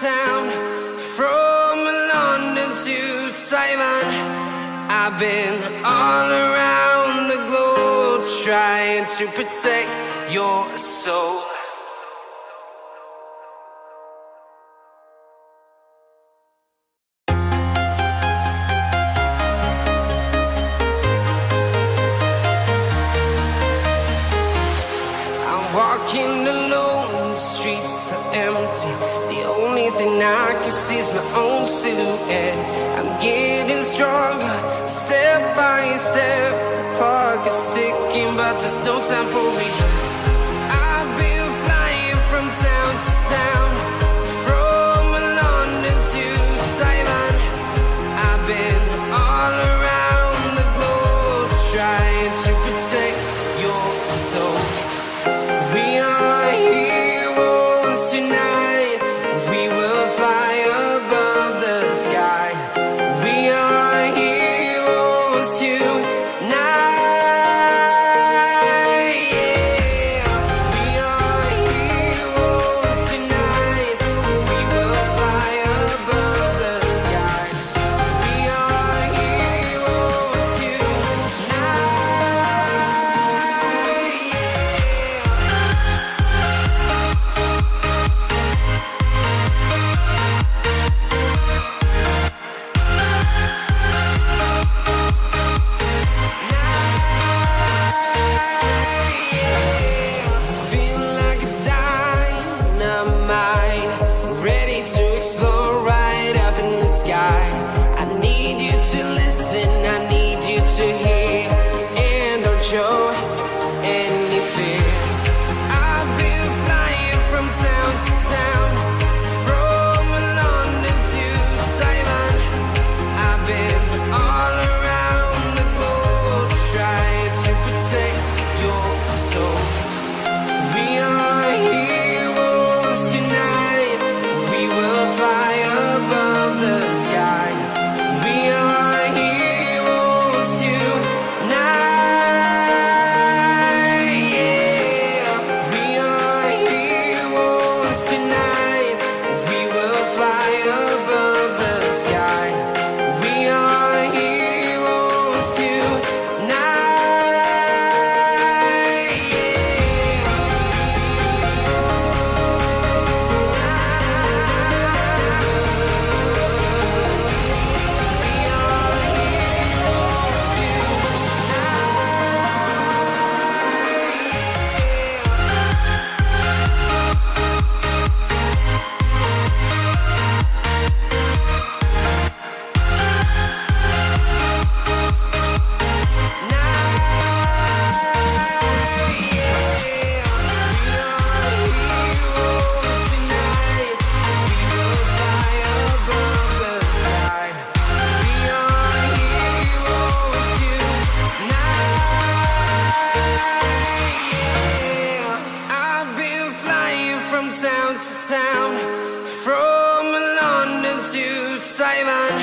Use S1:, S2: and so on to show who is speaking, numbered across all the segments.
S1: town, from London to Taiwan. I've been all around the globe trying to protect your soul. Walking alone, the streets are empty. The only thing I can see is my own silhouette. I'm getting stronger, step by step. The clock is ticking, but there's no time for regrets. I've been flying from town to town, from London to Taiwan. I've been all around the globe trying to protect your soul. We are heroes tonight. We will fly above the sky. We are heroes tonight. Yeah. We are heroes tonight. We will fly above the sky. We are heroes tonight. Show any fear. I've been flying from town to town, from London to Taiwan. I've been all around the globe trying to protect your soul. We are heroes tonight. We will fly above the sky. We are heroes tonight. Town to town, from London to Taiwan.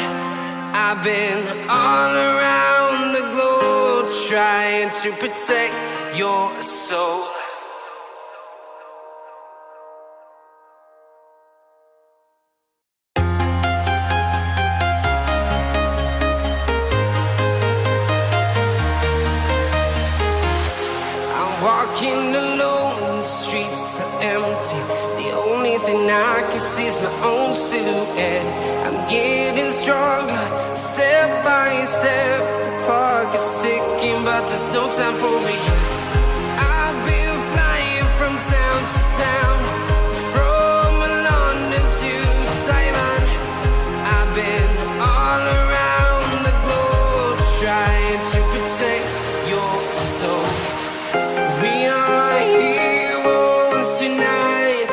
S1: I've been all around the globe trying to protect your soul. I'm walking alone, the streets are empty. The only thing I can see is my own silhouette. I'm getting stronger, step by step. The clock is ticking, but there's no time for regrets. I've been flying from town to town, from London to Taiwan. I've been all around the globe trying to protect your soul. We are heroes tonight.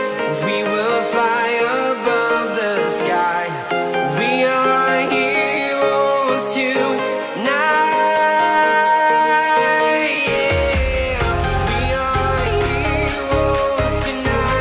S1: We will fly above the sky. We are heroes tonight. Yeah. We are heroes tonight.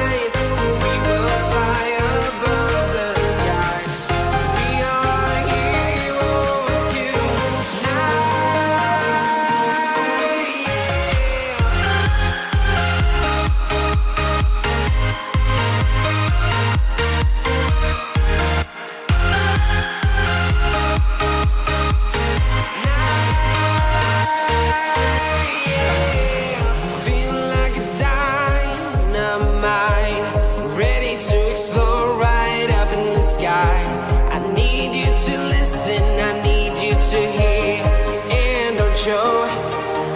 S1: need you to listen, I need you to hear, and don't show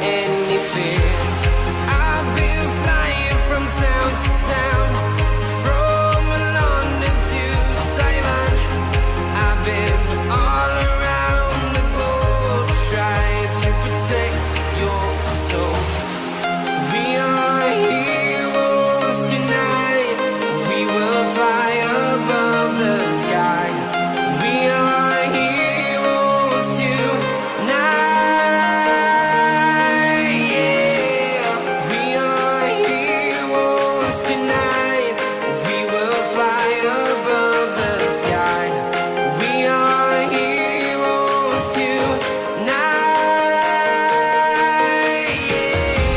S1: any fear. I've been flying from town to town, from London to Taiwan. I've been all around the globe trying to protect your soul. We are heroes tonight, we will fly above the sky. We are heroes tonight, yeah. We are heroes tonight, we will fly above the sky. We are heroes tonight, yeah.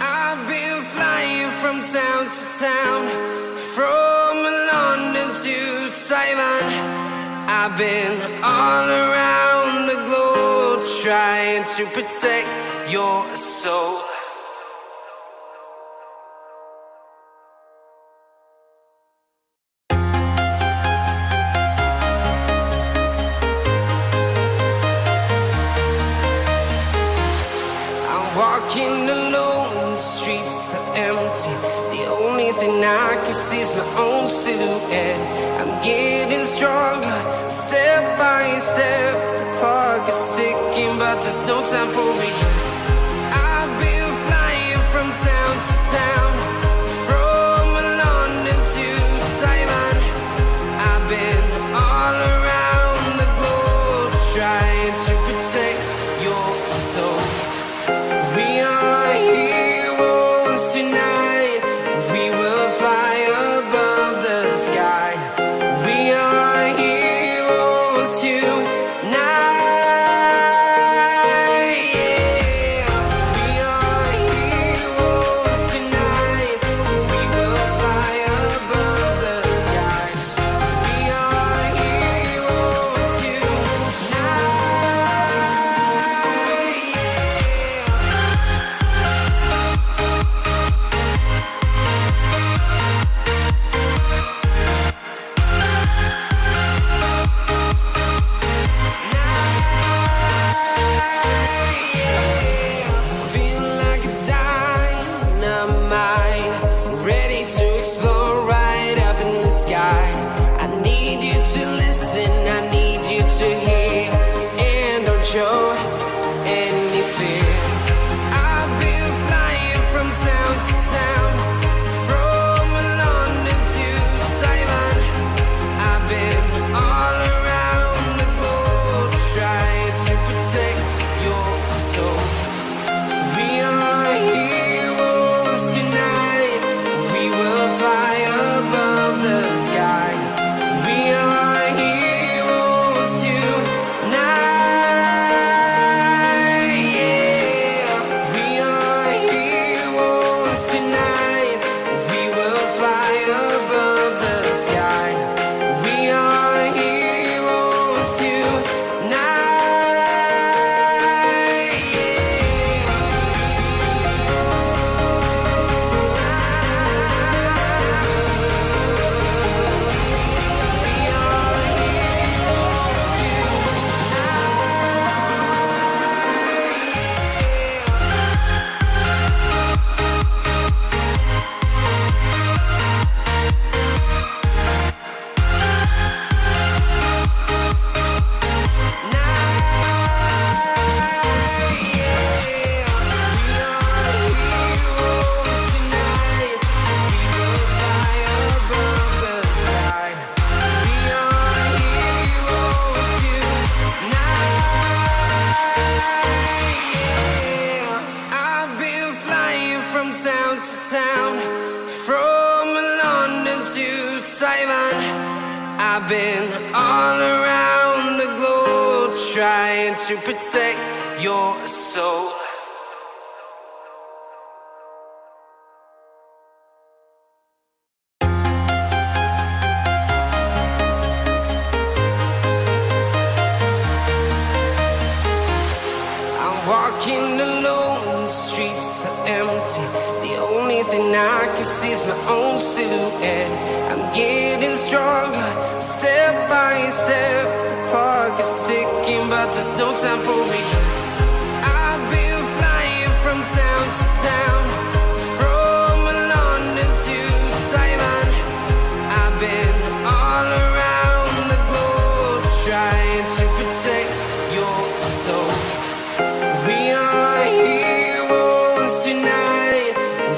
S1: I've been flying from town to town, from London to Taiwan. I've been all around the globe trying to protect your soul. I'm walking alone, the streets are empty. The only thing I can see is my own silhouette. I'm getting stronger, step by step. The clock is ticking, but there's no time for regrets. I've been flying from town to town, from London to Taiwan. I've been all around the globe trying to protect your soul. We are heroes tonight, we will fly above the sky. We are heroes tonight, yeah. We are heroes tonight, we will fly above the sky. We are heroes tonight, yeah. Feel like a dynamite, ready to explode right up in the sky. I need you to listen, I need you to hear, and don't show any fear. I've been flying from town to town, from London to Taiwan. I've been all around the globe trying to protect your soul. We are heroes tonight, we will fly above the sky. We are heroes town, from London to Taiwan. I've been all around the globe trying to protect your soul. Walking alone, the streets are empty. The only thing I can see is my own silhouette. I'm getting stronger, step by step. The clock is ticking, but there's no time for regrets. I've been flying from town to town, from London to Taiwan. I've been all around the globe trying to protect your soul. We are heroes tonight.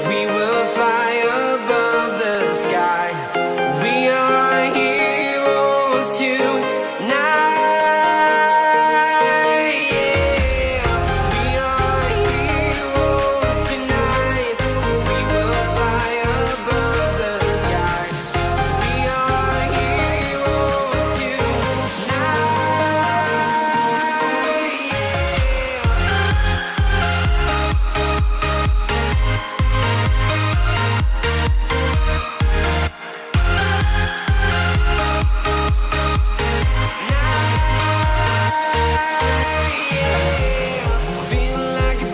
S1: We will fly above the sky. We are heroes tonight. Yeah. We are heroes tonight. We will fly above the sky. We are heroes tonight. Feel like a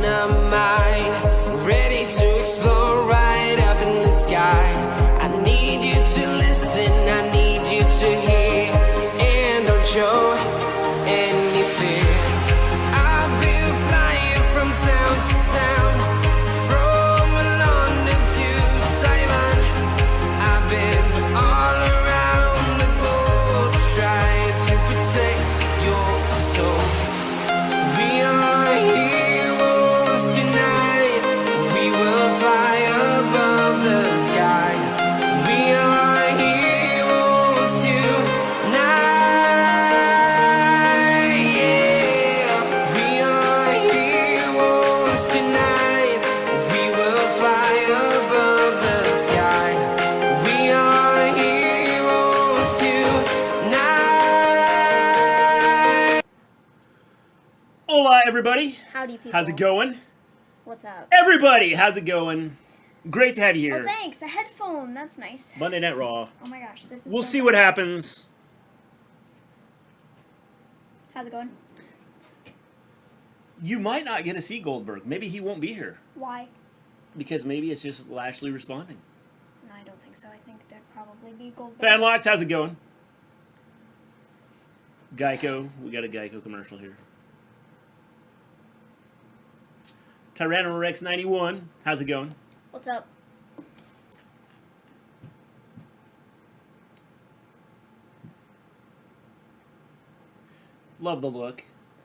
S1: dynamite, ready to explode right up in the sky. I need you to listen, I need you to hear, and don't show any fear. I've been flying from town to town, from London to Taiwan. I've been all around the globe trying to protect your soul. We are heroes tonight. We will fly above the sky. We are heroes tonight. Yeah. We are heroes tonight. We will fly above the sky. We are heroes tonight.
S2: Hola, everybody.
S3: Howdy, people.
S2: How's it going?
S3: What's up?
S2: Everybody, how's it going? Great to have you
S3: Oh,
S2: here.
S3: thanks. A headphone. That's nice.
S2: Monday Night Raw.
S3: Oh my gosh, this is
S2: We'll
S3: so
S2: see
S3: fun.
S2: what happens.
S3: How's it going?
S2: You might not get to see Goldberg. Maybe he won't be here.
S3: Why?
S2: Because maybe it's just Lashley responding.
S3: No, I don't think so. I think there'd probably be Goldberg.
S2: Fanlocks, how's it going? Geico. We got a Geico commercial here. Tyrannorex 91, how's it going?
S3: What's up?
S2: Love the look.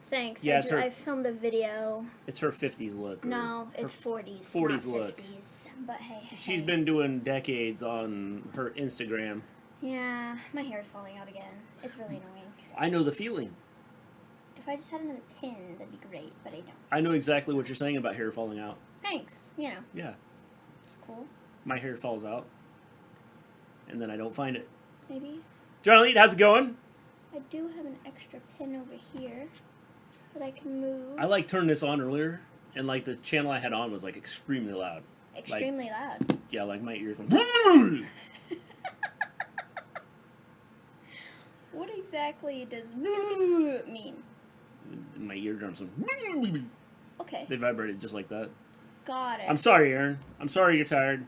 S3: Thanks.
S2: Yeah, it's her-
S3: I filmed a video.
S2: It's her 50s look. or
S3: No, it's
S2: her
S3: 40s.
S2: 40s
S3: not
S2: look.
S3: 50s. But hey.
S2: She's
S3: hey.
S2: been doing decades on her Instagram.
S3: Yeah, my hair's falling out again. It's really annoying.
S2: I know the feeling.
S3: If I just had another pin, that'd be great, but I don't.
S2: I know exactly what you're saying about hair falling out.
S3: Thanks. You know,
S2: Yeah.
S3: it's cool.
S2: My hair falls out. And then I don't find it.
S3: Maybe.
S2: John Elite, how's it going?
S3: I do have an extra pin over here that I can move.
S2: I turning this on earlier, and the channel I had on was extremely loud.
S3: Extremely loud.
S2: Yeah, my ears went.
S3: What exactly does mean?
S2: My eardrums went.
S3: Okay.
S2: They vibrated just like that.
S3: Got it.
S2: I'm sorry, Aaron. I'm sorry you're tired.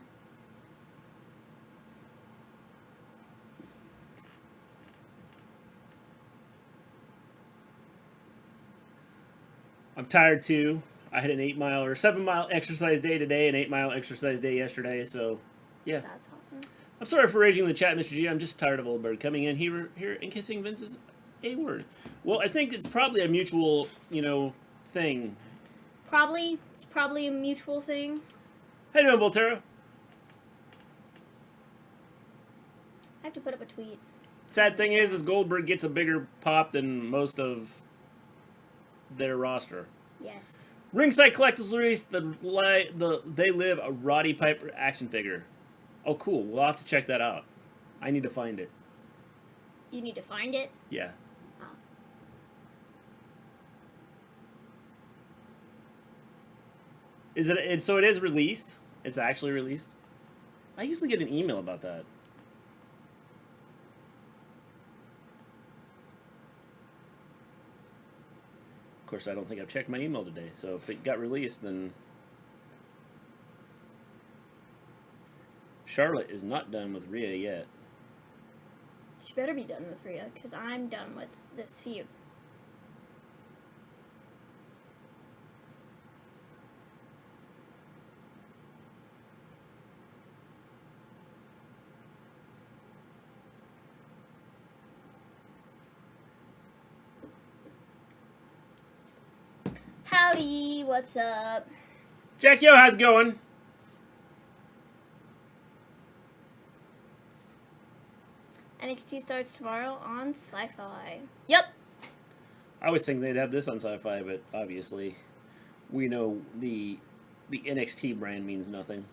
S2: I'm tired too. I had an 8-mile or 7-mile exercise day today, an 8-mile exercise day yesterday, so yeah.
S3: That's awesome.
S2: I'm sorry for raging in the chat, Mr. G. I'm just tired of Goldberg coming in here and kissing Vince's A-word. Well, I think it's probably a mutual, thing.
S3: It's probably a mutual thing.
S2: How you doing, Volterra?
S3: I have to put up a tweet.
S2: Sad thing is Goldberg gets a bigger pop than most of their roster.
S3: Yes.
S2: Ringside Collectibles released the They Live a Roddy Piper action figure. Oh, cool. We'll have to check that out. I need to find it.
S3: You need to find it?
S2: Yeah.
S3: Oh.
S2: Is it? So it is released? It's actually released? I usually get an email about that. Of course, I don't think I've checked my email today, so if it got released, then... Charlotte is not done with Rhea yet.
S3: She better be done with Rhea, because I'm done with this feud. Howdy, what's up?
S2: Jack Yo, how's it going?
S3: NXT starts tomorrow on Sci-Fi. Yep.
S2: I always think they'd have this on Sci-Fi, but obviously we know the NXT brand means nothing.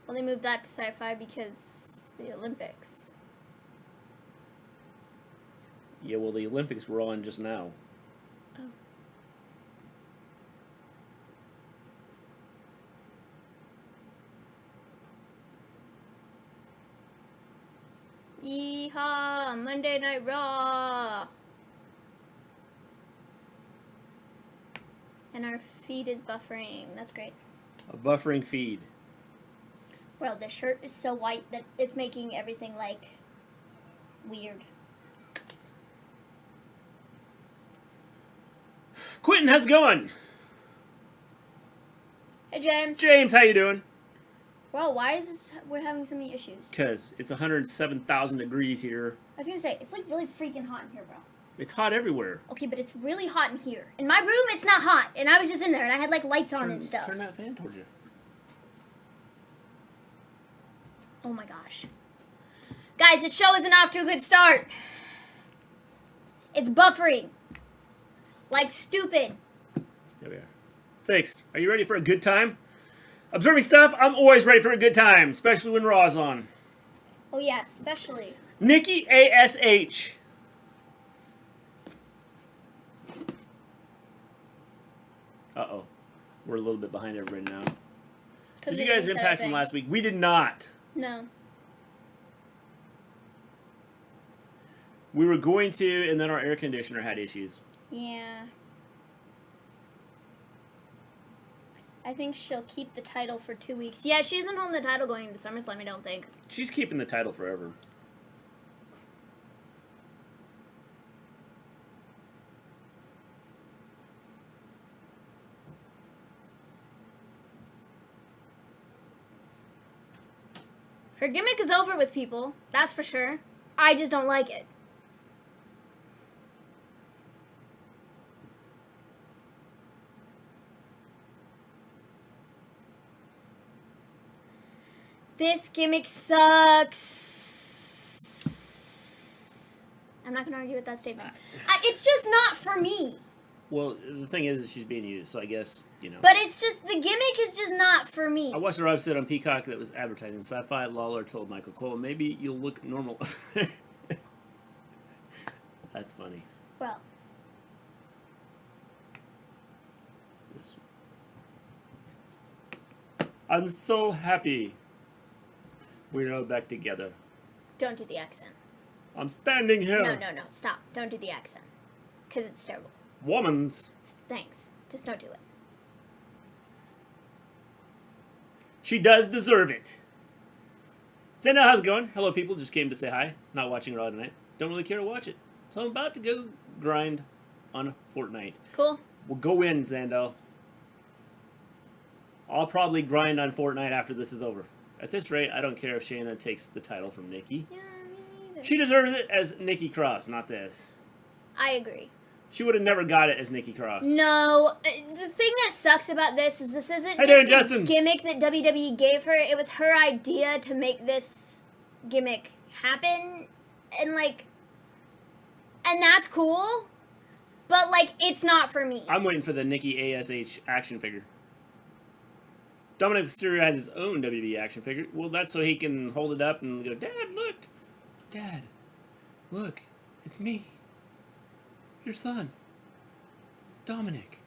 S3: Well, they moved that to Sci-Fi because the Olympics.
S2: Yeah, well, the Olympics were on just now.
S3: Oh. Yeehaw! Monday Night Raw! And our feed is buffering. That's great.
S2: A buffering feed.
S3: Well, the shirt is so white that it's making everything, like, weird.
S2: Quentin, how's it going?
S3: Hey, James.
S2: James, how you doing?
S3: Wow, why is this... We're having so many issues.
S2: Because it's 107,000 degrees here.
S3: I was gonna say, it's, like, really freaking hot in here, bro.
S2: It's hot everywhere.
S3: Okay, but it's really hot in here. In my room, it's not hot. And I was just in there, and I had, like, lights on and stuff.
S2: Turn that fan towards you.
S3: Oh, my gosh. Guys, the show isn't off to a good start. It's buffering. Like stupid.
S2: There we are. Fixed. Are you ready for a good time? Observing stuff, I'm always ready for a good time, especially when Raw's on.
S3: Oh, yeah, especially.
S2: Nikki, A.S.H. Uh-oh. We're a little bit behind everybody now. Did you guys impact from last week? We did not.
S3: No.
S2: We were going to, and then our air conditioner had issues.
S3: Yeah. I think she'll keep the title for 2 weeks. Yeah, she isn't holding the title going into SummerSlam, I don't think.
S2: She's keeping the title forever.
S3: Her gimmick is over with people, that's for sure. I just don't like it. This gimmick sucks. I'm not going to argue with that statement. It's just not for me.
S2: Well, the thing is, she's being used, so I guess, you know.
S3: But it's just, the gimmick is just not for me.
S2: I watched a Rob sit on Peacock that was advertising Sci-Fi. Lawler told Michael Cole, maybe you'll look normal. That's funny.
S3: Well.
S2: I'm so happy we're now back together.
S3: Don't do the accent.
S2: I'm standing here.
S3: No. Stop. Don't do the accent. Because it's terrible.
S2: Woman's.
S3: Thanks. Just don't do it.
S2: She does deserve it. So now, how's it going? Hello, people. Just came to say hi. Not watching Raw tonight. Don't really care to watch it. So I'm about to go grind on Fortnite.
S3: Cool.
S2: We'll go in, Zando. I'll probably grind on Fortnite after this is over. At this rate, I don't care if Shayna takes the title from Nikki.
S3: Yeah, me neither.
S2: She deserves it as Nikki Cross, not this.
S3: I agree.
S2: She would have never got it as Nikki Cross.
S3: No. The thing that sucks about this is this isn't
S2: just
S3: the gimmick that WWE gave her. It was her idea to make this gimmick happen. And, like... And that's cool. but, like, it's not for me.
S2: I'm waiting for the Nikki A.S.H. action figure. Dominic Mysterio has his own WWE action figure. Well, that's so he can hold it up and go, Dad, look! Dad, look, it's me. Your son. Dominic.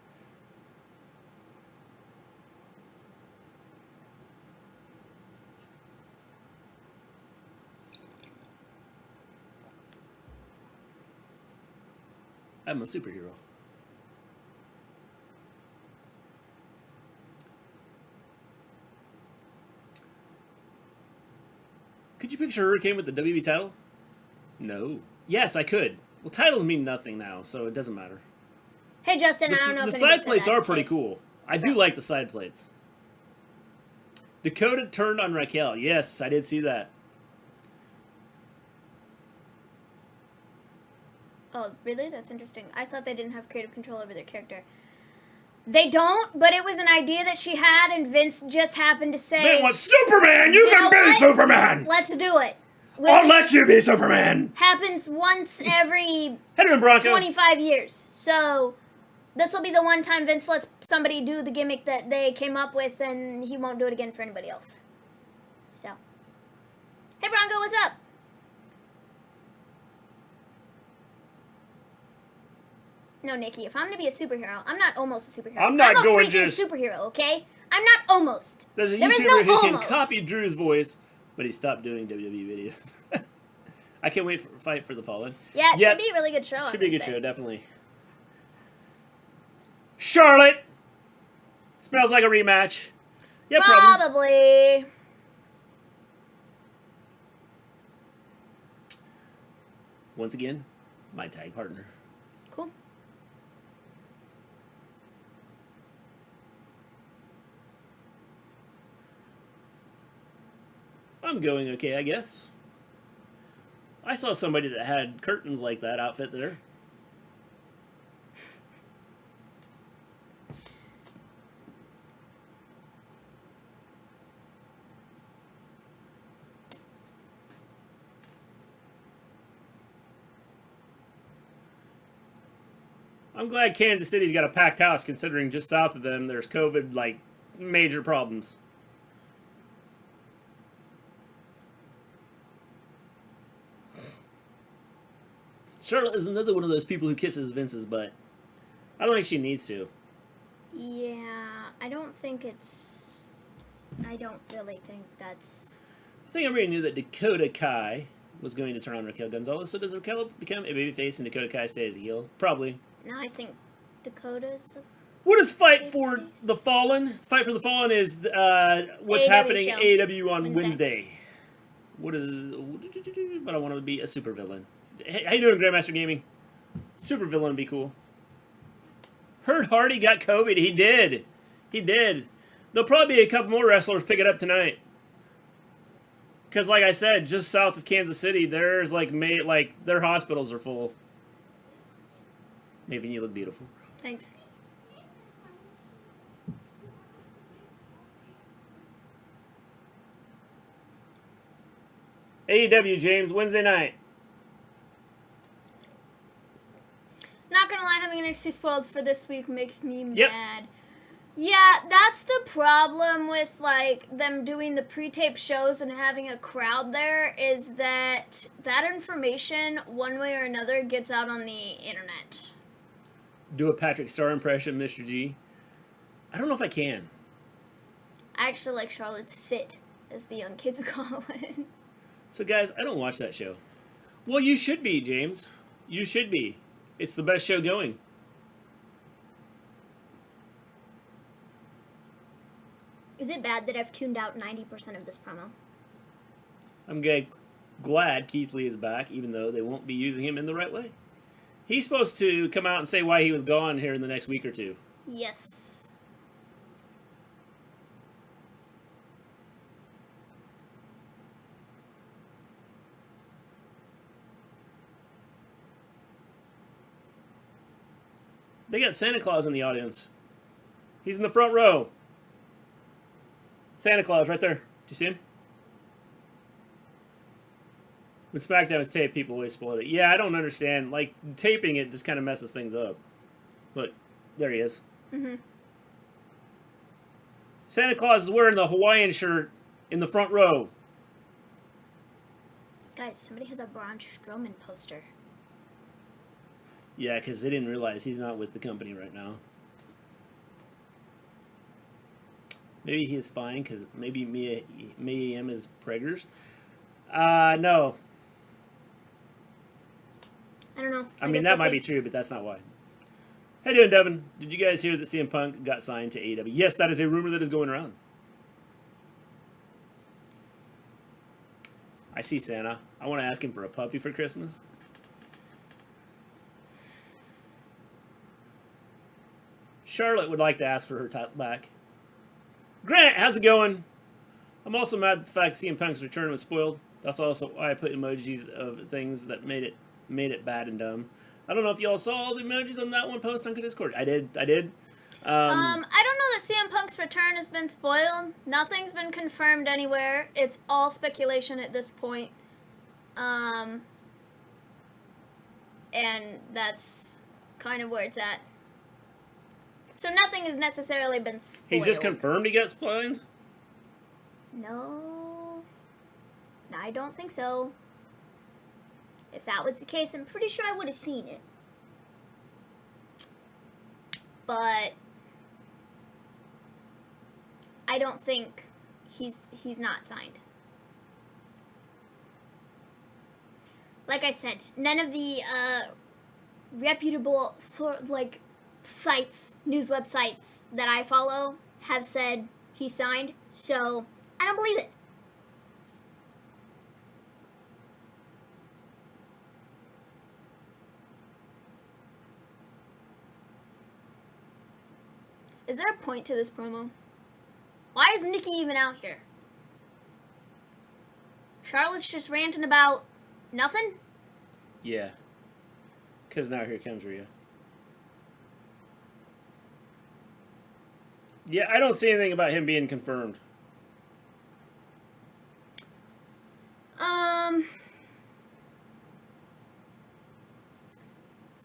S2: I'm a superhero. Could you picture Hurricane with the WWE title? No. Yes, I could. Well, titles mean nothing now, so it doesn't matter.
S3: Hey, Justin, I don't know if
S2: the
S3: anybody
S2: side
S3: said
S2: plates
S3: that.
S2: are pretty cool. I do like the side plates. Dakota turned on Raquel. Yes, I did see that.
S3: Oh, really? That's interesting. I thought they didn't have creative control over their character. They don't, but it was an idea that she had, and Vince just happened to say...
S2: They want Superman! You can be Superman!
S3: Let's do it.
S2: I'll let you be Superman!
S3: Happens once every
S2: 25
S3: years. So, this will be the one time Vince lets somebody do the gimmick that they came up with, and he won't do it again for anybody else. So. Hey, Bronco, what's up? No, Nikki, if I'm going to be a superhero, I'm not almost a superhero.
S2: I'm a
S3: freaking superhero, okay? I'm not almost.
S2: There's a
S3: There is
S2: YouTuber
S3: no
S2: who can
S3: almost.
S2: copy Drew's voice, but he stopped doing WWE videos. I can't wait for Fight for the Fallen.
S3: Yeah, it should be a really good show.
S2: Should be a good show, definitely. Charlotte! Smells like a rematch. Yeah,
S3: probably.
S2: Once again, my tag partner.
S3: Cool.
S2: I'm going okay, I guess. I saw somebody that had curtains like that outfit there. I'm glad Kansas City's got a packed house, considering just south of them there's COVID, like, major problems. Charlotte is another one of those people who kisses Vince's butt. I don't think she needs to.
S3: Yeah, I don't really think that's...
S2: I think everybody knew that Dakota Kai was going to turn on Raquel Gonzalez, so does Raquel become a babyface and Dakota Kai stay as a heel? Probably.
S3: No, I think Dakota's...
S2: What is Fight for the Fallen? Fight for the Fallen is what's happening
S3: show.
S2: AEW on Wednesday. What is... But I want to be a supervillain. Hey, how you doing, Grandmaster Gaming? Supervillain would be cool. Heard Hardy got COVID. He did. He did. There'll probably be a couple more wrestlers pick it up tonight. Because, like I said, just south of Kansas City, there's like their hospitals are full. Maven, you look beautiful.
S3: Thanks.
S2: AEW, James, Wednesday night.
S3: Not gonna lie, having NXT spoiled for this week makes me mad. Yeah, that's the problem with, like, them doing the pre-tape shows and having a crowd there, is that information, one way or another, gets out on the internet.
S2: Do a Patrick Star impression, Mr. G. I don't know if I can.
S3: I actually like Charlotte's fit, as the young kids call it.
S2: So, guys, I don't watch that show. Well, you should be, James. You should be. It's the best show going.
S3: Is it bad that I've tuned out 90% of this promo?
S2: I'm glad Keith Lee is back, even though they won't be using him in the right way. He's supposed to come out and say why he was gone here in the next week or two.
S3: Yes.
S2: They got Santa Claus in the audience. He's in the front row. Santa Claus right there. Do you see him? When SmackDown is taped, people always spoil it. Yeah, I don't understand. Like, taping it just kind of messes things up. Look, there he is.
S3: Mm-hmm.
S2: Santa Claus is wearing the Hawaiian shirt in the front row.
S3: Guys, somebody has a Braun Strowman poster.
S2: Yeah, because they didn't realize he's not with the company right now. Maybe he is fine, because maybe Mia M is preggers. No.
S3: I don't know.
S2: I mean, that might be true, but that's not why. How you doing, Devin? Did you guys hear that CM Punk got signed to AEW? Yes, that is a rumor that is going around. I see Santa. I want to ask him for a puppy for Christmas. Charlotte would like to ask for her title back. Grant, how's it going? I'm also mad at the fact CM Punk's return was spoiled. That's also why I put emojis of things that made it bad and dumb. I don't know if y'all saw all the emojis on that one post on Discord. I did.
S3: I don't know that CM Punk's return has been spoiled. Nothing's been confirmed anywhere. It's all speculation at this point. And that's kind of where it's at. So nothing has necessarily been spoiled.
S2: He just confirmed he got spoiled?
S3: No, I don't think so. If that was the case, I'm pretty sure I would have seen it. But I don't think he's not signed. Like I said, none of the reputable sites, news websites that I follow have said he's signed, so I don't believe it. Is there a point to this promo? Why is Nikki even out here? Charlotte's just ranting about nothing?
S2: Yeah. Because now here comes Rhea. Yeah, I don't see anything about him being confirmed.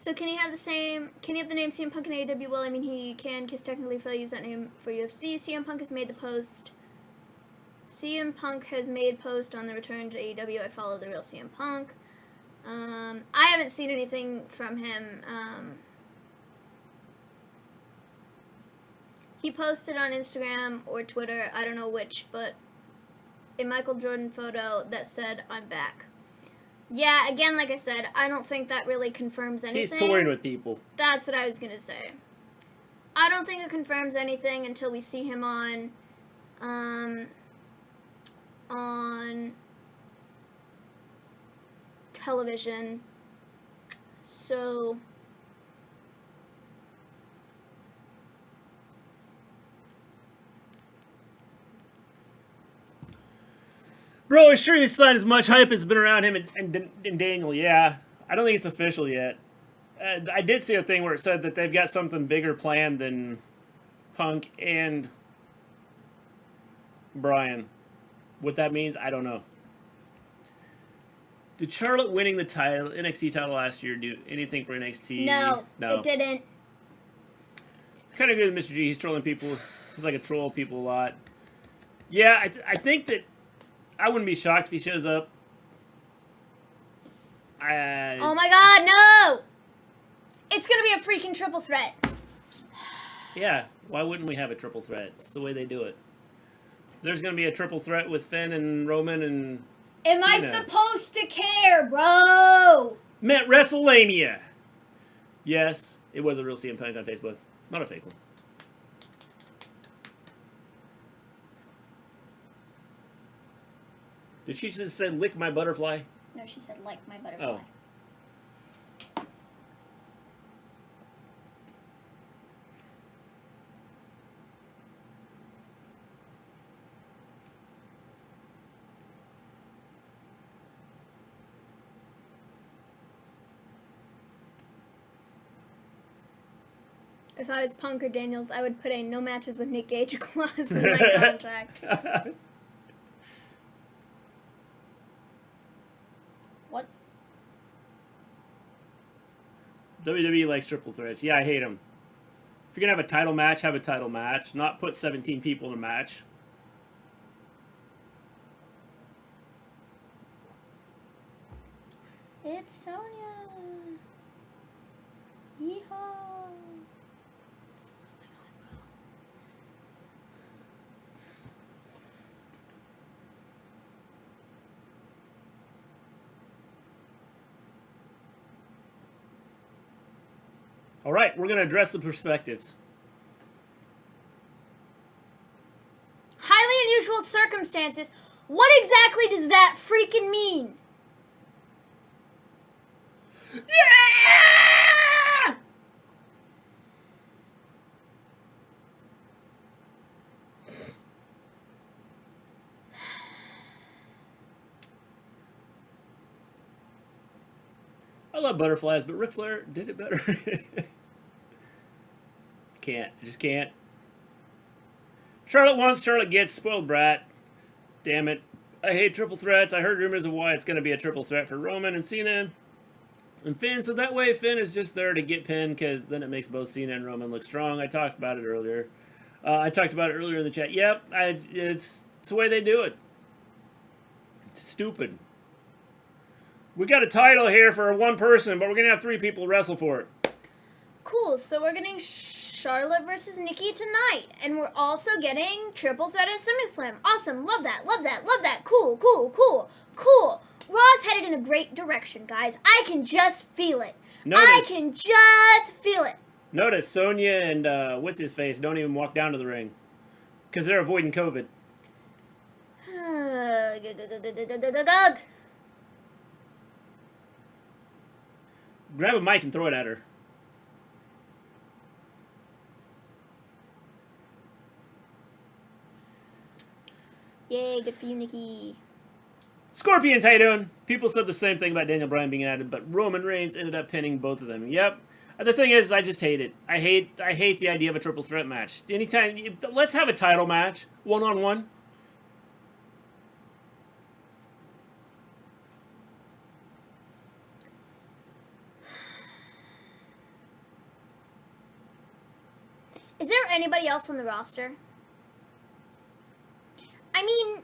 S3: So can he have the name CM Punk in AEW? Well, I mean, he can, because technically if I use that name for UFC, CM Punk has made the post. CM Punk has made post on the return to AEW. I follow the real CM Punk. I haven't seen anything from him. He posted on Instagram or Twitter, I don't know which, but a Michael Jordan photo that said, "I'm back." Yeah, again, like I said, I don't think that really confirms anything.
S2: He's touring with people.
S3: That's what I was going to say. I don't think it confirms anything until we see him on television. So
S2: Bro, is sure you signed as much hype as been around him and Daniel. Yeah, I don't think it's official yet. I did see a thing where it said that they've got something bigger planned than Punk and Bryan. What that means, I don't know. Did Charlotte winning the title, NXT title last year, do anything for NXT?
S3: No, it didn't.
S2: Kind of agree with Mr. G. He's trolling people. He's like a troll people a lot. Yeah, I think that I wouldn't be shocked if he shows up.
S3: Oh my god, no! It's gonna be a freaking triple threat.
S2: Yeah, why wouldn't we have a triple threat? It's the way they do it. There's gonna be a triple threat with Finn and Roman and
S3: Am I supposed to care, bro?
S2: Met WrestleMania. Yes, it was a real CM Punk on Facebook. Not a fake one. Did she just say lick my butterfly?
S3: No, she said like my butterfly.
S2: Oh.
S3: If I was Punk or Daniels, I would put a no matches with Nick Gage clause in my contract. What?
S2: WWE likes triple threats. Yeah, I hate them. you're going to have a title match, have a title match. Not put 17 people in a match.
S3: It's Sonya. Yeehaw.
S2: All right, we're going to address the perspectives.
S3: Highly unusual circumstances. What exactly does that freaking mean?
S2: Yeah! I love butterflies, but Ric Flair did it better. I just can't. Charlotte wants, Charlotte gets, spoiled brat. Damn it. I hate triple threats. I heard rumors of why it's going to be a triple threat for Roman and Cena and Finn. So that way Finn is just there to get pinned because then it makes both Cena and Roman look strong. I talked about it earlier. In the chat. Yep, it's the way they do it. It's stupid. We got a title here for one person, but we're going to have 3 people wrestle for it.
S3: Cool, so we're getting Charlotte versus Nikki tonight, and we're also getting triple threat at SummerSlam. Awesome, love that, love that, love that. Cool, cool, cool, cool. Raw's headed in a great direction, guys. I can just feel it. I can just feel it.
S2: Notice Sonya and what's his face don't even walk down to the ring because they're avoiding COVID. Grab a mic and throw it at her.
S3: Yay, good for you, Nikki.
S2: Scorpions, how you doing? People said the same thing about Daniel Bryan being added, but Roman Reigns ended up pinning both of them. Yep. The thing is, I just hate it. I hate the idea of a triple threat match. Anytime, let's have a title match, one-on-one.
S3: Is there anybody else on the roster? I mean,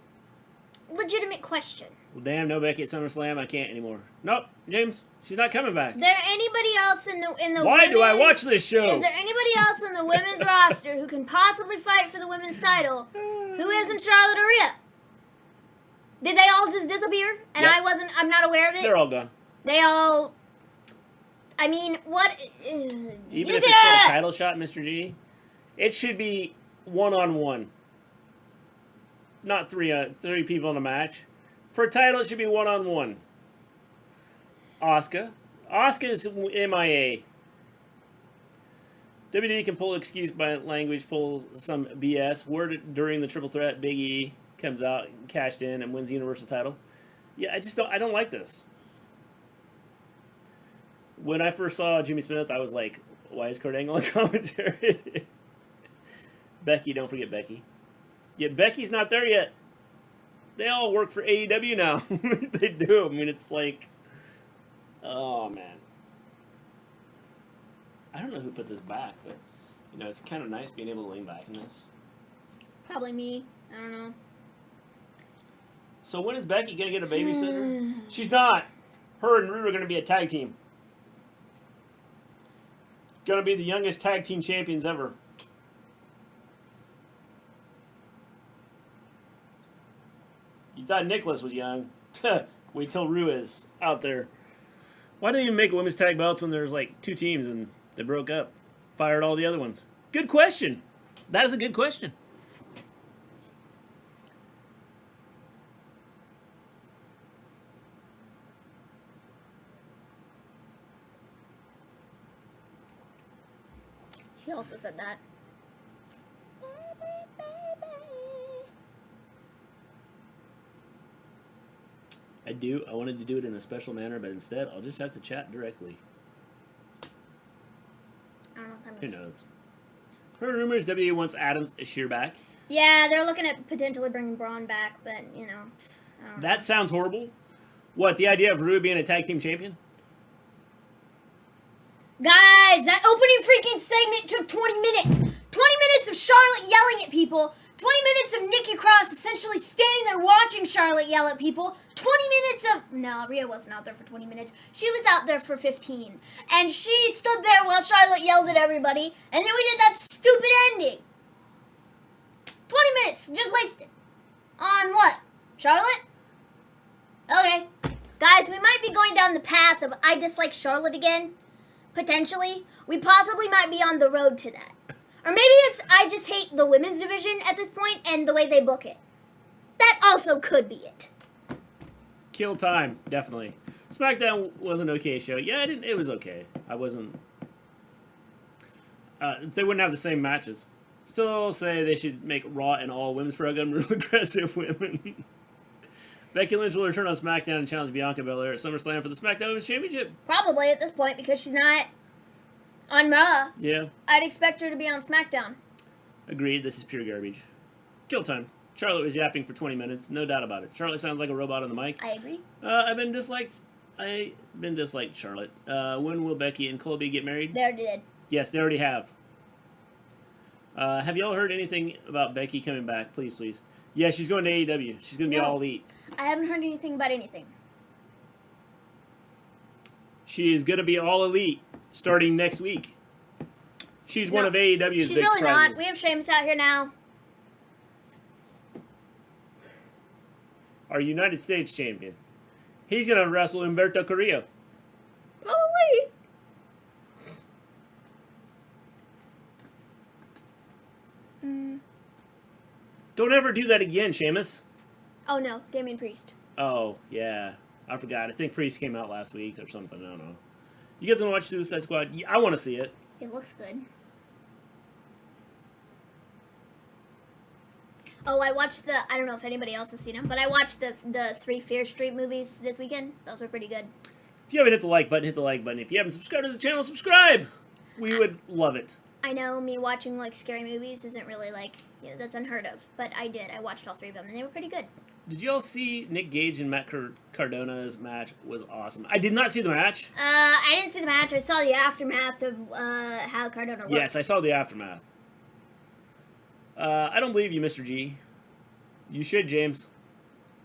S3: legitimate question.
S2: Well, damn, no Becky at SummerSlam. I can't anymore. Nope, James, she's not coming back.
S3: Is there anybody else in the
S2: Why do I watch this show?
S3: Is there anybody else in the women's roster who can possibly fight for the women's title who isn't Charlotte or Rhea? Did they all just disappear? And
S2: yep.
S3: I'm not aware of it?
S2: They're all gone.
S3: They all, I mean, what?
S2: Even if it's for a title shot, Mr. G, it should be one-on-one. Not three people in a match. For a title, it should be one-on-one. Asuka's MIA. WWE can pull excuse by language, pulls some BS. Word during the triple threat, Big E comes out, cashed in, and wins the Universal title. Yeah, I don't like this. When I first saw Jimmy Smith, I was like, why is Kurt Angle on commentary? Becky, don't forget Becky. Yet Becky's not there yet. They all work for AEW now. They do. I mean, it's like, oh, man. I don't know who put this back, but, you know, it's kind of nice being able to lean back in this.
S3: Probably me. I don't know.
S2: So when is Becky going to get a babysitter? She's not. Her and Rue are going to be a tag team. Going to be the youngest tag team champions ever. You thought Nicholas was young. Wait till Rue is out there. Why didn't they even make women's tag belts when there's like 2 teams and they broke up? Fired all the other ones. Good question. That is a good question.
S3: He also said that.
S2: I wanted to do it in a special manner, but instead I'll just have to chat directly.
S3: I don't know what that
S2: Who
S3: means.
S2: knows? Heard rumors WWE wants Adams Shear back.
S3: Yeah, they're looking at potentially bringing Braun back, but, you know. I don't know.
S2: That sounds horrible. What, the idea of Rue being a tag team champion?
S3: Guys, Guys, that opening freaking segment took 20 minutes. 20 minutes of Charlotte yelling at people. 20 minutes of Nikki Cross essentially standing there watching Charlotte yell at people. 20 minutes of... No, Rhea wasn't out there for 20 minutes. She was out there for 15. And she stood there while Charlotte yelled at everybody. And then we did that stupid ending. 20 minutes just wasted. On what? Charlotte? Okay. Guys, we might be going down the path of I dislike Charlotte again. Potentially. We possibly might be on the road to that. Or maybe it's I just hate the women's division at this point and the way they book it. That also could be it.
S2: Kill time, definitely. SmackDown was an okay show. Yeah, it was okay. I wasn't... they wouldn't have the same matches. Still say they should make Raw and all women's program real aggressive women. Becky Lynch will return on SmackDown and challenge Bianca Belair at SummerSlam for the SmackDown Women's Championship.
S3: Probably at this point because she's not on Raw.
S2: Yeah.
S3: I'd expect her to be on SmackDown.
S2: Agreed, this is pure garbage. Kill time. Charlotte was yapping for 20 minutes, no doubt about it. Charlotte sounds like a robot on the mic.
S3: I agree.
S2: I've been disliked Charlotte. When will Becky and Colby get married?
S3: They already did.
S2: Yes, they already have. Have y'all heard anything about Becky coming back? Please, please. Yeah, she's going to AEW. She's going to be all elite.
S3: I haven't heard anything about anything.
S2: She is going to be all elite starting next week. She's one of AEW's big
S3: She's really
S2: surprises.
S3: not. We have Sheamus out here now.
S2: Our United States champion. He's going to wrestle Humberto Carrillo.
S3: Probably.
S2: Don't ever do that again, Sheamus.
S3: Oh no, Damian Priest.
S2: Oh, yeah. I forgot. I think Priest came out last week or something. I don't know. You guys want to watch Suicide Squad? Yeah, I want to see it.
S3: It looks good. Oh, I watched I don't know if anybody else has seen them, but I watched the 3 Fear Street movies this weekend. Those were pretty good.
S2: If you haven't hit the like button, hit the like button. If you haven't subscribed to the channel, subscribe. We would love it.
S3: I know me watching like scary movies isn't really like, that's unheard of, but I did. I watched all 3 of them and they were pretty good.
S2: Did y'all see Nick Gage and Matt Cardona's match? Was awesome. I did not see the match.
S3: I didn't see the match. I saw the aftermath of how Cardona looked.
S2: Yes, I saw the aftermath. I don't believe you, Mr. G. You should, James.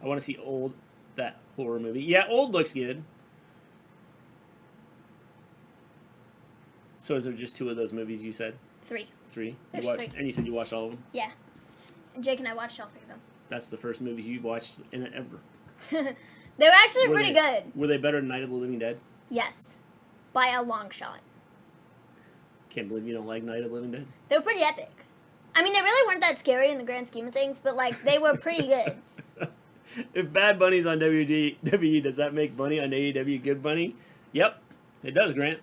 S2: I want to see Old, that horror movie. Yeah, Old looks good. So is there just 2 of those movies you said?
S3: 3.
S2: 3?
S3: There's 3.
S2: And you said you watched all of them?
S3: Yeah. And Jake and I watched all 3 of them.
S2: That's the first movies you've watched in ever.
S3: They were actually pretty good.
S2: Were they better than Night of the Living Dead?
S3: Yes. By a long shot.
S2: Can't believe you don't like Night of the Living Dead.
S3: They were pretty epic. I mean, they really weren't that scary in the grand scheme of things, but, like, they were pretty good.
S2: If Bad Bunny's on WWE, does that make Bunny on AEW good Bunny? Yep, it does, Grant.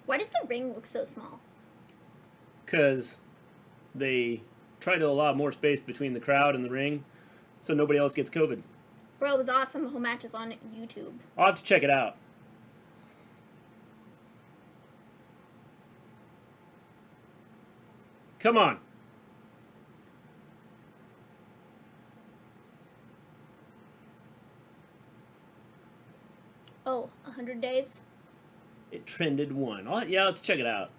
S3: Why does the ring look so small?
S2: Because they try to allow more space between the crowd and the ring so nobody else gets COVID.
S3: Bro, it was awesome. The whole match is on YouTube.
S2: I'll have to check it out. Come on.
S3: Oh, 100 days?
S2: It trended 1. I'll have to check it out.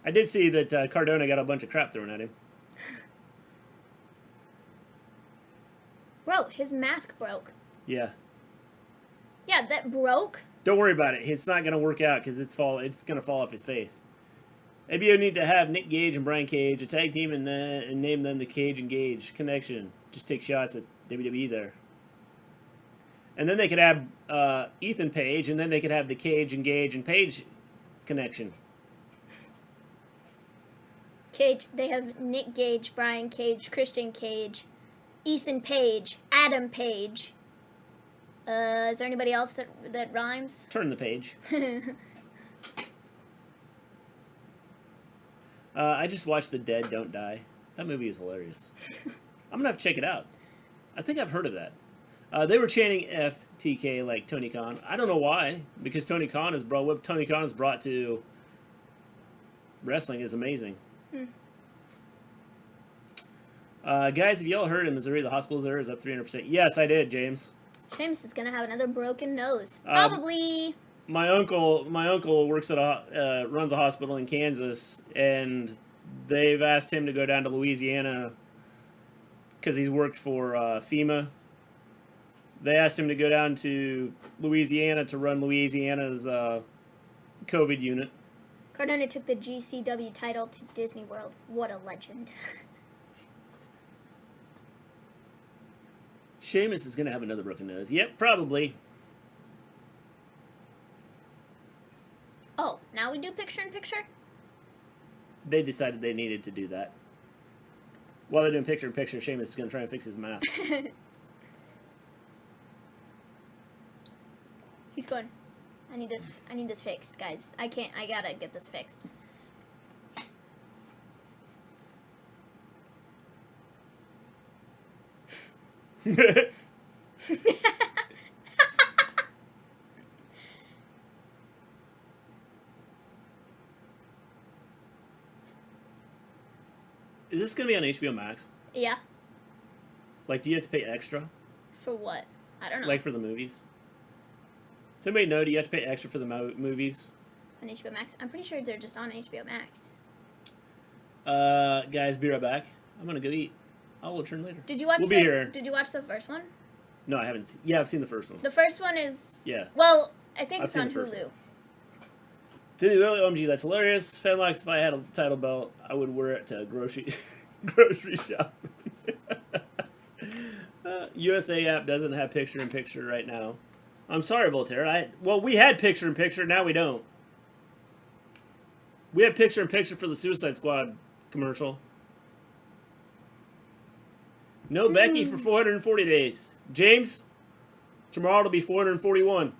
S2: I did see that Cardona got a bunch of crap thrown at him.
S3: Bro, his mask broke.
S2: Yeah.
S3: Yeah, that broke.
S2: Don't worry about it. It's not going to work out because it's going to fall off his face. Maybe you need to have Nick Gage and Brian Cage a tag team and name them the Cage and Gage Connection. Just take shots at WWE there. And then they could have Ethan Page, and then they could have the Cage and Gage and Page Connection.
S3: Cage, they have Nick Gage, Brian Cage, Christian Cage, Ethan Page, Adam Page. Is there anybody else that rhymes?
S2: Turn the page. I just watched The Dead Don't Die. That movie is hilarious. I'm going to have to check it out. I think I've heard of that. They were chanting FTK like Tony Khan. I don't know why, because Tony Khan has brought to wrestling is amazing. Guys, have y'all heard in Missouri the hospitals there is up 300%? Yes, I did, James.
S3: James is gonna have another broken nose. Probably.
S2: My uncle works at runs a hospital in Kansas, and they've asked him to go down to Louisiana because he's worked for FEMA. They asked him to go down to Louisiana to run Louisiana's COVID unit.
S3: Cardona took the GCW title to Disney World. What a legend.
S2: Sheamus is going to have another broken nose. Yep, probably.
S3: Oh, now we do picture-in-picture?
S2: They decided they needed to do that. While they're doing picture-in-picture, Sheamus is going to try and fix his mask.
S3: He's going, I need this fixed, guys. I gotta get this fixed.
S2: Is this going to be on HBO Max?
S3: Yeah.
S2: Like, do you have to pay extra?
S3: For what? I don't know.
S2: Like for the movies? Somebody know, do you have to pay extra for the movies?
S3: On HBO Max? I'm pretty sure they're just on HBO Max.
S2: Guys, be right back. I'm going to go eat. I'll return later.
S3: Did you watch
S2: We'll be here.
S3: Did you watch the first one?
S2: No, I haven't. Yeah, I've seen the first one.
S3: The first one is...
S2: Yeah.
S3: Well, I think
S2: I've
S3: it's on
S2: seen the first
S3: Hulu.
S2: one. Dude, really, OMG, that's hilarious. Fanlax, if I had a title belt, I would wear it to a grocery shop. USA app doesn't have picture-in-picture right now. I'm sorry, Voltaire. Well, we had picture-in-picture, now we don't. We had picture-in-picture for the Suicide Squad commercial. No Becky for 440 days. James, tomorrow it'll be 441.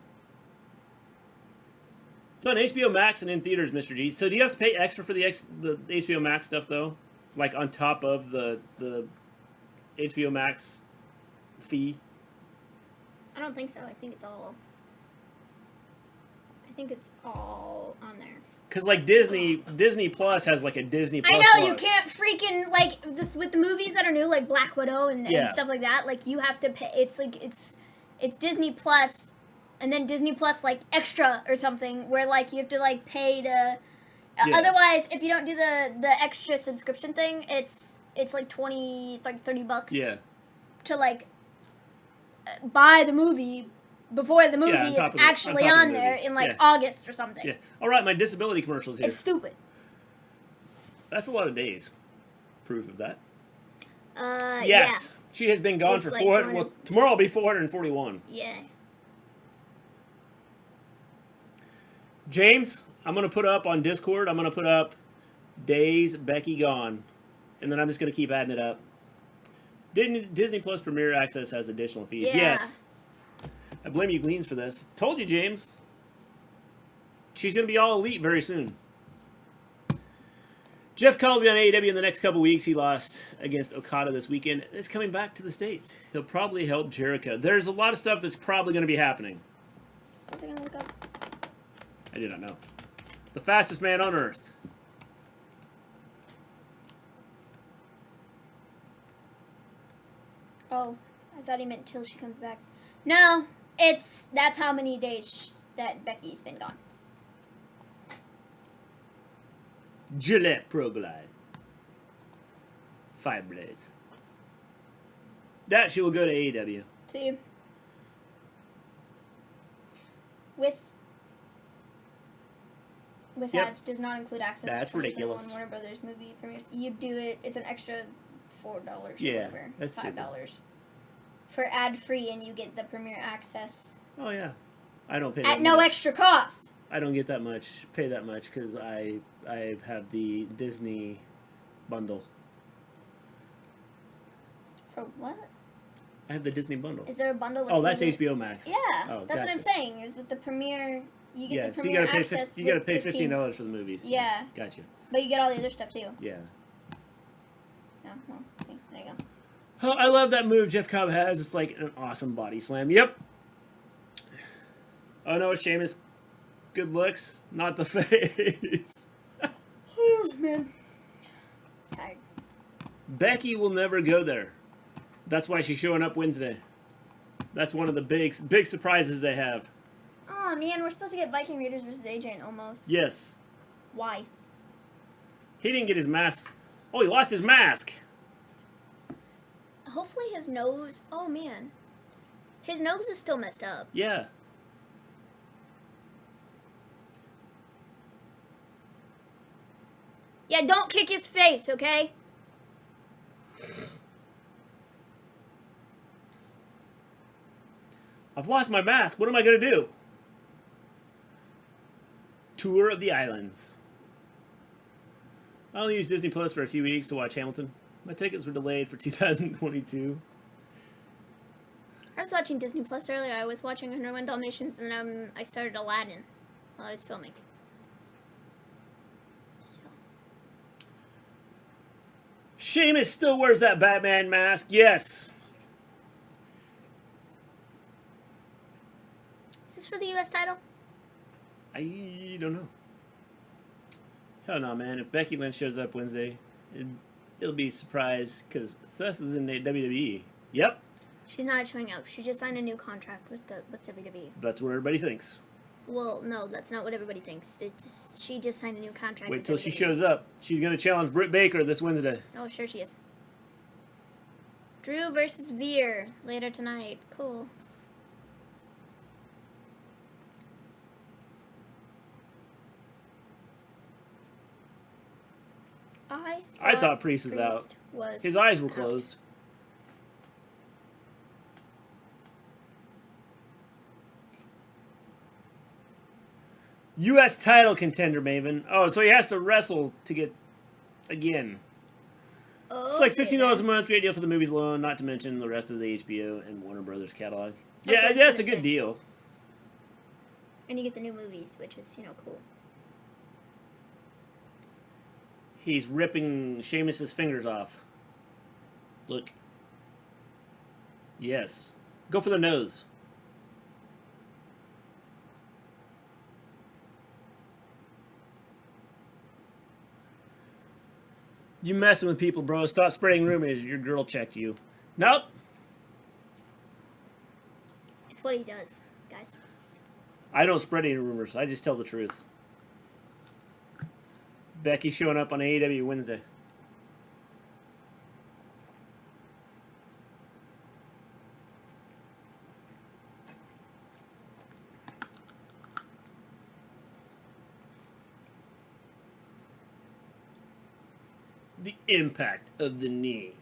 S2: It's on HBO Max and in theaters, Mr. G. So do you have to pay extra for the HBO Max stuff, though? Like, on top of the HBO Max fee?
S3: I don't think so. I think it's all on there.
S2: Because, like, Disney Plus has, like, a Disney Plus.
S3: I know,
S2: Plus.
S3: you can't freaking, like, with the movies that are new, like Black Widow and stuff like that, like, you have to pay. It's, like, it's Disney Plus, and then Disney Plus, like, extra or something, where, like, you have to, like, pay to... Otherwise, if you don't do the extra subscription thing, it's like $30
S2: Yeah.
S3: to, like, buy the movie before the movie is actually on there in, like, August or something.
S2: Yeah. All right, my disability commercial's here.
S3: It's stupid.
S2: That's a lot of days. Proof of that.
S3: Yes.
S2: Yeah. She has been gone
S3: It's
S2: for
S3: like
S2: 400. Well, tomorrow will be 441.
S3: Yeah.
S2: James, I'm going to put up on Discord, I'm going to put up Days Becky Gone. And then I'm just going to keep adding it up. Disney Plus Premier Access has additional fees.
S3: Yeah.
S2: Yes. I blame you, Gleens, for this. Told you, James. She's going to be all elite very soon. Jeff Cobb will be on AEW in the next couple weeks. He lost against Okada this weekend. And is coming back to the States. He'll probably help Jericho. There's a lot of stuff that's probably going to be happening.
S3: What's it going to look up?
S2: I do not know. The fastest man on Earth.
S3: Oh, I thought he meant till she comes back. No, that's how many days that Becky's been gone.
S2: Gillette Pro Glide. 5 blades. That she will go to AEW.
S3: See? With ads does not include access
S2: That's
S3: to
S2: ridiculous.
S3: Warner Brothers movie premieres. You do it, it's an extra $4 or
S2: Yeah,
S3: whatever.
S2: that's
S3: $5.
S2: stupid.
S3: For ad-free, and you get the premiere access
S2: Oh yeah, I don't pay
S3: at
S2: that
S3: no
S2: much.
S3: extra cost.
S2: I don't get that much, pay that much, because I have the Disney bundle.
S3: For what?
S2: I have the Disney bundle.
S3: Is there a bundle with
S2: Oh, that's
S3: movie?
S2: HBO Max.
S3: Yeah,
S2: Oh,
S3: that's what I'm
S2: gotcha.
S3: saying. Is with the premiere, you get
S2: Yeah,
S3: the
S2: so you
S3: premiere
S2: gotta pay
S3: access.
S2: you gotta
S3: with
S2: pay $15 for the movies.
S3: Yeah.
S2: Gotcha.
S3: But you get all the other stuff too.
S2: Yeah.
S3: Oh, well, okay, there you go.
S2: Oh, I love that move Jeff Cobb has. It's like an awesome body slam. Yep. Oh no, Sheamus. Good looks, not the face.
S3: Oh man, tired.
S2: Becky will never go there. That's why she's showing up Wednesday. That's one of the big surprises they have.
S3: Oh man, we're supposed to get Viking Raiders versus AJ and Omos.
S2: Yes.
S3: Why?
S2: He didn't get his mask. Oh, he lost his mask.
S3: Hopefully his nose... Oh man. His nose is still messed up.
S2: Yeah.
S3: Yeah, don't kick his face, okay?
S2: I've lost my mask. What am I going to do? Tour of the Islands. I only used Disney Plus for a few weeks to watch Hamilton. My tickets were delayed for 2022.
S3: I was watching Disney Plus earlier. I was watching 101 Dalmatians, and I started Aladdin while I was filming. So.
S2: Sheamus still wears that Batman mask. Yes.
S3: Is this for the U.S. title?
S2: I don't know. Hell no, man. If Becky Lynch shows up Wednesday, it'll be a surprise because Seth is in the WWE. Yep.
S3: She's not showing up. She just signed a new contract with WWE.
S2: That's what everybody thinks.
S3: Well, no, that's not what everybody thinks. She just signed a new contract.
S2: Wait till she shows up. She's going to challenge Britt Baker this Wednesday.
S3: Oh, sure she is. Drew versus Veer later tonight. Cool.
S2: I thought Priest was out. His eyes were closed. U.S. title contender, Maven. Oh, so he has to wrestle to get again.
S3: Okay,
S2: it's like $15 a month, great deal for the movies alone, not to mention the rest of the HBO and Warner Brothers catalog. Yeah, that's a good deal.
S3: And you get the new movies, which is, cool.
S2: He's ripping Sheamus's fingers off. Look. Yes. Go for the nose. You messing with people, bro. Stop spreading rumors. Your girl checked you. Nope.
S3: It's what he does, guys.
S2: I don't spread any rumors. I just tell the truth. Becky showing up on AEW Wednesday. The impact of the knee.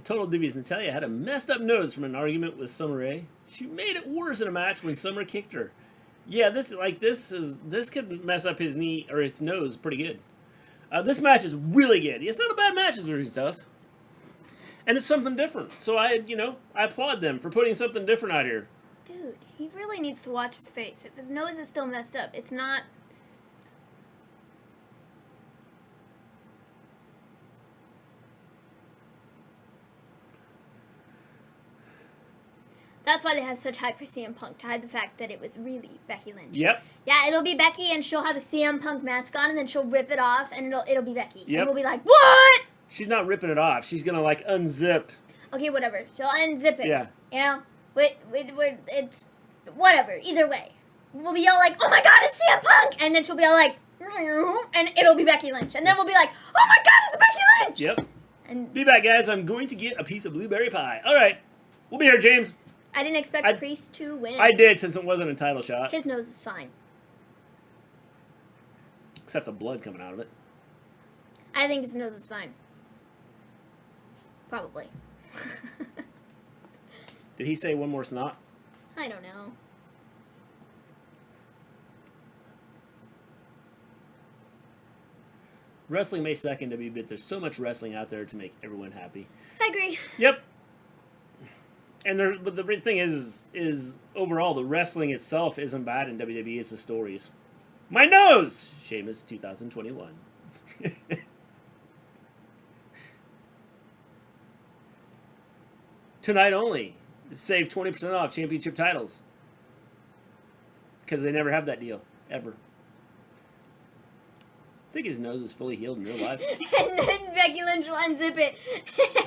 S2: Total Divvies Natalya had a messed up nose from an argument with Summer Rae. She made it worse in a match when Summer kicked her. Yeah, this could mess up his knee or his nose pretty good. This match is really good. It's not a bad match, it's very tough. And it's something different. So I applaud them for putting something different out here.
S3: Dude, he really needs to watch his face. If his nose is still messed up, it's not... That's why they have such hype for CM Punk, to hide the fact that it was really Becky Lynch.
S2: Yep.
S3: Yeah, it'll be Becky, and she'll have the CM Punk mask on, and then she'll rip it off, and it'll be Becky.
S2: Yep.
S3: And we'll be like, what?
S2: She's not ripping it off. She's gonna unzip.
S3: Okay, whatever. She'll unzip it.
S2: Yeah.
S3: It's whatever. Either way, we'll be all like, oh my god, it's CM Punk, and then she'll be all like, and it'll be Becky Lynch, and then we'll be like, oh my god, it's Becky Lynch.
S2: Yep.
S3: And
S2: be back, guys. I'm going to get a piece of blueberry pie. All right, we'll be here, James.
S3: I didn't expect Priest to win.
S2: I did, since it wasn't a title shot.
S3: His nose is fine.
S2: Except the blood coming out of it.
S3: I think his nose is fine. Probably.
S2: Did he say one more snot?
S3: I don't know.
S2: Wrestling may suck in WWE, but there's so much wrestling out there to make everyone happy.
S3: I agree.
S2: Yep. And but the thing is overall the wrestling itself isn't bad in WWE. It's the stories. My nose. Sheamus 2021. Tonight only. Save 20% off championship titles. Because they never have that deal. Ever. I think his nose is fully healed in real life.
S3: And then Becky Lynch will unzip it.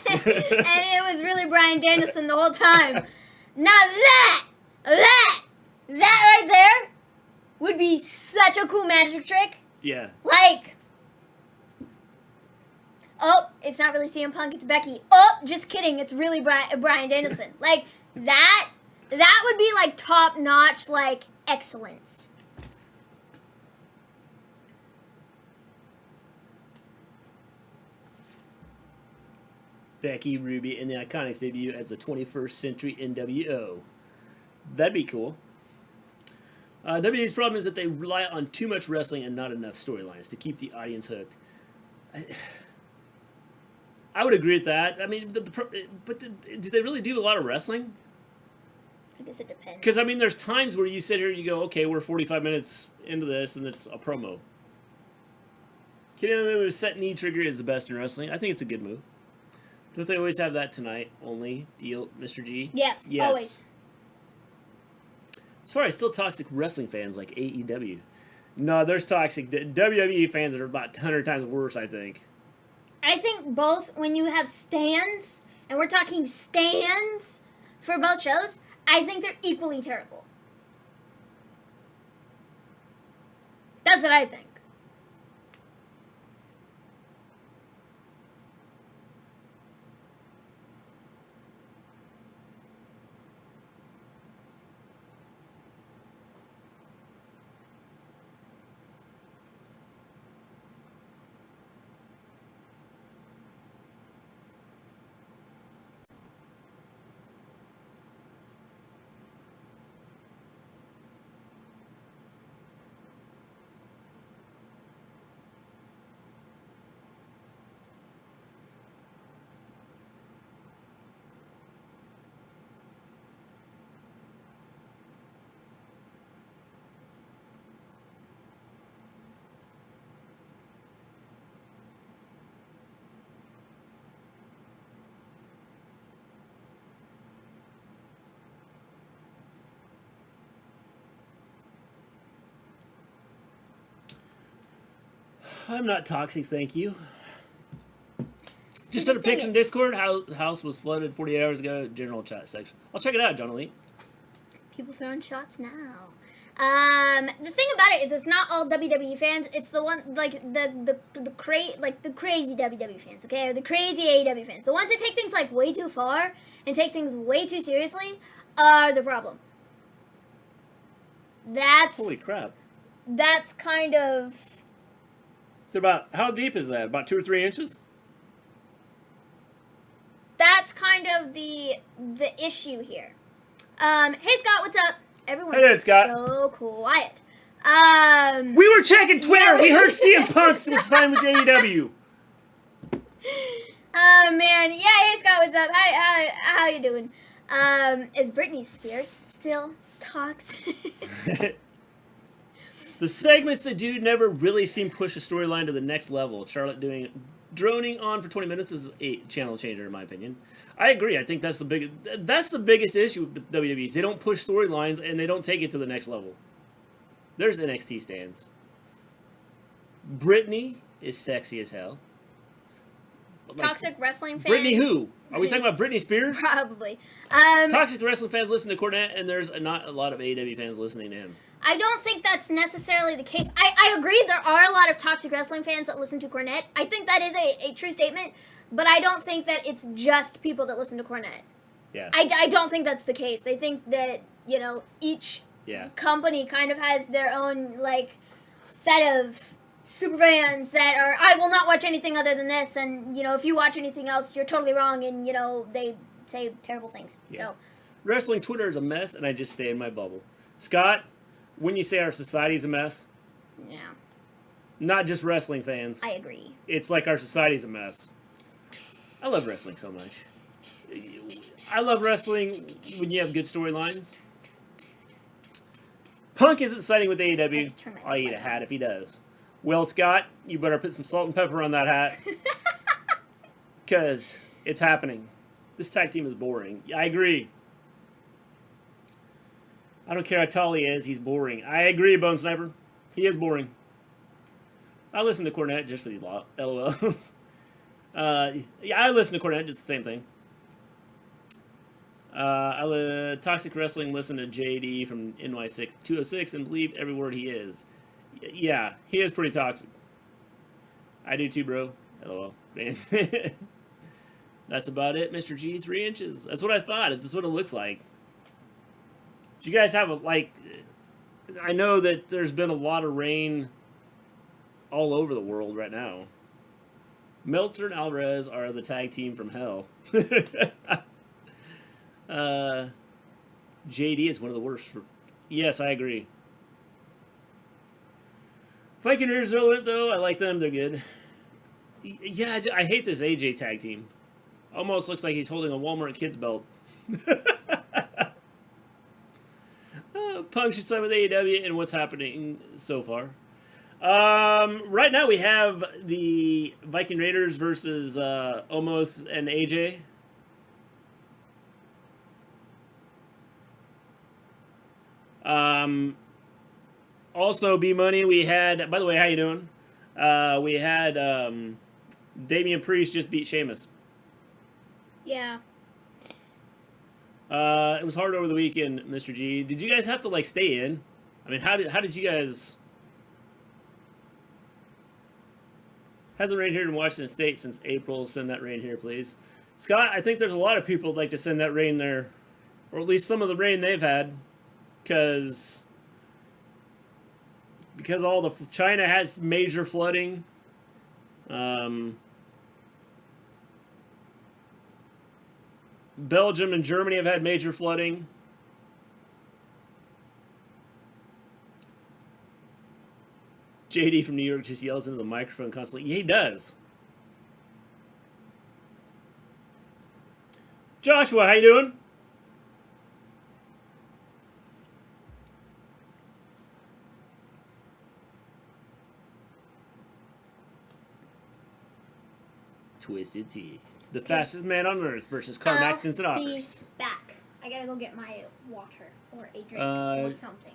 S3: And it was really Bryan Danielson the whole time. Now that right there would be such a cool magic trick.
S2: Yeah.
S3: Like, oh, it's not really CM Punk, it's Becky. Oh, just kidding, it's really Bryan Danielson. Like, that would be, like, top-notch, like, excellence.
S2: Becky, Ruby, and the Iconics debut as the 21st Century NWO. That'd be cool. WWE's problem is that they rely on too much wrestling and not enough storylines to keep the audience hooked. I would agree with that. I mean, but do they really do a lot of wrestling?
S3: I guess it depends.
S2: Because, I mean, there's times where you sit here and you go, okay, we're 45 minutes into this, and it's a promo. Kidding me with set knee trigger is the best in wrestling. I think it's a good move. Don't they always have that tonight only deal, Mr. G?
S3: Yes, always.
S2: Sorry, still toxic wrestling fans like AEW. No, there's toxic WWE fans that are about 100 times worse, I think.
S3: I think both, when you have stands, and we're talking stands for both shows, I think they're equally terrible. That's what I think.
S2: I'm not toxic, thank you. Just sent a pic in Discord. House was flooded 48 hours ago. General chat section. I'll check it out, John Elite.
S3: People throwing shots now. The thing about it is, it's not all WWE fans. It's the one like the crazy WWE fans, okay, or the crazy AEW fans. The ones that take things like way too far and take things way too seriously are the problem. That's
S2: holy crap.
S3: That's kind of.
S2: It's about, how deep is that? About 2 or 3 inches?
S3: That's kind of the issue here. Hey Scott, what's up? Everyone,
S2: hey there, Scott.
S3: So quiet.
S2: We were checking Twitter. Yeah, we heard CM Punk signed with AEW.
S3: Oh man, yeah. Hey Scott, what's up? How you doing? Is Britney Spears still toxic?
S2: The segments that do never really seem to push a storyline to the next level. Charlotte droning on for 20 minutes is a channel changer, in my opinion. I agree. I think that's the biggest issue with WWE. They don't push storylines and they don't take it to the next level. There's NXT stands. Britney is sexy as hell.
S3: Toxic wrestling fans.
S2: Britney who? Are we talking about Britney Spears?
S3: Probably.
S2: Toxic wrestling fans listen to Cornette, and there's not a lot of AEW fans listening to him.
S3: I don't think that's necessarily the case. I agree there are a lot of toxic wrestling fans that listen to Cornette. I think that is a true statement, but I don't think that it's just people that listen to Cornette.
S2: Yeah.
S3: I don't think that's the case. I think that, each company kind of has their own, set of super fans that are, I will not watch anything other than this, and, if you watch anything else, you're totally wrong, and, they say terrible things. Yeah. So
S2: wrestling Twitter is a mess, and I just stay in my bubble. Scott, when you say our society's a mess,
S3: yeah,
S2: not just wrestling fans.
S3: I agree.
S2: It's like our society's a mess. I love wrestling so much. I love wrestling when you have good storylines. Punk isn't siding with AEW. I'll eat a hat if he does. Well, Scott, you better put some salt and pepper on that hat. Because it's happening. This tag team is boring. I agree. I don't care how tall he is, he's boring. I agree, Bone Sniper. He is boring. I listen to Cornette just for the LOLs. Yeah, I listen to Cornette, just the same thing. Toxic Wrestling, listen to JD from NY206 and believe every word he is. Yeah, he is pretty toxic. I do too, bro. LOL. That's about it, Mr. G. 3 inches. That's what I thought. That's what it looks like. Do you guys have a, like... I know that there's been a lot of rain all over the world right now. Meltzer and Alvarez are the tag team from hell. JD is one of the worst. Yes, I agree. Viking is relevant, though. I like them. They're good. Yeah, I hate this AJ tag team. Almost looks like he's holding a Walmart kids belt. Punk should sign with AEW and what's happening so far. Right now we have the Viking Raiders versus Omos and AJ. Also, B-Money, we had... By the way, how you doing? We had Damian Priest just beat Sheamus.
S3: Yeah.
S2: It was hard over the weekend, Mr. G. Did you guys have to, like, stay in? I mean, how did you guys... Hasn't rained here in Washington State since April. Send that rain here, please. Scott, I think there's a lot of people who'd like to send that rain there. Or at least some of the rain they've had. Because all the... China has major flooding. Belgium and Germany have had major flooding. JD from New York just yells into the microphone constantly. Yeah, he does. Joshua, how you doing? Twisted Tea. The fastest man on earth versus Carmax Instant Offers.
S3: Back. I gotta go get my water or a drink or something.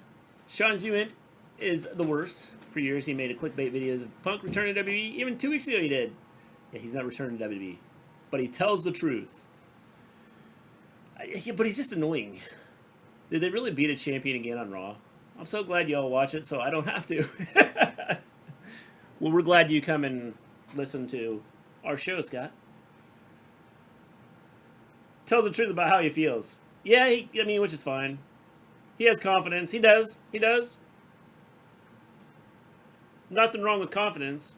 S2: Sean's Viewment is the worst. For years, he made a clickbait videos of Punk returning to WWE. Even 2 weeks ago, he did. Yeah, he's not returning to WWE. But he tells the truth. Yeah, but he's just annoying. Did they really beat a champion again on Raw? I'm so glad y'all watch it, so I don't have to. Well, we're glad you come and listen to our show, Scott. Tells the truth about how he feels. Yeah, I mean, which is fine. He has confidence. He does. He does. Nothing wrong with confidence.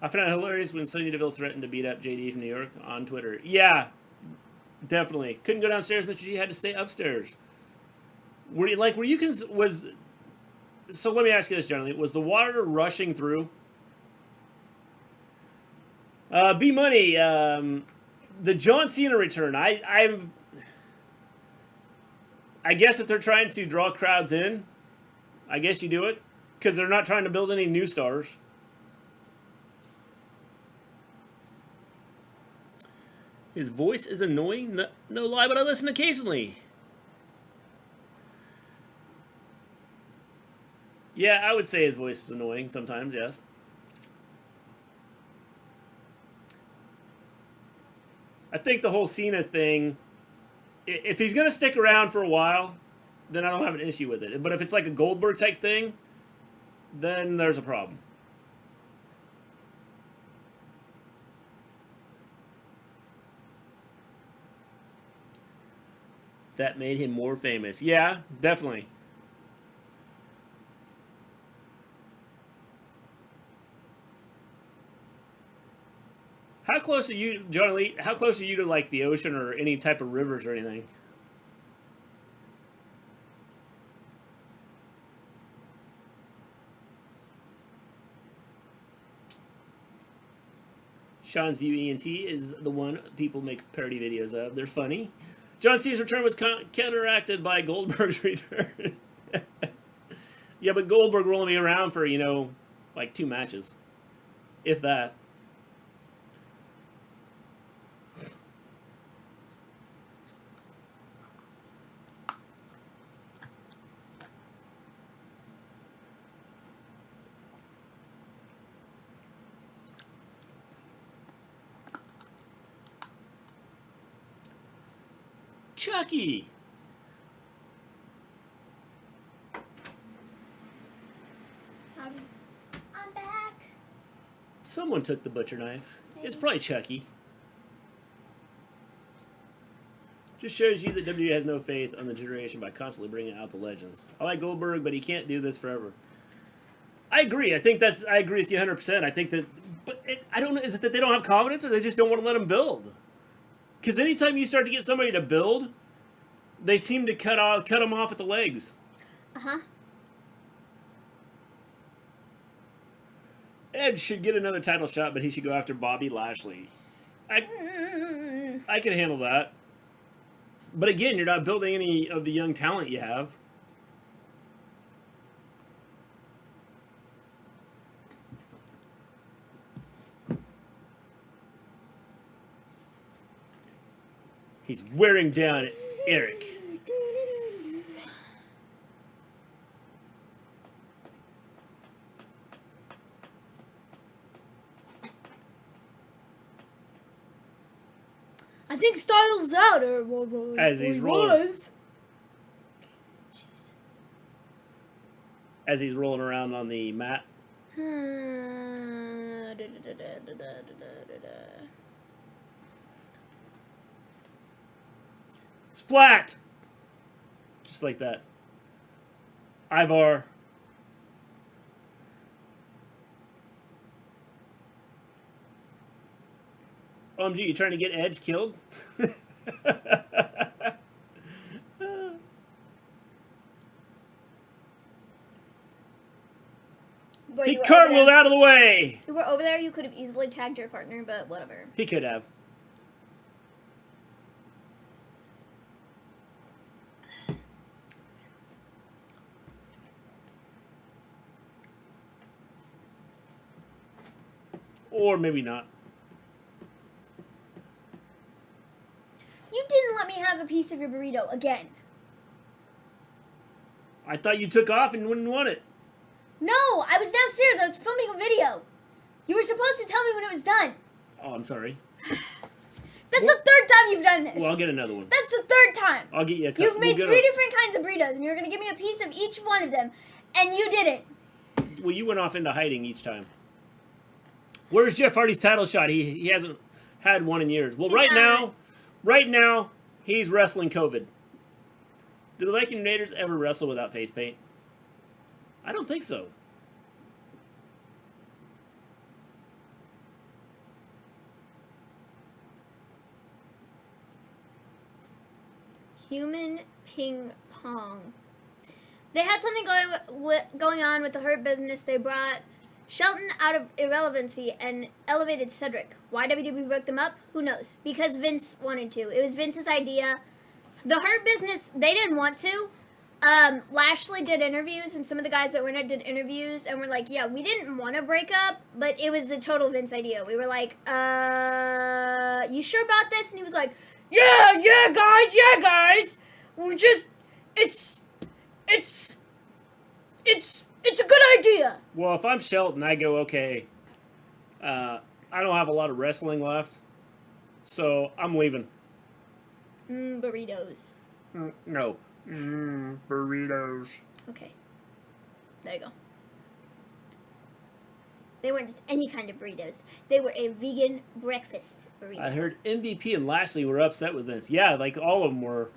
S2: I found it hilarious when Sonya Deville threatened to beat up JD from New York on Twitter. Yeah, definitely. Couldn't go downstairs, Mr. G. Had to stay upstairs. So let me ask you this, generally. Was the water rushing through? B-Money, the John Cena return. I guess if they're trying to draw crowds in, I guess you do it, because they're not trying to build any new stars. His voice is annoying? No lie, but I listen occasionally. Yeah, I would say his voice is annoying sometimes, yes. I think the whole Cena thing, if he's going to stick around for a while, then I don't have an issue with it. But if it's like a Goldberg type thing, then there's a problem. That made him more famous. Yeah, definitely. How close are you, John Lee? How close are you to like the ocean or any type of rivers or anything? Sean's View ENT is the one people make parody videos of. They're funny. John Cena's return was counteracted by Goldberg's return. Yeah, but Goldberg will only be around for, like 2 matches. If that. Chucky.
S3: Howdy. I'm back.
S2: Someone took the butcher knife. It's probably Chucky. Just shows you that WWE has no faith on the generation by constantly bringing out the legends. I like Goldberg, but he can't do this forever. I agree. I agree with you 100%. I think that, but I don't know. Is it that they don't have confidence, or they just don't want to let him build? Because anytime you start to get somebody to build, they seem to cut them off at the legs. Edge should get another title shot, but he should go after Bobby Lashley. I can handle that. But again, you're not building any of the young talent you have. He's wearing down Eric.
S3: I think Styles out,
S2: as he's rolling. As he's rolling around on the mat. Splat! Just like that. Ivar. OMG, you trying to get Edge killed? He cartwheeled out of the way!
S3: You were over there, you could have easily tagged your partner, but whatever.
S2: He could have. Or maybe not.
S3: You didn't let me have a piece of your burrito again.
S2: I thought you took off and wouldn't want it.
S3: No, I was downstairs. I was filming a video. You were supposed to tell me when it was done.
S2: Oh, I'm sorry.
S3: That's the third time you've done this.
S2: Well, I'll get another one.
S3: That's the third time.
S2: I'll get you a couple.
S3: You've made 3 different kinds of burritos, and you were going to give me a piece of each one of them, and you didn't.
S2: Well, you went off into hiding each time. Where's Jeff Hardy's title shot? He hasn't had one in years. Well, right now, he's wrestling COVID. Do the Viking Raiders ever wrestle without face paint? I don't think so.
S3: Human ping pong. They had something going on with the Hurt Business. They brought Shelton out of irrelevancy and elevated Cedric. Why WWE broke them up? Who knows? Because Vince wanted to. It was Vince's idea. The Hurt Business, they didn't want to. Lashley did interviews, and some of the guys that were in it did interviews, and we're like, yeah, we didn't want to break up, but it was a total Vince idea. We were like, you sure about this? And he was like, yeah, guys. We're just, it's a good idea.
S2: Well, if I'm Shelton, I go, okay, I don't have a lot of wrestling left, so I'm leaving.
S3: Burritos.
S2: No. Burritos.
S3: Okay. There you go. They weren't just any kind of burritos. They were a vegan breakfast burrito.
S2: I heard MVP and Lashley were upset with this. Yeah, like all of them were.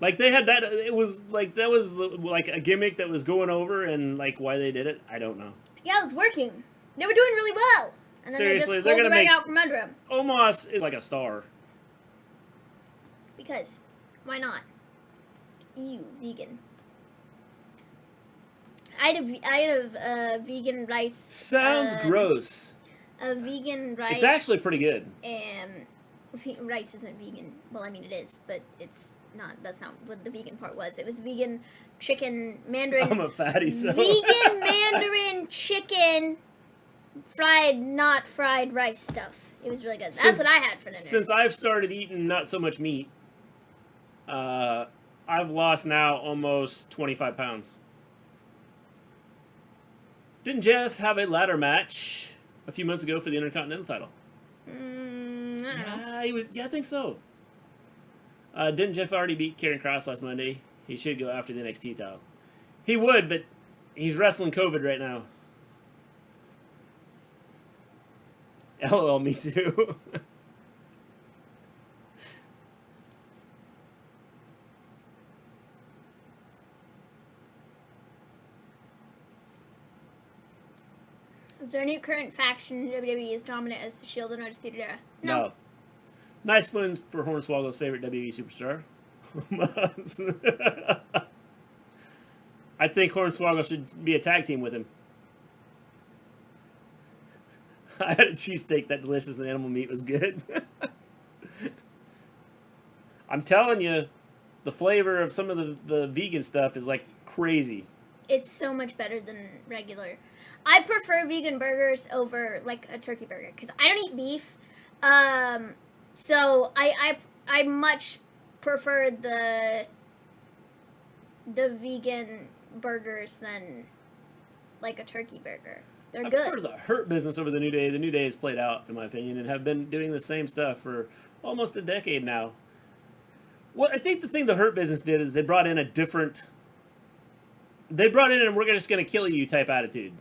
S2: Like they had that. It was like that was like a gimmick that was going over, and like why they did it, I don't know.
S3: Yeah, it was working. They were doing really well. And then
S2: seriously,
S3: they just pulled the rag out from under them.
S2: Omos is like a star.
S3: Because why not? Ew, vegan. I had a vegan rice.
S2: Sounds gross.
S3: A vegan rice.
S2: It's actually pretty good.
S3: Rice isn't vegan. Well, I mean it is, but it's not. That's not what the vegan part was. It was vegan chicken mandarin.
S2: I'm a fatty, so.
S3: Vegan mandarin chicken fried, not fried rice stuff. It was really good. That's what I had for dinner.
S2: Since I've started eating not so much meat, I've lost now almost 25 pounds. Didn't Jeff have a ladder match a few months ago for the Intercontinental title?
S3: I don't know.
S2: Yeah, I think so. Didn't Jeff already beat Karrion Kross last Monday? He should go after the NXT title. He would, but he's wrestling COVID right now. LOL, me too.
S3: Is there any current faction in WWE as dominant as the Shield and Undisputed Era?
S2: No. Nice win for Hornswoggle's favorite WWE superstar. I think Hornswoggle should be a tag team with him. I had a cheesesteak that delicious and animal meat was good. I'm telling you, the flavor of some of the vegan stuff is like crazy.
S3: It's so much better than regular. I prefer vegan burgers over like a turkey burger because I don't eat beef. So I much prefer the vegan burgers than like a turkey burger. They're good. I prefer
S2: the Hurt Business over the New Day. The New Day has played out, in my opinion, and have been doing the same stuff for almost a decade now. What I think the thing the Hurt Business did is they brought in a different... They brought in a we're just going to kill you type attitude.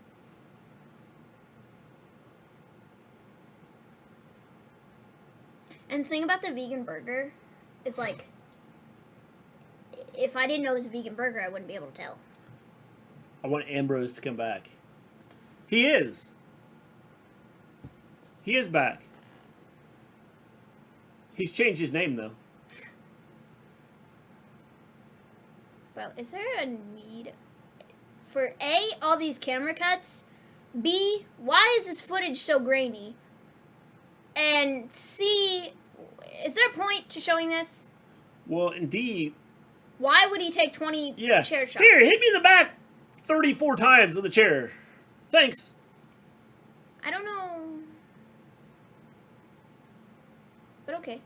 S3: And the thing about the vegan burger is like, if I didn't know it was a vegan burger, I wouldn't be able to tell.
S2: I want Ambrose to come back. He is. He is back. He's changed his name, though.
S3: Well, is there a need for A, all these camera cuts, B, why is this footage so grainy, and C, is there a point to showing this?
S2: Well, and D,
S3: why would he take 20 chair shots?
S2: Here, hit me in the back 34 times with a chair. Thanks.
S3: I don't know. But okay.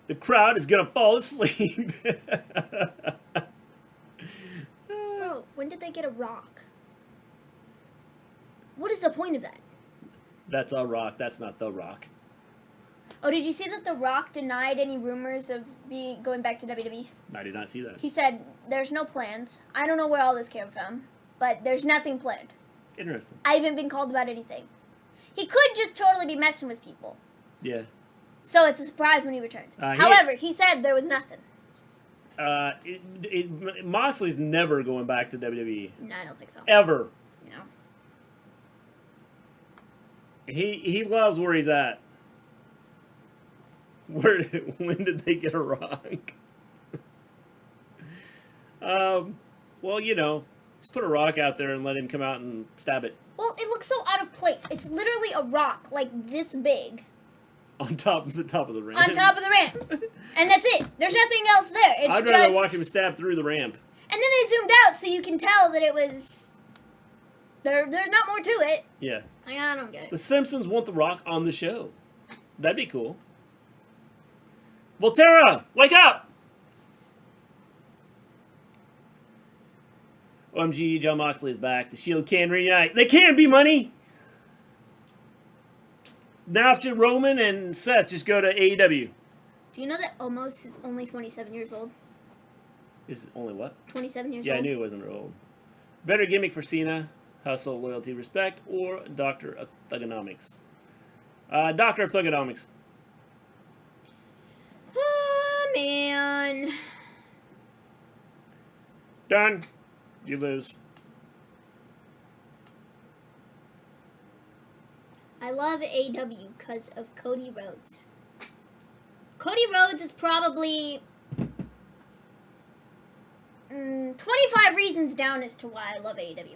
S2: The crowd is gonna fall asleep.
S3: Bro, when did they get a rock? What is the point of that?
S2: That's a rock. That's not the Rock.
S3: Oh, did you see that The Rock denied any rumors of going back to WWE?
S2: I did not see that.
S3: He said, there's no plans. I don't know where all this came from, but there's nothing planned.
S2: Interesting. I
S3: haven't been called about anything. He could just totally be messing with people.
S2: Yeah.
S3: So it's a surprise when he returns. However, he said there was nothing.
S2: Moxley's never going back to WWE.
S3: No, I don't think so.
S2: Ever.
S3: No.
S2: He loves where he's at. When did they get a rock? Well, you know, just put a rock out there and let him come out and stab it.
S3: Well, it looks so out of place. It's literally a rock like this big.
S2: On top of the ramp.
S3: On top of the ramp. And that's it. There's nothing else there. It's
S2: I'd rather watch him stab through the ramp.
S3: And then they zoomed out so you can tell that it was... There's not more to it.
S2: Yeah.
S3: I don't get it.
S2: The Simpsons want the Rock on the show. That'd be cool. Volterra, wake up! OMG, John Moxley is back. The Shield can reunite. They can be money! Now after Roman and Seth, just go to AEW.
S3: Do you know that Omos is only 27 years old?
S2: Is only what?
S3: 27 years old.
S2: Yeah, I knew it wasn't real old. Better gimmick for Cena. Hustle, loyalty, respect, or Doctor of Thugonomics. Doctor of Thugonomics.
S3: Oh, man.
S2: Done. You lose.
S3: I love AEW because of Cody Rhodes. Cody Rhodes is probably 25 reasons down as to why I love AEW.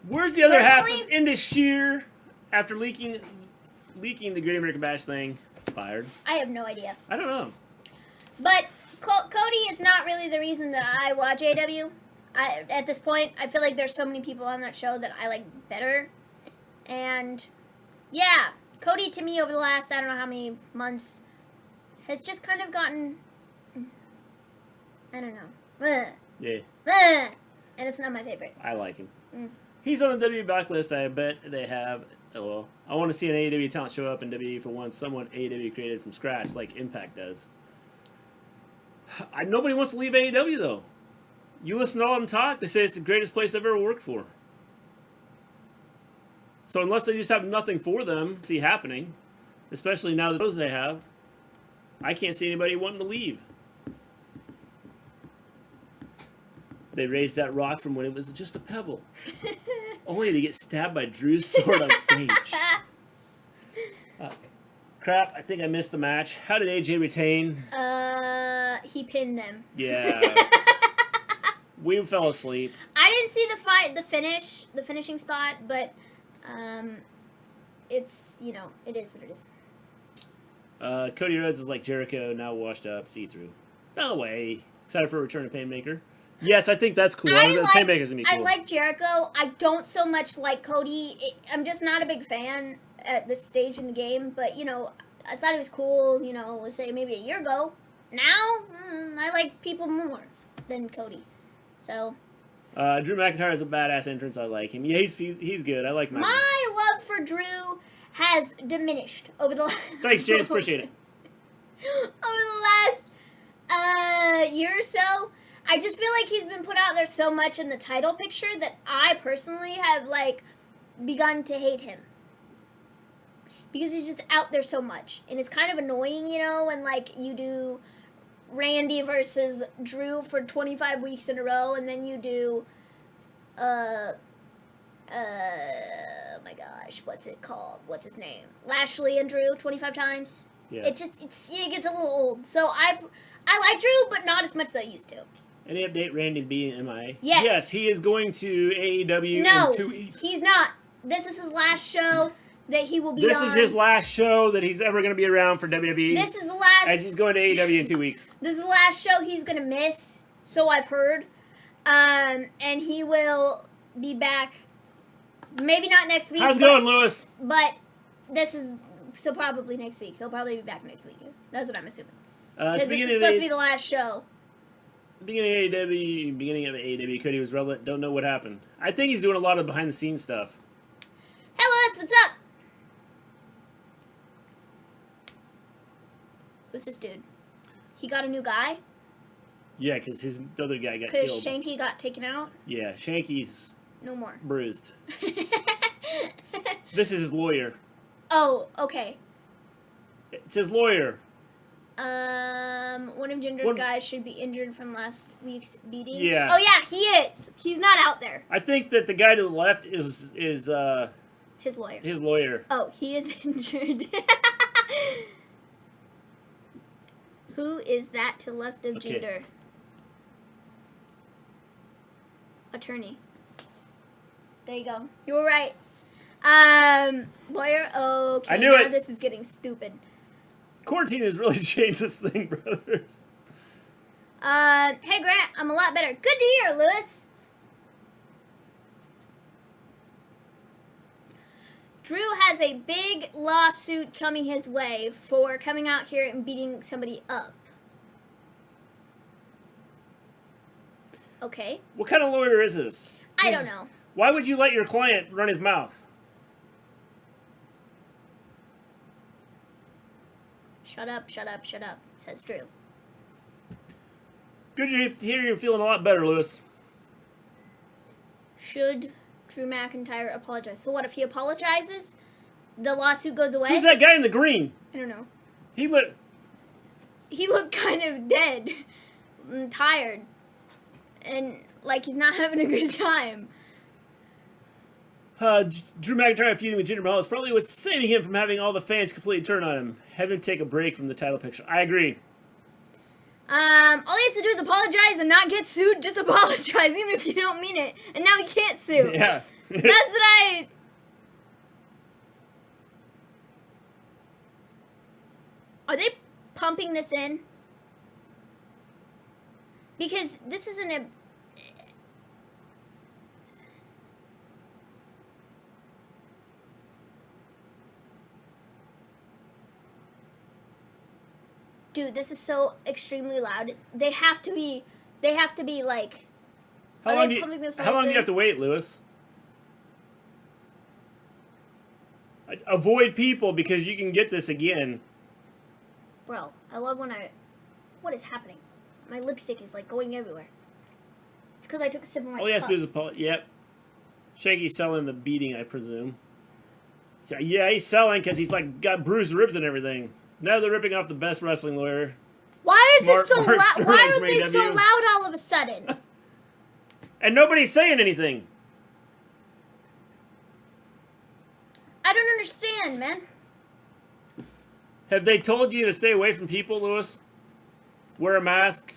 S2: Where's the other half of Indus Sheer after leaking the Great American Bash thing? Fired.
S3: I have no idea.
S2: I don't know.
S3: But Cody is not really the reason that I watch AEW. At this point, I feel like there's so many people on that show that I like better. And, yeah, Cody, to me, over the last, I don't know how many months, has just kind of gotten, I don't know.
S2: Yeah.
S3: And it's not my favorite.
S2: I like him. He's on the WWE blacklist. I bet they have. Well, I want to see an AEW talent show up in WWE for once. Someone AEW created from scratch, like Impact does. Nobody wants to leave AEW though. You listen to all of them talk. They say it's the greatest place I've ever worked for. So unless they just have nothing for them, see happening, especially now that those they have, I can't see anybody wanting to leave. They raised that rock from when it was just a pebble. Only to get stabbed by Drew's sword on stage. Crap, I think I missed the match. How did AJ retain?
S3: He pinned them.
S2: Yeah. We fell asleep.
S3: I didn't see the fight, the finishing spot, but it's, you know, it is what it is.
S2: Cody Rhodes is like Jericho, now washed up, see-through. No way. Excited for a return of Painmaker. Yes, I think that's cool. Painmaker's gonna be cool.
S3: I like Jericho. I don't so much like Cody. I'm just not a big fan at this stage in the game. But, you know, I thought it was cool, you know, let's say maybe a year ago. Now, I like people more than Cody. So.
S2: Drew McIntyre is a badass entrance. I like him. Yeah, he's good. I like Maven.
S3: My love for Drew has diminished over the last...
S2: Thanks, James. Appreciate it.
S3: Over the last year or so. I just feel like he's been put out there so much in the title picture that I personally have, like, begun to hate him. Because he's just out there so much. And it's kind of annoying, you know, when, like, you do Randy versus Drew for 25 weeks in a row, and then you do, oh my gosh, what's it called? What's his name? Lashley and Drew 25 times. Yeah. It gets a little old. So I like Drew, but not as much as I used to.
S2: Any update, Randy B and MIA?
S3: Yes.
S2: Yes, he is going to AEW in 2 weeks.
S3: He's not. This is his last show that he will be on.
S2: This is his last show that he's ever going to be around for WWE.
S3: This is the last...
S2: As he's going to AEW in 2 weeks.
S3: This is the last show he's going to miss, so I've heard. And he will be back, maybe not next week.
S2: How's it going, Lewis?
S3: But this is... So probably next week. He'll probably be back next week. That's what I'm assuming. Because this is supposed to be the last show.
S2: Beginning of AEW, Cody was relevant. Don't know what happened. I think he's doing a lot of behind-the-scenes stuff.
S3: Hey, Lewis, what's up? Who's this dude? He got a new guy?
S2: Yeah, because his other guy got killed.
S3: Because Shanky got taken out?
S2: Yeah, Shanky's...
S3: No more.
S2: Bruised. This is his lawyer.
S3: Oh, okay.
S2: It's his lawyer.
S3: One of Jinder's guys should be injured from last week's beating.
S2: Yeah.
S3: Oh yeah, he is. He's not out there.
S2: I think that the guy to the left is
S3: his lawyer.
S2: His lawyer.
S3: Oh, he is injured. Who is that to the left of Jinder? Attorney. There you go. You were right. Lawyer. Okay.
S2: I knew
S3: now
S2: it.
S3: This is getting stupid.
S2: Quarantine has really changed this thing, brothers.
S3: Hey Grant, I'm a lot better. Good to hear, Lewis. Drew has a big lawsuit coming his way for coming out here and beating somebody up. Okay.
S2: What kind of lawyer is this?
S3: I don't know.
S2: Why would you let your client run his mouth?
S3: Shut up, shut up, shut up, says Drew.
S2: Good to hear you're feeling a lot better, Lewis.
S3: Should Drew McIntyre apologize? So what, if he apologizes, the lawsuit goes away?
S2: Who's that guy in the green?
S3: I don't know.
S2: He looked
S3: kind of dead and tired. And like he's not having a good time.
S2: Drew McIntyre feuding with Jinder Mahal is probably what's saving him from having all the fans completely turn on him. Have him take a break from the title picture. I agree.
S3: All he has to do is apologize and not get sued. Just apologize, even if you don't mean it. And now he can't sue.
S2: Yeah.
S3: That's what I... Are they pumping this in? Because this isn't a... Dude, this is so extremely loud. They have to be like...
S2: How long do you have to wait, Lewis? Avoid people because you can get this again.
S3: Bro, I love when What is happening? My lipstick is like going everywhere. It's because I took a sip of my
S2: All he has to do is apologize. Yep. Shaggy's selling the beating, I presume. Yeah, he's selling because he's like got bruised ribs and everything. Now they're ripping off the best wrestling lawyer.
S3: Why is it so loud? Why are they so loud all of a sudden?
S2: And nobody's saying anything.
S3: I don't understand, man.
S2: Have they told you to stay away from people, Lewis? Wear a mask.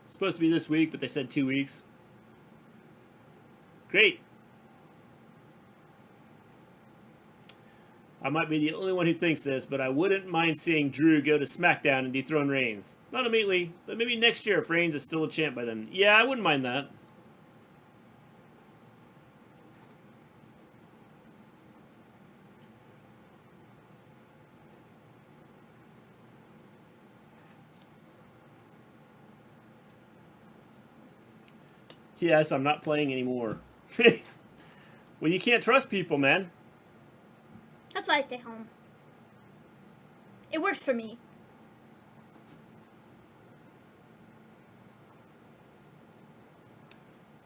S2: It's supposed to be this week, but they said 2 weeks. Great. I might be the only one who thinks this, but I wouldn't mind seeing Drew go to SmackDown and dethrone Reigns. Not immediately, but maybe next year if Reigns is still a champ by then. Yeah, I wouldn't mind that. Yes, I'm not playing anymore. Well, you can't trust people, man.
S3: That's why I stay home. It works for me.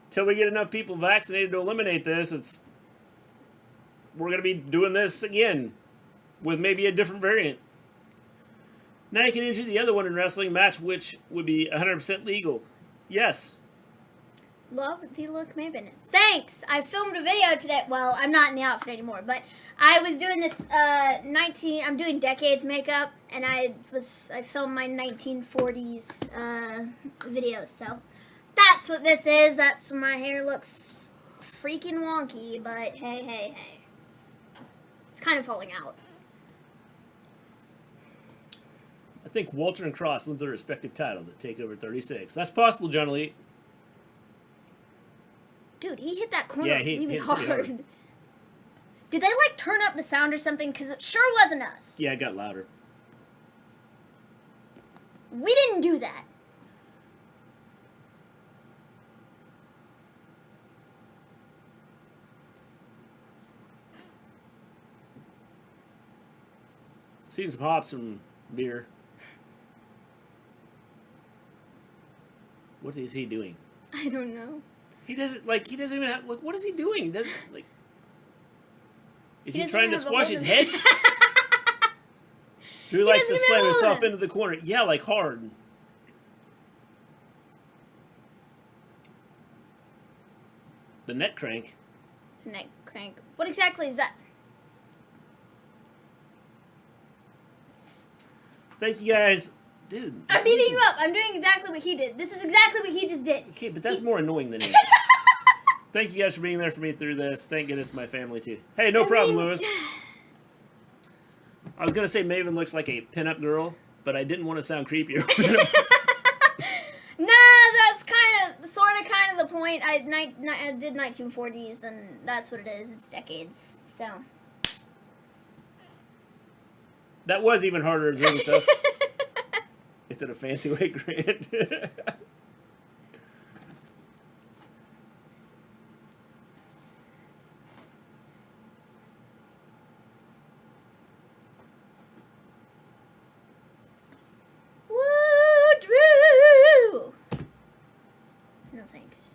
S2: Till we get enough people vaccinated to eliminate this, we're going to be doing this again with maybe a different variant. Now you can injure the other one in wrestling match, which would be 100% legal. Yes.
S3: Love the look, Maven. Thanks! I filmed a video today. Well, I'm not in the outfit anymore, but I was doing this I'm doing decades makeup, and I filmed my 1940s video, so that's what this is. That's my hair looks freaking wonky, but hey. It's kind of falling out.
S2: I think Walter and Cross lose their respective titles at TakeOver 36. That's possible, John Elite.
S3: Dude, he hit that corner really hard. Did they, like, turn up the sound or something? Because it sure wasn't us.
S2: Yeah, it got louder.
S3: We didn't do that.
S2: Seen some hops from beer. What is he doing?
S3: I don't know.
S2: He doesn't even have, like, what is he doing? He doesn't, like, is he trying to squash his head? Drew likes to slam himself into the corner. Yeah, like hard. The neck crank.
S3: Neck crank. What exactly is that?
S2: Thank you guys. Dude.
S3: I'm beating you up. I'm doing exactly what he did. This is exactly what he just did.
S2: Okay, but that's more annoying than it. Thank you guys for being there for me through this. Thank goodness my family, too. Hey, no problem, Lewis. I was going to say Maven looks like a pinup girl, but I didn't want to sound creepy.
S3: Nah, that's sort of the point. I did 1940s, and that's what it is. It's decades, so.
S2: That was even harder observing stuff. It's in a fancy way, Grant.
S3: Woo, Drew! No thanks.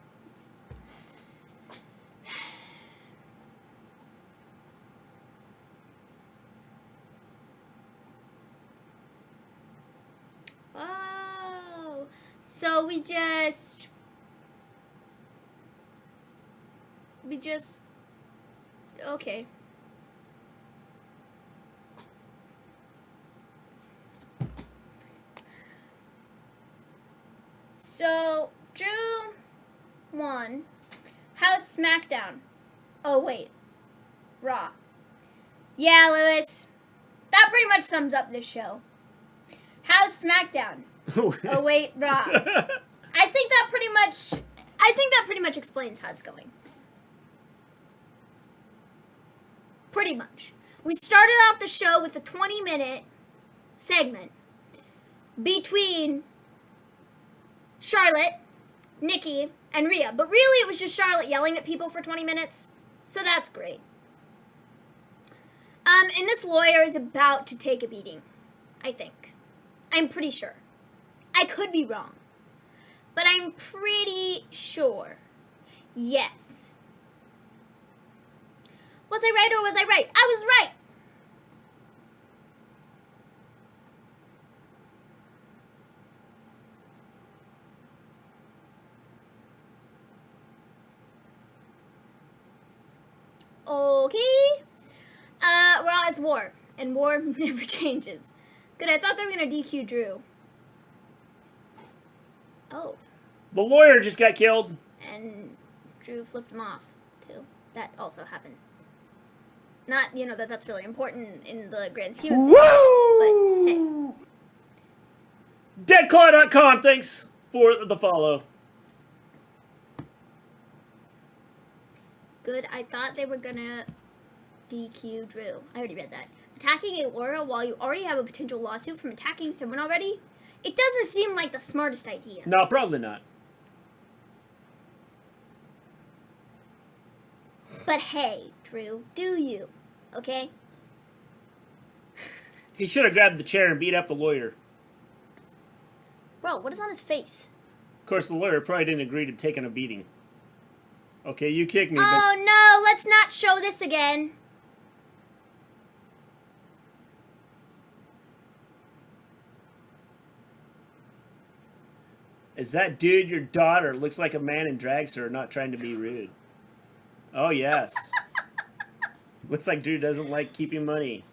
S3: Oh, so we just, okay. So, Drew won. How's SmackDown? Oh, wait. Raw. Yeah, Lewis. That pretty much sums up this show. How's SmackDown? Oh, wait, Raw. I think that pretty much... I think that pretty much explains how it's going. Pretty much. We started off the show with a 20-minute segment between Charlotte, Nikki, and Rhea. But really, it was just Charlotte yelling at people for 20 minutes. So that's great. And this lawyer is about to take a beating, I think. I'm pretty sure. I could be wrong. But I'm pretty sure. Yes. Was I right or was I right? I was right! Okay. Raw is war, and war never changes. Good, I thought they were gonna DQ Drew. Oh.
S2: The lawyer just got killed.
S3: And Drew flipped him off, too. That also happened. Not, that's really important in the grand scheme of things. But, hey.
S2: Deadclaw.com, thanks for the follow.
S3: Good, I thought they were gonna DQ Drew. I already read that. Attacking a lawyer while you already have a potential lawsuit from attacking someone already? It doesn't seem like the smartest idea.
S2: No, probably not.
S3: But hey, Drew, do you? Okay?
S2: He should have grabbed the chair and beat up the lawyer.
S3: Bro, what is on his face?
S2: Of course, the lawyer probably didn't agree to taking a beating. Okay, you kicked me,
S3: Oh no, let's not show this again.
S2: Is that dude your daughter? Looks like a man in dragster, not trying to be rude. Oh, yes. Looks like Drew doesn't like keeping money.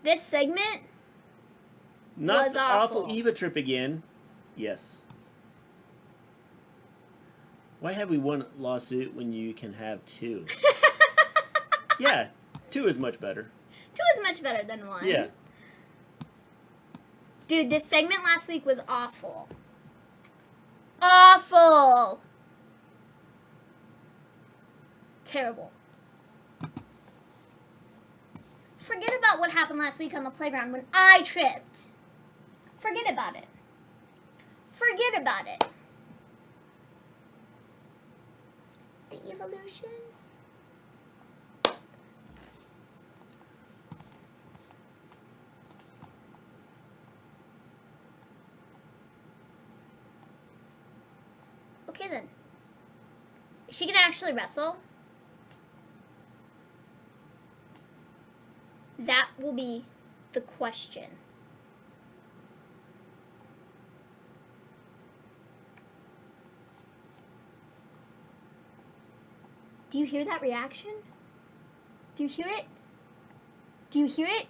S3: This segment
S2: Not
S3: was
S2: the awful Eva trip again. Yes. Why have we one lawsuit when you can have two? Yeah, two is much better.
S3: Two is much better than one.
S2: Yeah.
S3: Dude, this segment last week was awful. Awful! Terrible. Forget about what happened last week on the playground when I tripped. Forget about it. Forget about it. The evolution. Okay then. Is she gonna actually wrestle? That will be the question. Do you hear that reaction? Do you hear it? Do you hear it?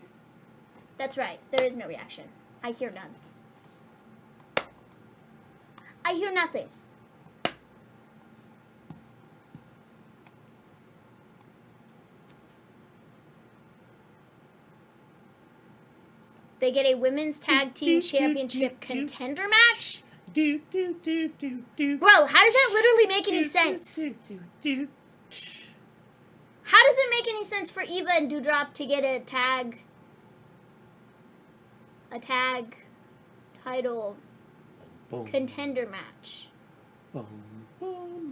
S3: That's right, there is no reaction. I hear none. I hear nothing. They get a women's tag team championship contender match? Bro, how does that literally make any sense? How does it make any sense for Eva and Doudrop to get a tag title contender match?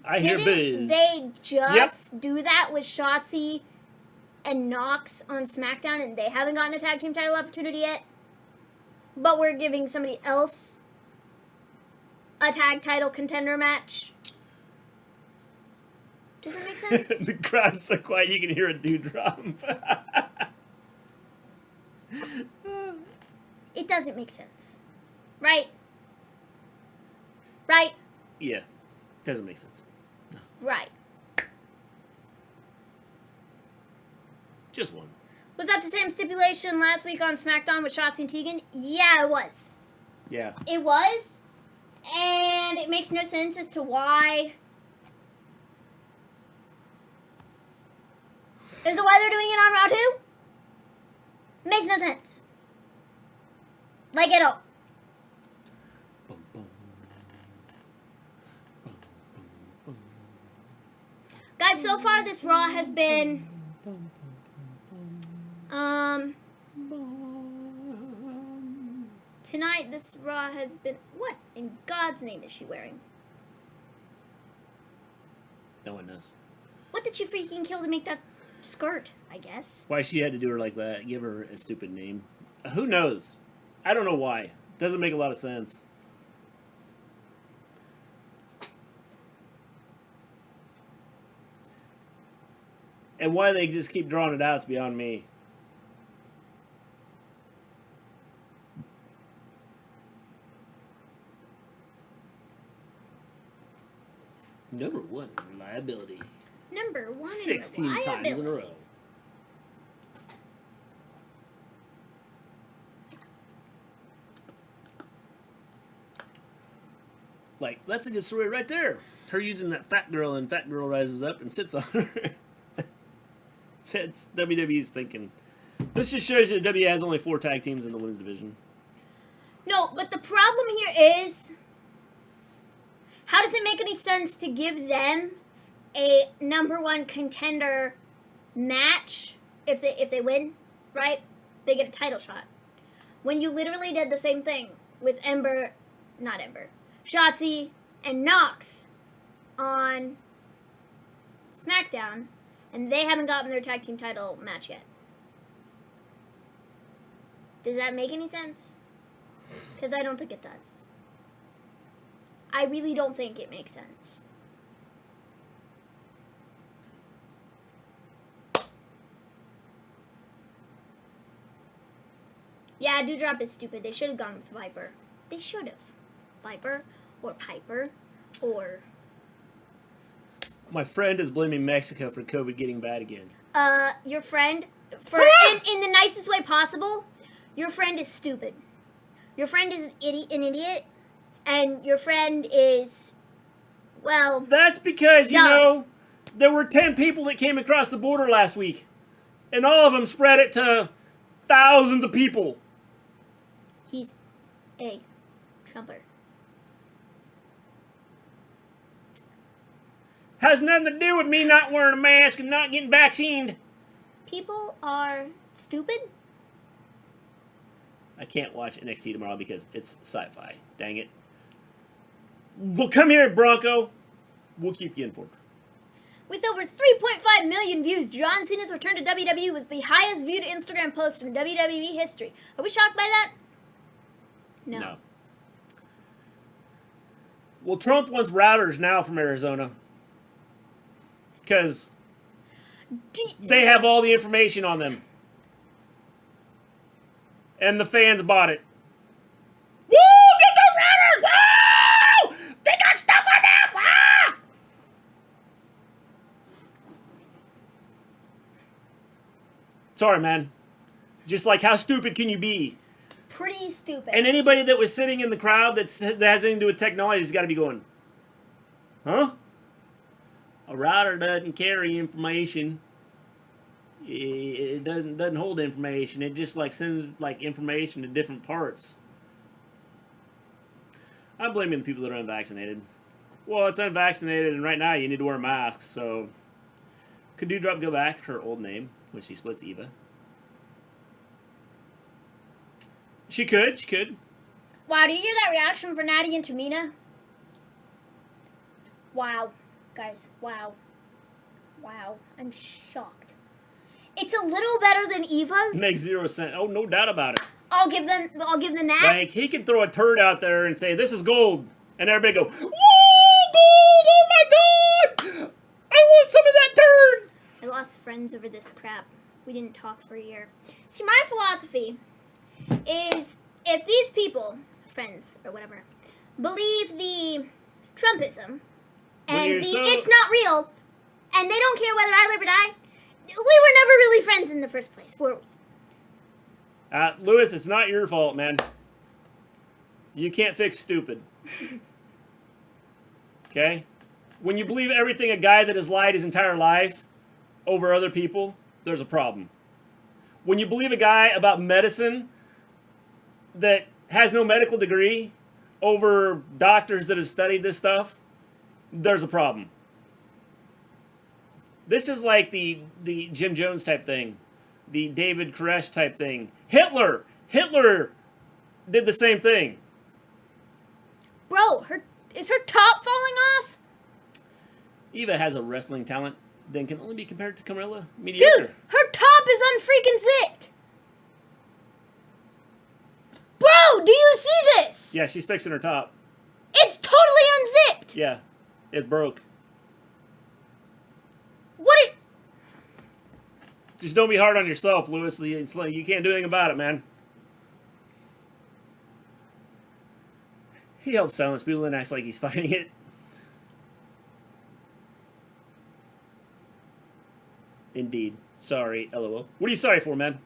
S2: I hear biz.
S3: Didn't they just do that with Shotzi and Nox on SmackDown, and they haven't gotten a tag team title opportunity yet? But we're giving somebody else a tag title contender match. Does that make sense?
S2: The crowd's so quiet you can hear a dude drop.
S3: It doesn't make sense. Right? Right?
S2: Yeah. Doesn't make sense. No.
S3: Right.
S2: Just one.
S3: Was that the same stipulation last week on SmackDown with Shotzi and Tegan? Yeah, it was.
S2: Yeah.
S3: It was. And it makes no sense as to why. As to why they're doing it on Raw 2? Makes no sense. Like at all.
S2: Boom, boom,
S3: Guys, so far this Raw has been... Tonight, this Raw has been... What in God's name is she wearing?
S2: No one knows.
S3: What did she freaking kill to make that skirt, I guess?
S2: Why she had to do her like that. Give her a stupid name. Who knows? I don't know why. Doesn't make a lot of sense. And why they just keep drawing it out is beyond me. Number one in reliability.
S3: Number one
S2: 16
S3: in
S2: times in a row. Like, that's a good story right there. Her using that fat girl, and Fat Girl rises up and sits on her. It's WWE's thinking. This just shows you that WWE has only 4 tag teams in the women's division.
S3: No, but the problem here is, how does it make any sense to give them a number one contender match if they win, right? They get a title shot. When you literally did the same thing with Shotzi and Nox on SmackDown, and they haven't gotten their tag team title match yet. Does that make any sense? Because I don't think it does. I really don't think it makes sense. Yeah, Doudrop is stupid. They should have gone with Viper. They should have. Viper or Piper or...
S2: My friend is blaming Mexico for COVID getting bad again.
S3: Your friend, in the nicest way possible, your friend is stupid. Your friend is an idiot, and your friend is, well...
S2: That's because, you know, there were 10 people that came across the border last week, and all of them spread it to thousands of people.
S3: He's a Trumper.
S2: Has nothing to do with me not wearing a mask and not getting vaccinated.
S3: People are stupid?
S2: I can't watch NXT tomorrow because it's sci-fi. Dang it. Well, come here, Bronco. We'll keep you informed.
S3: With over 3.5 million views, John Cena's return to WWE was the highest viewed Instagram post in WWE history. Are we shocked by that? No.
S2: Well, Trump wants routers now from Arizona. Because they have all the information on them. And the fans bought it. Woo! Get those routers! Woo! They got stuff on them! Woo! Sorry, man. Just like, how stupid can you be?
S3: Pretty stupid.
S2: And anybody that was sitting in the crowd that has anything to do with technology has got to be going, huh? A router doesn't carry information. It doesn't hold information. It just like sends like information to different parts. I'm blaming the people that are unvaccinated. Well, it's unvaccinated, and right now you need to wear a mask. So, could Doudrop go back her old name when she splits Eva? She could. She could.
S3: Wow, do you hear that reaction for Natty and Tamina? Wow. Guys, wow. Wow. I'm shocked. It's a little better than Eva's.
S2: Makes 0 sense. Oh, no doubt about it.
S3: I'll give them that.
S2: Like, he can throw a turd out there and say, this is gold. And everybody go, whoa, gold! Oh my god! I want some of that turd!
S3: I lost friends over this crap. We didn't talk for a year. See, my philosophy is if these people, friends or whatever, believe the Trumpism, and it's not real, and they don't care whether I live or die, we were never really friends in the first place, were we?
S2: Lewis, it's not your fault, man. You can't fix stupid. Okay? When you believe everything a guy that has lied his entire life over other people, there's a problem. When you believe a guy about medicine that has no medical degree over doctors that have studied this stuff, there's a problem. This is like the Jim Jones type thing, the David Koresh type thing. Hitler did the same thing.
S3: Bro, is her top falling off?
S2: Eva has a wrestling talent that can only be compared to Carmella. Mediocre.
S3: Dude, her top is unfreaking zipped. Bro, do you see this?
S2: Yeah, she's fixing her top.
S3: It's totally unzipped.
S2: Yeah, it broke.
S3: What?
S2: Just don't be hard on yourself, Lewis. It's like you can't do anything about it, man. He helps silence people and acts like he's fighting it. Indeed. Sorry, LOL. What are you sorry for, man?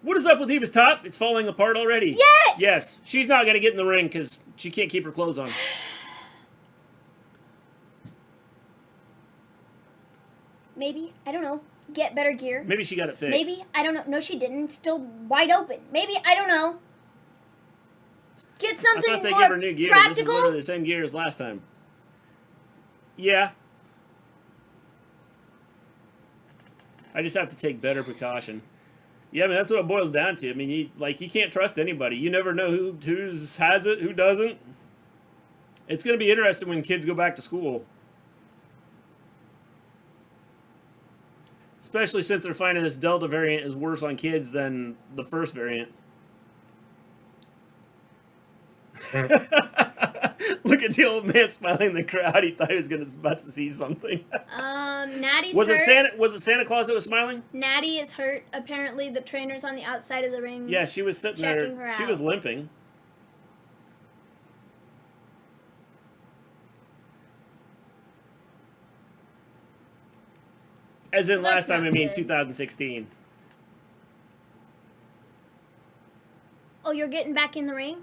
S2: What is up with Eva's top? It's falling apart already.
S3: Yes!
S2: Yes. She's not going to get in the ring because she can't keep her clothes on.
S3: Maybe, I don't know, get better gear.
S2: Maybe she got it fixed.
S3: Maybe, I don't know. No, she didn't. It's still wide open. Maybe, I don't know. Get something
S2: I thought they
S3: more
S2: gave her new gear.
S3: practical.
S2: This is literally the same gear as last time. Yeah. I just have to take better precaution. Yeah, I mean, that's what it boils down to. I mean, you can't trust anybody. You never know who has it, who doesn't. It's going to be interesting when kids go back to school. Especially since they're finding this Delta variant is worse on kids than the first variant. Look at the old man smiling in the crowd. He thought he was about to see something.
S3: Natty's
S2: was
S3: hurt.
S2: Was it Santa Claus that was smiling?
S3: Natty is hurt. Apparently, the trainer's on the outside of the ring.
S2: Yeah, she was sitting there. She was limping. As in last time, I mean 2016.
S3: Oh, you're getting back in the ring?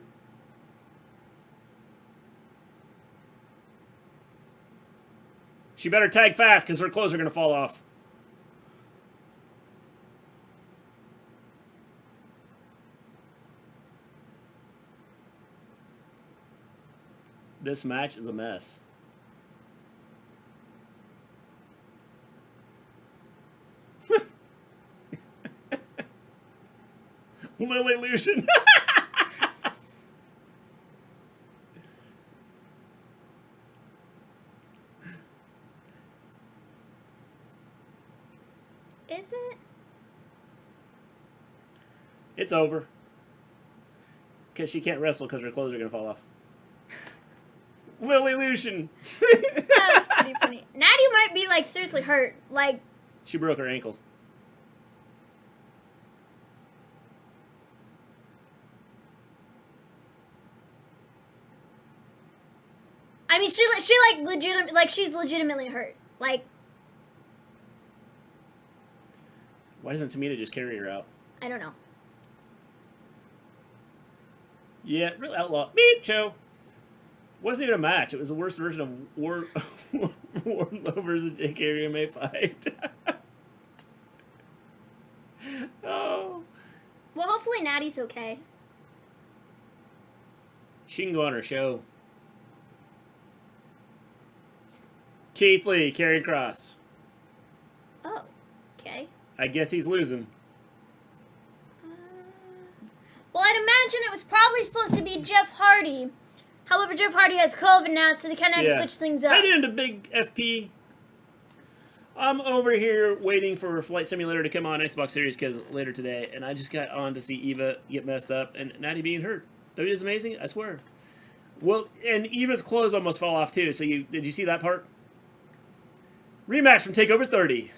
S2: She better tag fast because her clothes are going to fall off. This match is a mess. Lily Lucian.
S3: Is it?
S2: It's over. Because she can't wrestle because her clothes are going to fall off. Lily Lucian.
S3: That was pretty funny. Natty might be, like, seriously hurt. Like...
S2: She broke her ankle.
S3: I mean, she like, legitimate, like, she's legitimately hurt. Like...
S2: Why doesn't Tamina just carry her out?
S3: I don't know.
S2: Yeah, real outlaw. Beep, show. Wasn't even a match. It was the worst version of Wardlow versus Jake May fight. Oh.
S3: Well, hopefully Natty's okay.
S2: She can go on her show. Keith Lee, Karrion Kross.
S3: Oh, okay.
S2: I guess he's losing.
S3: Well, I'd imagine it was probably supposed to be Jeff Hardy. However, Jeff Hardy has COVID now, so they kind of have to switch things up.
S2: Heading into Big FP. I'm over here waiting for Flight Simulator to come on Xbox Series because later today, and I just got on to see Eva get messed up and Natty being hurt. That is amazing, I swear. Well, and Eva's clothes almost fell off too. So did you see that part? Rematch from TakeOver 30.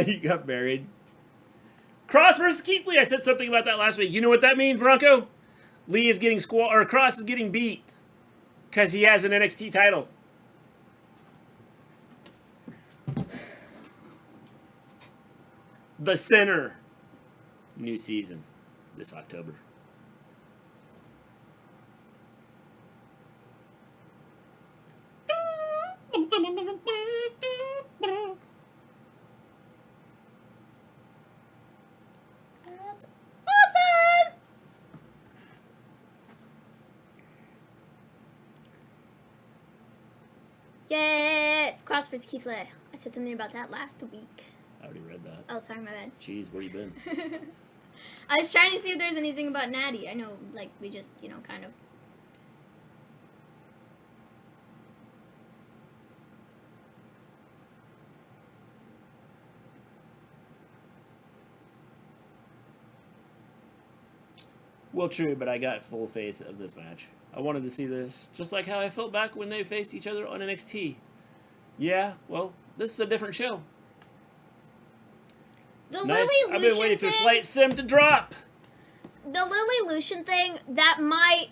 S2: You got married. Cross versus Keith Lee. I said something about that last week. You know what that means, Bronco? Lee is getting Cross is getting beat because he has an NXT title. The Center. New season this October.
S3: Awesome! Yeah! Yes, Cross vs. Keith Lee. I said something about that last week.
S2: I already read that.
S3: Oh, sorry, my bad.
S2: Jeez, where you been?
S3: I was trying to see if there's anything about Natty. I know, like, we just, kind of...
S2: Well, true, but I got full faith of this match. I wanted to see this, just like how I felt back when they faced each other on NXT. Yeah, well, this is a different show.
S3: The
S2: Nice.
S3: Lily
S2: I've been waiting for Flight Sim to drop.
S3: The Lily Lucian thing, that might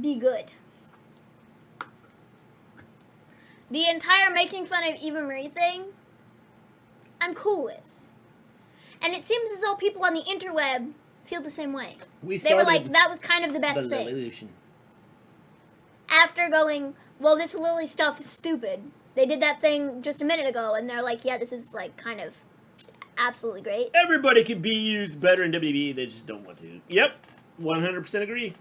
S3: be good. The entire making fun of Eva Marie thing, I'm cool with. And it seems as though people on the interweb feel the same way. They were like, that was kind of the best thing.
S2: Illusion.
S3: After going, well, this Lily stuff is stupid. They did that thing just a minute ago, and they're like, yeah, this is, like, kind of absolutely great.
S2: Everybody could be used better in WWE, they just don't want to. Yep, 100% agree.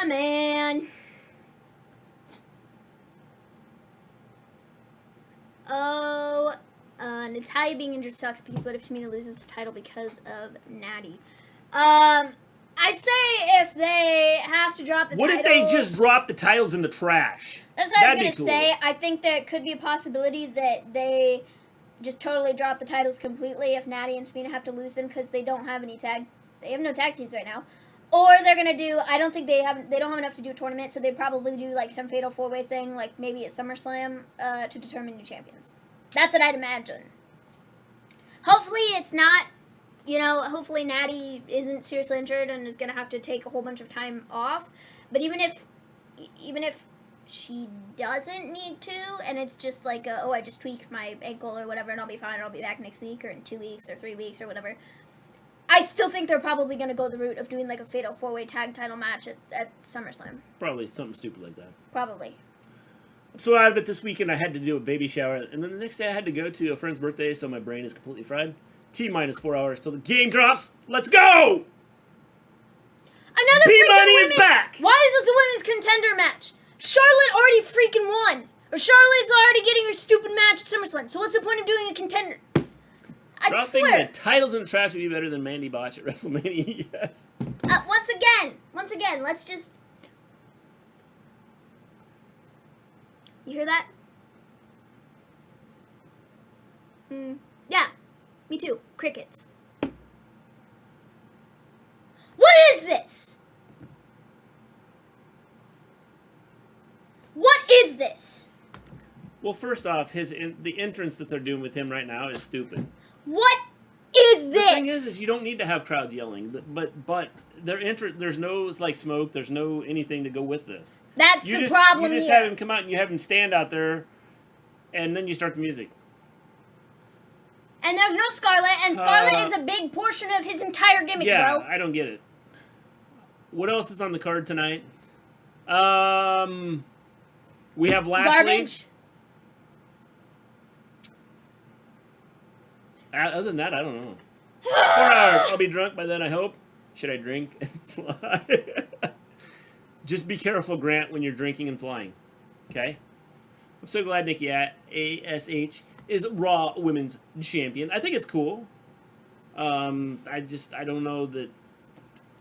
S3: Man. Oh, Natalia being injured sucks because what if Tamina loses the title because of Natty? I'd say if they have to drop the titles...
S2: What if they just drop the titles in the trash?
S3: That's what I was going to say. I think there could be a possibility that they just totally drop the titles completely if Natty and Tamina have to lose them because they don't have any They have no tag teams right now. Or they're going to do, I don't think they don't have enough to do a tournament, so they'd probably do like some fatal four-way thing, like maybe at SummerSlam, to determine new champions. That's what I'd imagine. Hopefully it's not, hopefully Natty isn't seriously injured and is going to have to take a whole bunch of time off. But even if she doesn't need to, and it's just like, I just tweaked my ankle or whatever, and I'll be fine, I'll be back next week, or in 2 weeks, or 3 weeks, or whatever. I still think they're probably going to go the route of doing like a fatal four-way tag title match at SummerSlam.
S2: Probably something stupid like that.
S3: Probably.
S2: So out of it this weekend, I had to do a baby shower, and then the next day I had to go to a friend's birthday, so my brain is completely fried. T-minus 4 hours till the game drops. Let's go!
S3: Another
S2: P-Money is back!
S3: Why is this a women's contender match? Charlotte already freaking won. Or Charlotte's already getting her stupid match at SummerSlam. So what's the point of doing a contender?
S2: Dropping the titles in the trash would be better than Mandy Botch at WrestleMania, yes.
S3: Once again, let's just... You hear that? Yeah, me too. Crickets. What is this? What is this?
S2: Well, first off, the entrance that they're doing with him right now is stupid.
S3: What is this?
S2: The thing is you don't need to have crowds yelling, but there's no like smoke, there's no anything to go with this.
S3: That's the problem.
S2: You just have him come out and you have him stand out there, and then you start the music.
S3: And there's no Scarlett, and Scarlett is a big portion of his entire gimmick, bro.
S2: Yeah, I don't get it. What else is on the card tonight? We have Lashley.
S3: Garbage.
S2: Other than that, I don't know. 4 hours. I'll be drunk by then, I hope. Should I drink and fly? Just be careful, Grant, when you're drinking and flying. Okay? I'm so glad Nikki A.S.H. is Raw Women's Champion. I think it's cool. I don't know that...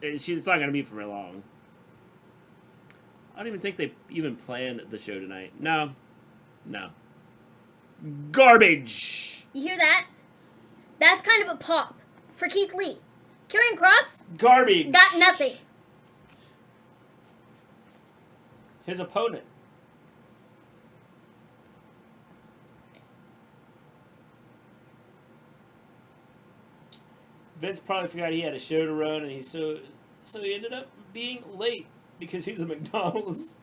S2: It's not going to be for very long. I don't even think they even planned the show tonight. No. Garbage!
S3: You hear that? That's kind of a pop for Keith Lee. Karrion Kross?
S2: Garbage!
S3: Got nothing.
S2: His opponent. Vince probably forgot he had a show to run, and so he ended up being late because he's a McDonald's.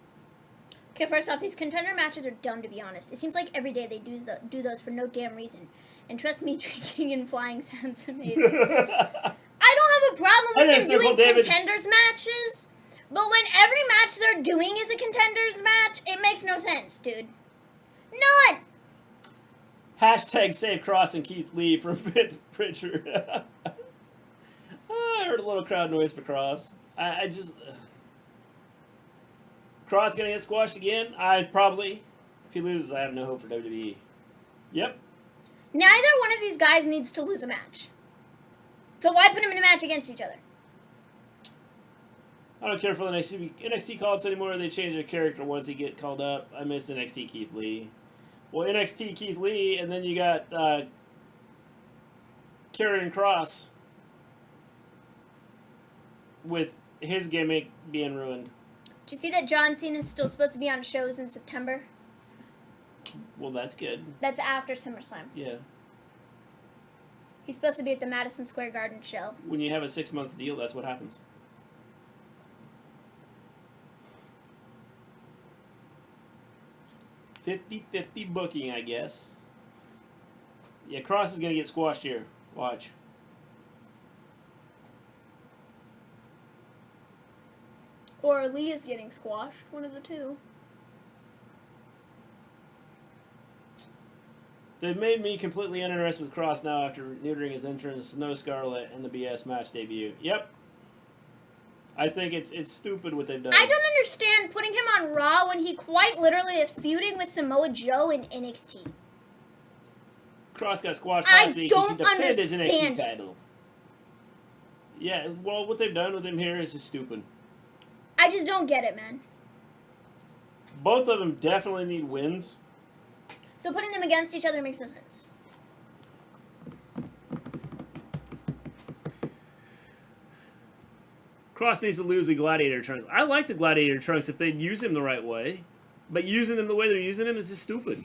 S3: Okay, first off, these contender matches are dumb, to be honest. It seems like every day they do those for no damn reason. And trust me, drinking and flying sounds amazing. I don't have a problem with them doing contenders matches, but when every match they're doing is a contenders match, it makes makes no sense, dude. None!
S2: Hashtag save Cross and Keith Lee from Fitz Pritchard. I heard a little crowd noise for Cross. I just... Cross gonna get squashed again? Probably. If he loses, I have no hope for WWE. Yep.
S3: Neither one of these guys needs to lose a match. So why put them in a match against each other?
S2: I don't care for the NXT call-ups anymore. They change their character once they get called up. I miss NXT Keith Lee. Well, NXT Keith Lee, and then you got Karrion Kross with his gimmick being ruined.
S3: Did you see that John Cena is still supposed to be on shows in September?
S2: Well, that's good.
S3: That's after SummerSlam.
S2: Yeah.
S3: He's supposed to be at the Madison Square Garden show.
S2: When you have a 6-month deal, that's what happens. 50-50 booking, I guess. Yeah, Cross is going to get squashed here. Watch.
S3: Or Lee is getting squashed. One of the two.
S2: They've made me completely uninterested with Cross now after neutering his entrance, Snow Scarlet, and the BS match debut. Yep. I think it's stupid what they've done.
S3: I don't understand putting him on Raw when he quite literally is feuding with Samoa Joe in NXT.
S2: Cross got squashed last week because he defended his NXT
S3: understand
S2: title. Yeah, well, what they've done with him here is just stupid.
S3: I just don't get it, man.
S2: Both of them definitely need wins.
S3: So putting them against each other makes no sense.
S2: Cross needs to lose the Gladiator trunks. I like the Gladiator trunks if they'd use him the right way. But using them the way they're using him is just stupid.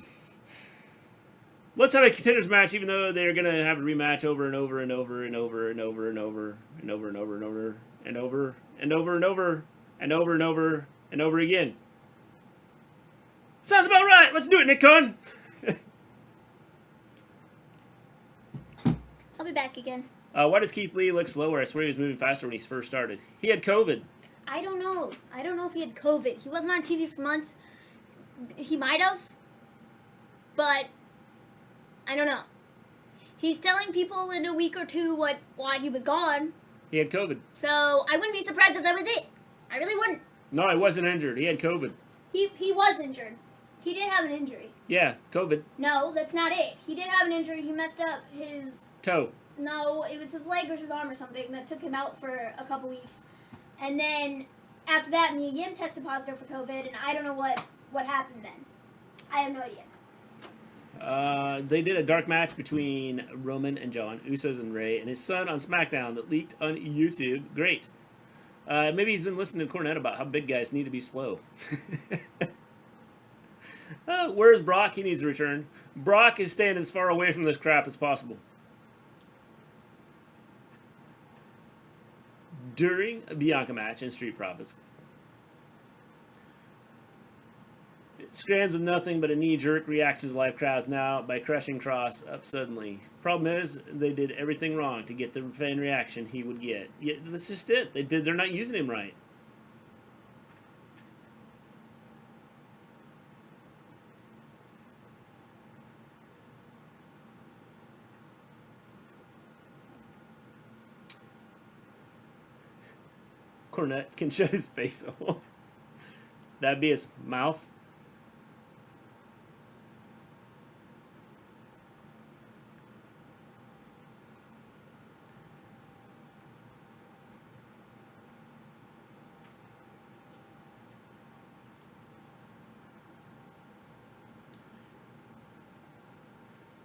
S2: Let's have a contenders match, even though they're going to have a rematch over and over and over and over and over and over and over and over and over and over and over and over and over and over and over again. Sounds about right. Let's do it, Nick Khan.
S3: I'll be back again.
S2: Why does Keith Lee look slower? I swear he was moving faster when he first started. He had COVID.
S3: I don't know. I don't know if he had COVID. He wasn't on TV for months. He might have. But I don't know. He's telling people in a week or two why he was gone.
S2: He had COVID.
S3: So I wouldn't be surprised if that was it. I really wouldn't.
S2: No, he wasn't injured. He had COVID.
S3: He was injured. He did have an injury.
S2: Yeah, COVID.
S3: No, that's not it. He did have an injury. He messed up his...
S2: Toe.
S3: No, it was his leg or his arm or something that took him out for a couple weeks. And then after that, me and Yim tested positive for COVID, and I don't know what happened then. I have no idea.
S2: They did a dark match between Roman and John, Usos and Ray, and his son on SmackDown that leaked on YouTube. Great. Maybe he's been listening to Cornette about how big guys need to be slow. Where's Brock? He needs to return. Brock is staying as far away from this crap as possible. During a Bianca match in Street Profits, it screams of nothing but a knee-jerk reaction to live crowds now by crushing Cross up suddenly. Problem is, they did everything wrong to get the fan reaction he would get. Yeah, that's just it. They're not using him right. Cornette can shut his face off. That'd be his mouth.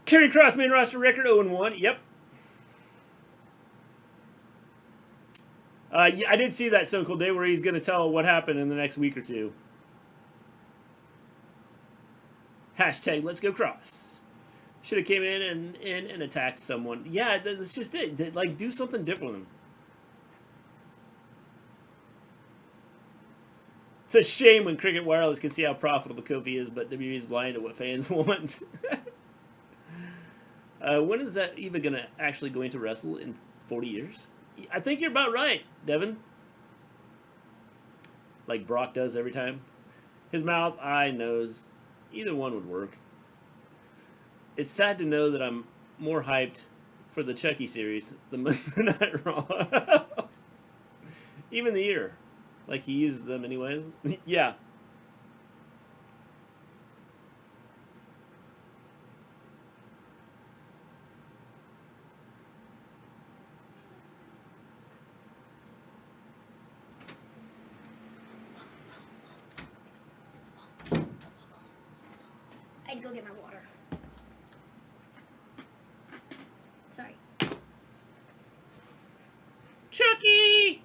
S2: Karrion Kross main roster record 0-1. Yep. Yeah, I did see that Stone Cold Day where he's going to tell what happened in the next week or two. Hashtag Let's Go Cross. Should have came in and attacked someone. Yeah, that's just it. Like, do something different with him. It's a shame when Cricket Wireless can see how profitable Kofi is, but WWE is blind to what fans want. When is that Eva going to actually going to wrestle? In 40 years? I think you're about right, Devin. Like Brock does every time. His mouth, eye, nose, either one would work. It's sad to know that I'm more hyped for the Chucky series than Monday Night Raw. Even the ear. Like he uses them anyways. Yeah.
S3: I had to go get my water. Sorry.
S2: Chucky!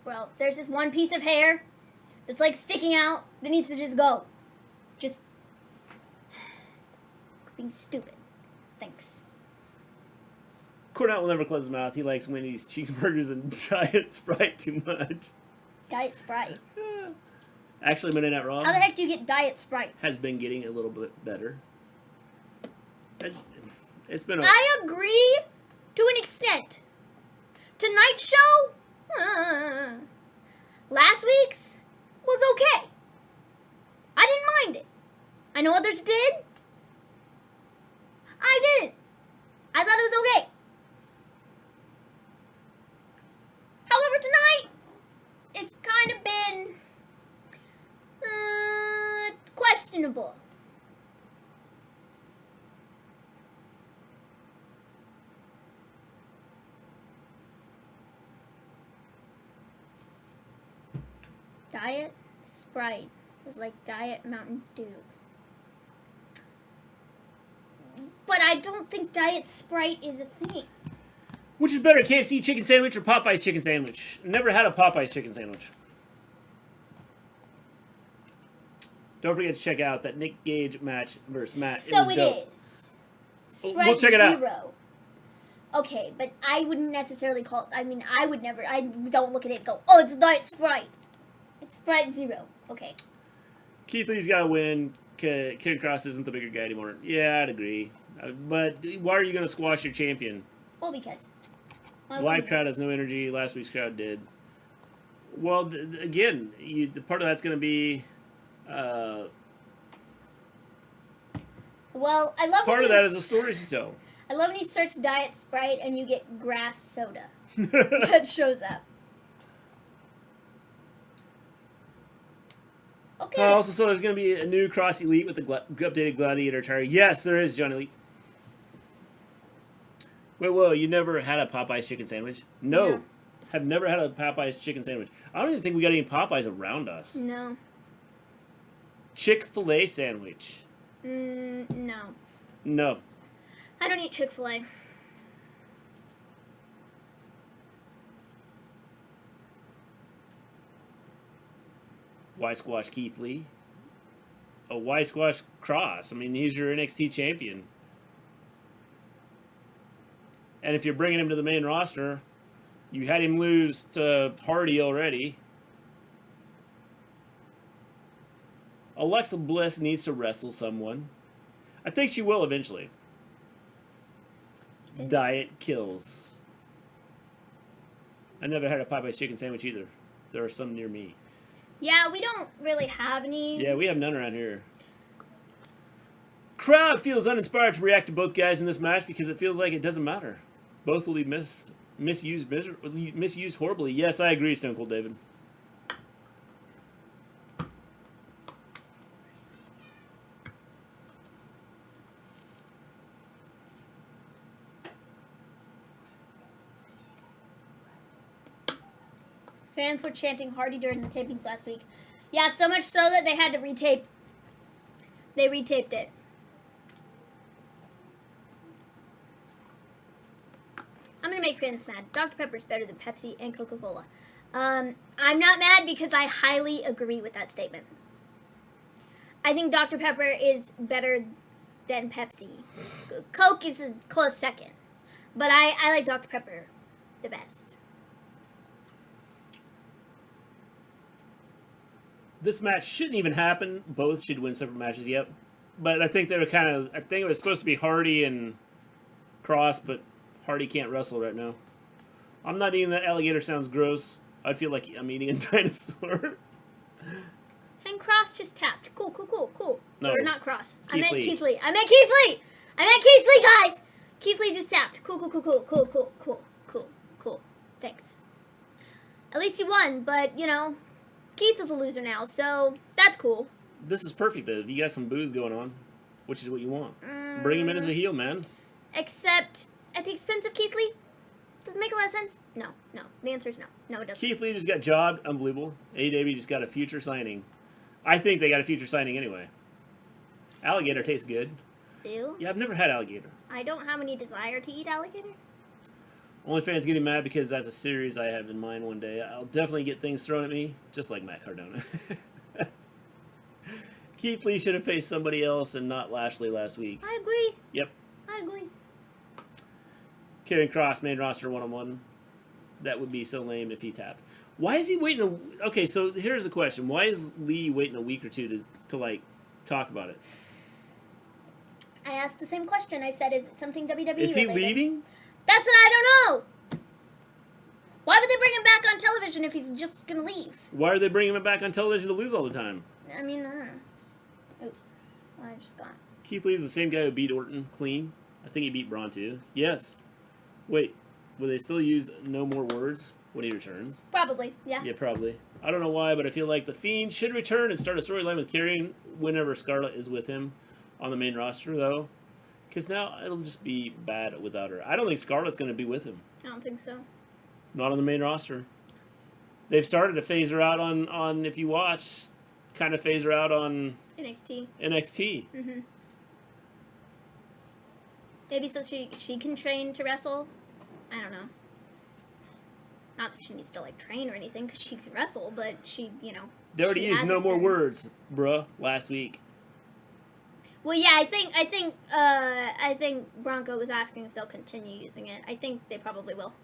S3: Bro, there's this one piece of hair that's like sticking out that needs to just go. Just being stupid. Thanks.
S2: Cornell will never close his mouth. He likes Wendy's cheeseburgers and Diet Sprite too much.
S3: Diet Sprite.
S2: Actually, Monday Night Raw
S3: How the heck do you get Diet Sprite?
S2: has been getting a little bit better. It's been.
S3: I agree to an extent. Tonight's show, last week's was okay. I didn't mind it. I know others did. I didn't. I thought it was okay. However, tonight, it's kind of been questionable. Diet Sprite is like Diet Mountain Dew. But I don't think Diet Sprite is a thing.
S2: Which is better, KFC chicken sandwich or Popeye's chicken sandwich? Never had a Popeye's chicken sandwich. Don't forget to check out that Nick Gage match versus Matt.
S3: So
S2: it dope.
S3: is.
S2: Sprite we'll check it out.
S3: Zero. Okay, but I wouldn't necessarily call it, I mean, I would never, I don't look at it and go, oh, it's Diet Sprite. It's Sprite Zero. Okay.
S2: Keith Lee's got to win. Kid Cross isn't the bigger guy anymore. Yeah, I'd agree. But why are you going to squash your champion?
S3: Well, because.
S2: The live crowd has no energy. Last week's crowd did. Well, again, the part of that's going to be...
S3: well, I love
S2: part of that is a story to tell.
S3: I love when you search Diet Sprite and you get grass soda. That shows up. Okay.
S2: Also, so there's going to be a new Cross Elite with the updated Gladiator attire. Yes, there is, John Elite. Wait, whoa, you never had a Popeye's chicken sandwich? No. Have never had a Popeye's chicken sandwich. I don't even think we got any Popeyes around us.
S3: No.
S2: Chick-fil-A sandwich.
S3: No.
S2: No.
S3: I don't eat Chick-fil-A.
S2: Why squash Keith Lee? Oh, why squash Cross? I mean, he's your NXT champion. And if you're bringing him to the main roster, you had him lose to Hardy already. Alexa Bliss needs to wrestle someone. I think she will eventually. Diet kills. I never had a Popeye's chicken sandwich either. There are some near me.
S3: Yeah, we don't really have any.
S2: Yeah, we have none around here. Crowd feels uninspired to react to both guys in this match because it feels like it doesn't matter. Both will be misused horribly. Yes, I agree, Stone Cold David.
S3: Fans were chanting Hardy during the tapings last week. Yeah, so much so that they had to retape. They retaped it. I'm going to make fans mad. Dr. Pepper's better than Pepsi and Coca-Cola. I'm not mad because I highly agree with that statement. I think Dr. Pepper is better than Pepsi. Coke is a close second. But I like Dr. Pepper the best.
S2: This match shouldn't even happen. Both should win separate matches, yep. But I think they were I think it was supposed to be Hardy and Cross, but Hardy can't wrestle right now. I'm not eating that alligator, sounds gross. I feel like I'm eating a dinosaur.
S3: And Cross just tapped. Cool.
S2: No.
S3: Or not Cross. I
S2: Keith
S3: meant
S2: Lee.
S3: Keith Lee, guys! Keith Lee just tapped. Cool. Thanks. At least he won, but, you know, Keith is a loser now, so that's cool.
S2: This is perfect, though. You got some booze going on, which is what you want. Bring him in as a heel, man.
S3: Except at the expense of Keith Lee? Does it make a lot of sense? No. The answer is no. No, it doesn't.
S2: Keith Lee just got jobbed. Unbelievable. AEW just got a future signing. I think they got a future signing anyway. Alligator tastes good.
S3: Ew.
S2: Yeah, I've never had alligator.
S3: I don't have any desire to eat alligator.
S2: OnlyFans getting mad because that's a series I have in mind one day. I'll definitely get things thrown at me, just like Matt Cardona. Keith Lee should have faced somebody else and not Lashley last week.
S3: I agree.
S2: Yep.
S3: I agree.
S2: Karrion Kross, main roster one-on-one. That would be so lame if he tapped. Why is he waiting Okay, so here's the question. Why is Lee waiting a week or two to like, talk about it?
S3: I asked the same question. I said, is it something WWE
S2: Is he
S3: related?
S2: leaving?
S3: That's what I don't know! Why would they bring him back on television if he's just gonna leave?
S2: Why are they bringing him back on television to lose all the time?
S3: I mean, I don't know. Oops. I just got...
S2: Keith Lee's the same guy who beat Orton clean. I think he beat Braun too. Yes. Wait, will they still use no more words when he returns?
S3: Probably, yeah.
S2: Yeah, probably. I don't know why, but I feel like The Fiend should return and start a storyline with Karrion whenever Scarlett is with him on the main roster, though. Because now it'll just be bad without her. I don't think Scarlett's going to be with him.
S3: I don't think so.
S2: Not on the main roster. They've started to phase her out on if you watch, kind of phase her out on
S3: NXT.
S2: NXT.
S3: Maybe so she can train to wrestle. I don't know. Not that she needs to, like, train or anything, because she can wrestle, but she, you know...
S2: They already used no more words, bruh, last week.
S3: Well, yeah, I think Bronco was asking if they'll continue using it. I think they probably will.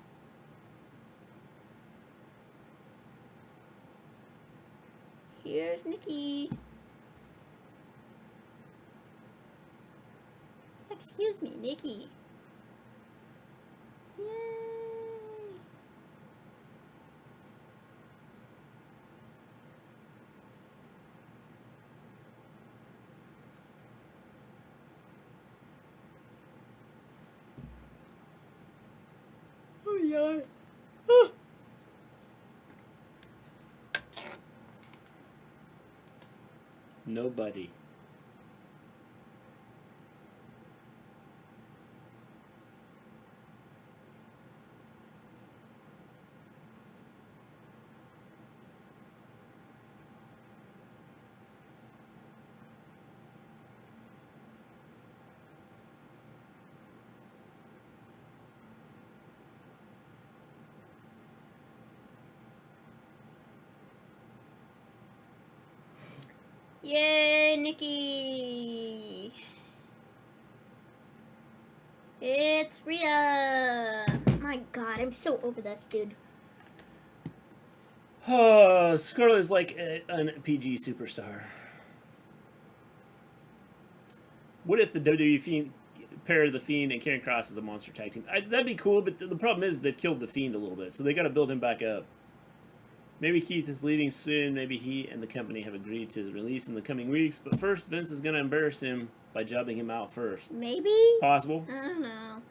S3: Here's Nikki. Excuse me, Nikki. Yay.
S2: Oh, yeah. Nobody.
S3: Yay, Nikki! It's Rhea! My god, I'm so over this, dude.
S2: Scarlett is like an PG superstar. What if the WWE Fiend paired the Fiend and Karrion Kross as a monster tag team? That'd be cool, but the problem is they've killed the Fiend a little bit, so they got to build him back up. Maybe Keith is leaving soon. Maybe he and the company have agreed to his release in the coming weeks. But first, Vince is going to embarrass him by jobbing him out first.
S3: Maybe?
S2: Possible.
S3: I don't know.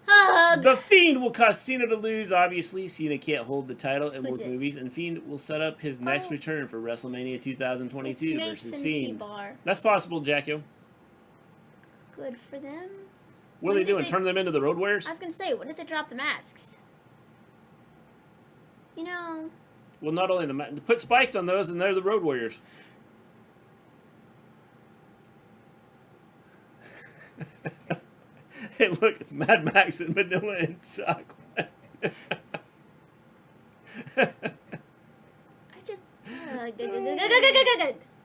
S3: Hug!
S2: The Fiend will cause Cena to lose, obviously. Cena can't hold the title in
S3: Who's
S2: both
S3: this?
S2: movies. And Fiend will set up his next return for WrestleMania 2022
S3: It's
S2: versus
S3: Mason
S2: Fiend.
S3: T-Bar.
S2: That's possible, Jacko.
S3: Good for them.
S2: What are they doing? Turn them into the Road Warriors?
S3: I was going to say, when did they drop the masks? You know...
S2: Well, not only put spikes on those, and they're the Road Warriors. Hey, look, it's Mad Max and vanilla and chocolate.
S3: I just...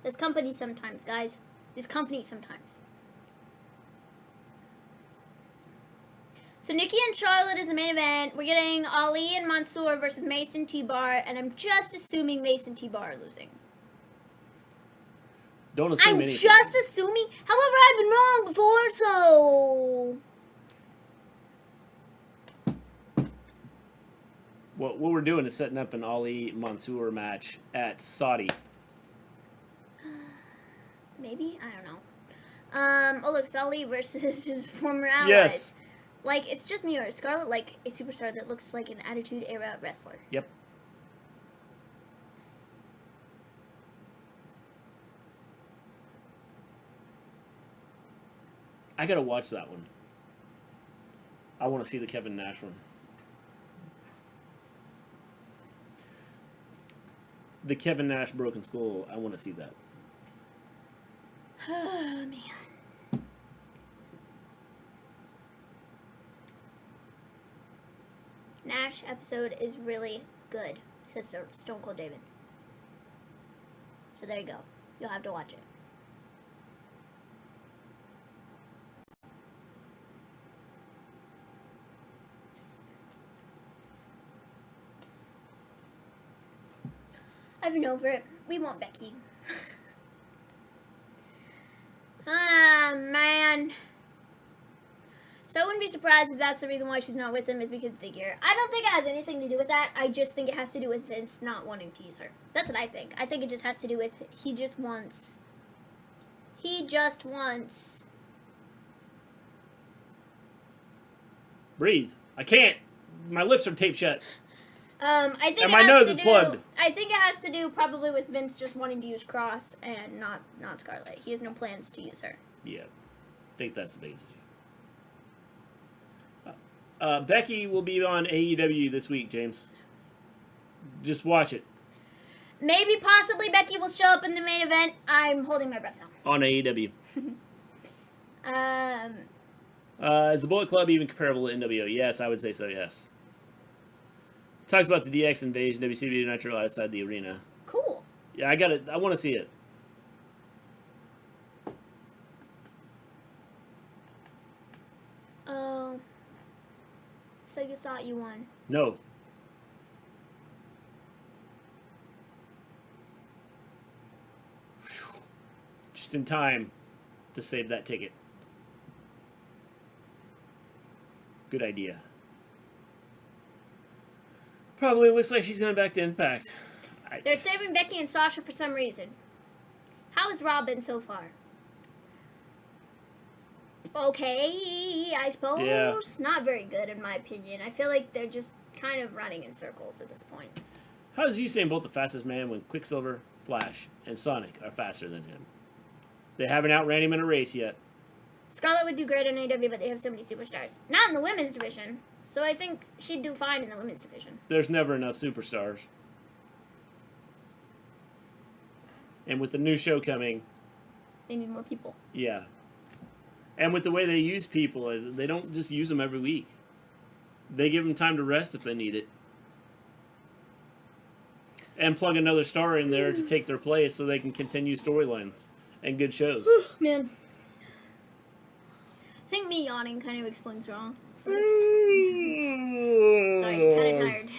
S3: This company sometimes, guys. This company sometimes. So Nikki and Charlotte is the main event. We're getting Ali and Mansoor versus Mason T-Bar, and I'm just assuming Mason T-Bar are losing.
S2: Don't assume anything.
S3: I'm just assuming. However, I've been wrong before, so...
S2: what we're doing is setting up an Ali Mansoor match at Saudi.
S3: Maybe? I don't know. Oh, look, it's Ali versus his former allies.
S2: Yes.
S3: Like, it's just me or Scarlett, like a superstar that looks like an Attitude Era wrestler.
S2: Yep. I gotta watch that one. I want to see the Kevin Nash one. The Kevin Nash Broken Skull, I want to see that.
S3: Oh, man. Nash episode is really good, says Stone Cold David. So there you go. You'll have to watch it. I've been over it. We want Becky. Ah, man. So I wouldn't be surprised if that's the reason why she's not with him is because of the gear. I don't think it has anything to do with that. I just think it has to do with Vince not wanting to use her. That's what I think. I think it just has to do with he just wants...
S2: Breathe. I can't. My lips are taped shut.
S3: I think
S2: and my nose is plugged.
S3: I think it has to do probably with Vince just wanting to use Cross and not Scarlett. He has no plans to use her.
S2: Yeah. I think that's the basis. Becky will be on AEW this week, James. Just watch it.
S3: Maybe, possibly, Becky will show up in the main event. I'm holding my breath now.
S2: On AEW. Is the Bullet Club even comparable to NWO? Yes, I would say so, yes. Talks about the DX invasion, WCW Nitro outside the arena.
S3: Cool.
S2: Yeah, I got it. I want to see it.
S3: Oh. So you thought you won?
S2: No. Whew. Just in time to save that ticket. Good idea. Probably looks like she's going back to Impact.
S3: They're saving Becky and Sasha for some reason. How has Raw been so far? Okay, I suppose.
S2: Yeah.
S3: Not very good, in my opinion. I feel like they're just kind of running in circles at this point.
S2: How is Usain Bolt the fastest man when Quicksilver, Flash, and Sonic are faster than him? They haven't outran him in a race yet.
S3: Scarlett would do great on AEW, but they have so many superstars. Not in the women's division. So I think she'd do fine in the women's division.
S2: There's never enough superstars. And with the new show coming...
S3: They need more people.
S2: Yeah. And with the way they use people, they don't just use them every week. They give them time to rest if they need it. And plug another star in there to take their place so they can continue storylines and good shows.
S3: Man. I think me yawning kind of explains wrong. Sorry, kind of tired.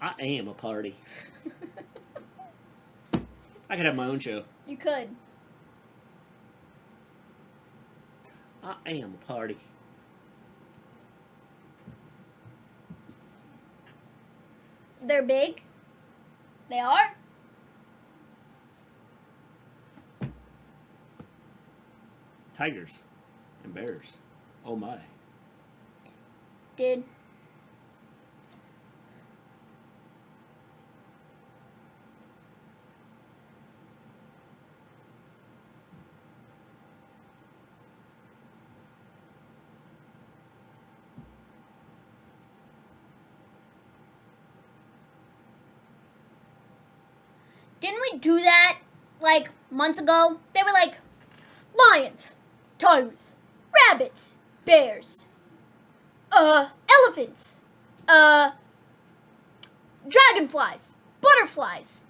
S2: I am a party. I could have my own show.
S3: You could.
S2: I am a party.
S3: They're big. They are.
S2: Tigers and bears. Oh my.
S3: Did. Didn't we do that, like, months ago? They were like, lions, tigers, rabbits, bears, elephants, dragonflies, butterflies,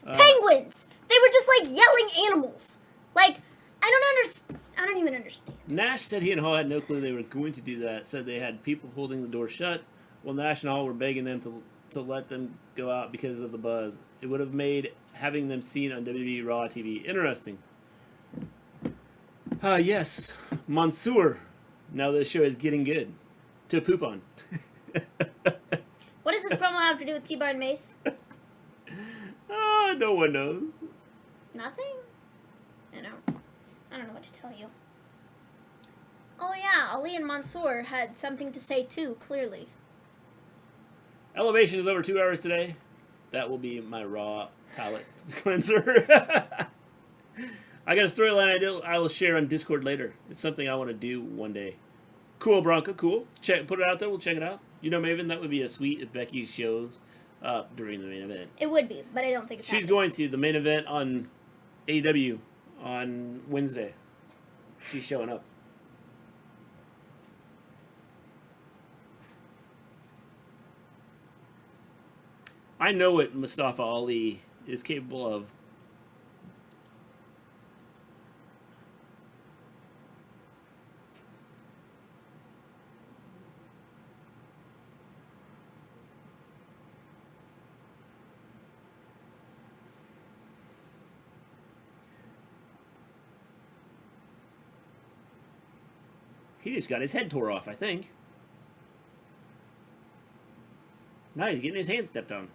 S3: penguins. They were just, like, yelling animals. Like, I don't even understand.
S2: Nash said he and Hall had no clue they were going to do that. Said they had people holding the door shut, while Nash and Hall were begging them to let them go out because of the buzz. It would have made having them seen on WWE Raw TV interesting. Yes, Mansoor Now this show is getting good to poop on.
S3: What does this promo have to do with T-Bar and Mace?
S2: No one knows.
S3: Nothing? I don't know what to tell you. Oh yeah, Ali and Mansoor had something to say too, clearly.
S2: Elevation is over 2 hours today. That will be my raw palate cleanser. I got a storyline I will share on Discord later. It's something I want to do one day. Cool, Bronco, cool. Put it out there, we'll check it out. You know, Maven, that would be a sweet if Becky shows up during the main event.
S3: It would be, but I don't think it's
S2: She's going to the main event on AEW on Wednesday. She's showing up. I know what Mustafa Ali is capable of. He just got his head tore off, I think. Now he's getting his hand stepped on.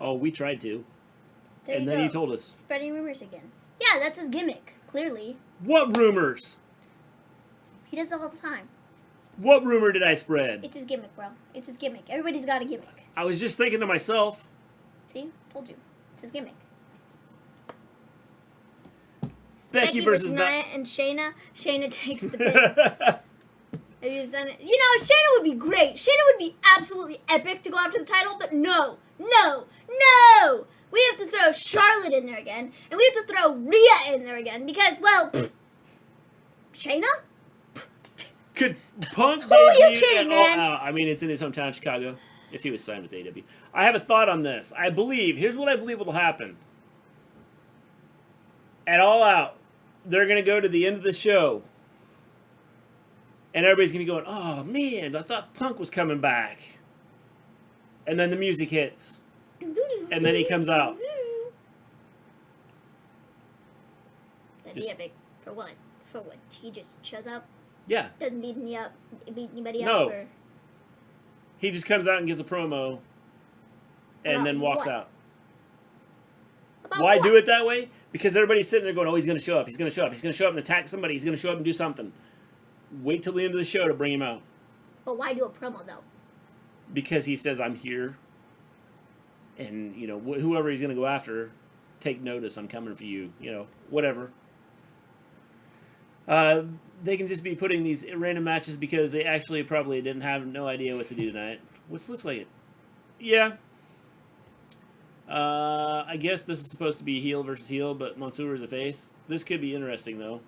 S2: Oh, we tried to.
S3: There
S2: and
S3: you
S2: then
S3: go.
S2: he told us.
S3: Spreading rumors again. Yeah, that's his gimmick, clearly.
S2: What rumors?
S3: He does it all the time.
S2: What rumor did I spread?
S3: It's his gimmick, bro. It's his gimmick. Everybody's got a gimmick.
S2: I was just thinking to myself.
S3: See? Told you. It's his gimmick.
S2: Becky versus
S3: Nia and Shayna. Shayna takes the bid. You know, Shayna would be great. Shayna would be absolutely epic to go after the title, but no. We have to throw Charlotte in there again, and we have to throw Rhea in there again, because, well, Shayna?
S2: Could Punk
S3: Who are you kidding, man?
S2: I mean, it's in his hometown, Chicago, if he was signed with AEW. I have a thought on this. Here's what I believe will happen. At All Out, they're going to go to the end of the show, and everybody's going to be going, oh, man, I thought Punk was coming back. And then the music hits. And then he comes out.
S3: That'd be epic. For what? He just shows up?
S2: Yeah.
S3: Doesn't beat anybody up?
S2: No.
S3: Or...
S2: He just comes out and gives a promo and then walks out. Why do it that way? Because everybody's sitting there going, oh, he's going to show up. He's going to show up. He's going to show up and attack somebody. He's going to show up and do something. Wait till the end of the show to bring him out.
S3: But why do a promo, though?
S2: Because he says, I'm here. And, you know, whoever he's going to go after, take notice. I'm coming for you. You know, whatever. They can just be putting these random matches because they actually probably didn't have no idea what to do tonight. Which looks like it. Yeah. I guess this is supposed to be heel versus heel, but Mansoor is a face. This could be interesting, though.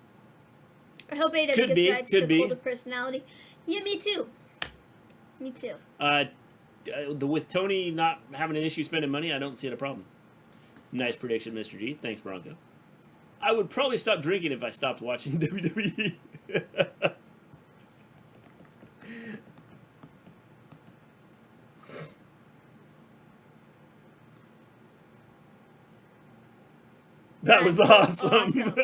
S3: I hope AEW gets rights to the Cult of Personality. Yeah, me too. Me too.
S2: With Tony not having an issue spending money, I don't see it a problem. Nice prediction, Mr. G. Thanks, Bronco. I would probably stop drinking if I stopped watching WWE. That was awesome.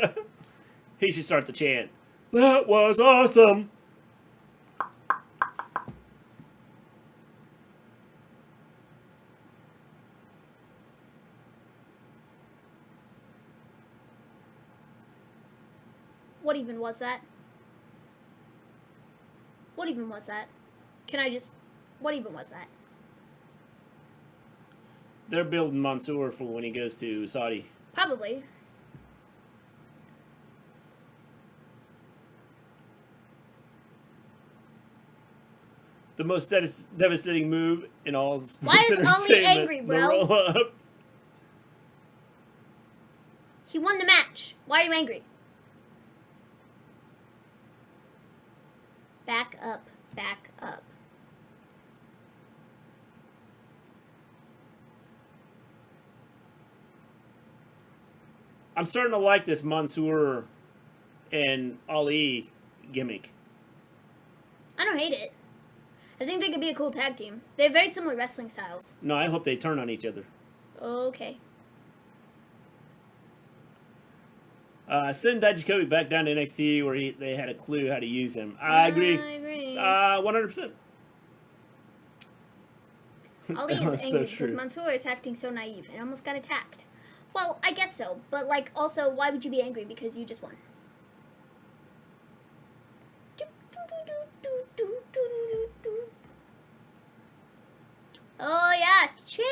S2: He should start the chant. That was awesome.
S3: What even was that? What even was that? What even was that?
S2: They're building Mansoor for when he goes to Saudi.
S3: Probably.
S2: The most devastating move in all sports
S3: Why is Ali angry, bro?
S2: The roll up.
S3: He won the match. Why are you angry? Back up. Back up.
S2: I'm starting to like this Mansoor and Ali gimmick.
S3: I don't hate it. I think they could be a cool tag team. They have very similar wrestling styles.
S2: No, I hope they turn on each other.
S3: Okay.
S2: Send Dijakovic back down to NXT where they had a clue how to use him. I agree. 100%.
S3: Ali is
S2: That's
S3: angry
S2: so
S3: because
S2: true.
S3: Mansoor is acting so naive and almost got attacked. Well, I guess so. But, like, also, why would you be angry? Because you just won. Oh, yeah. Champion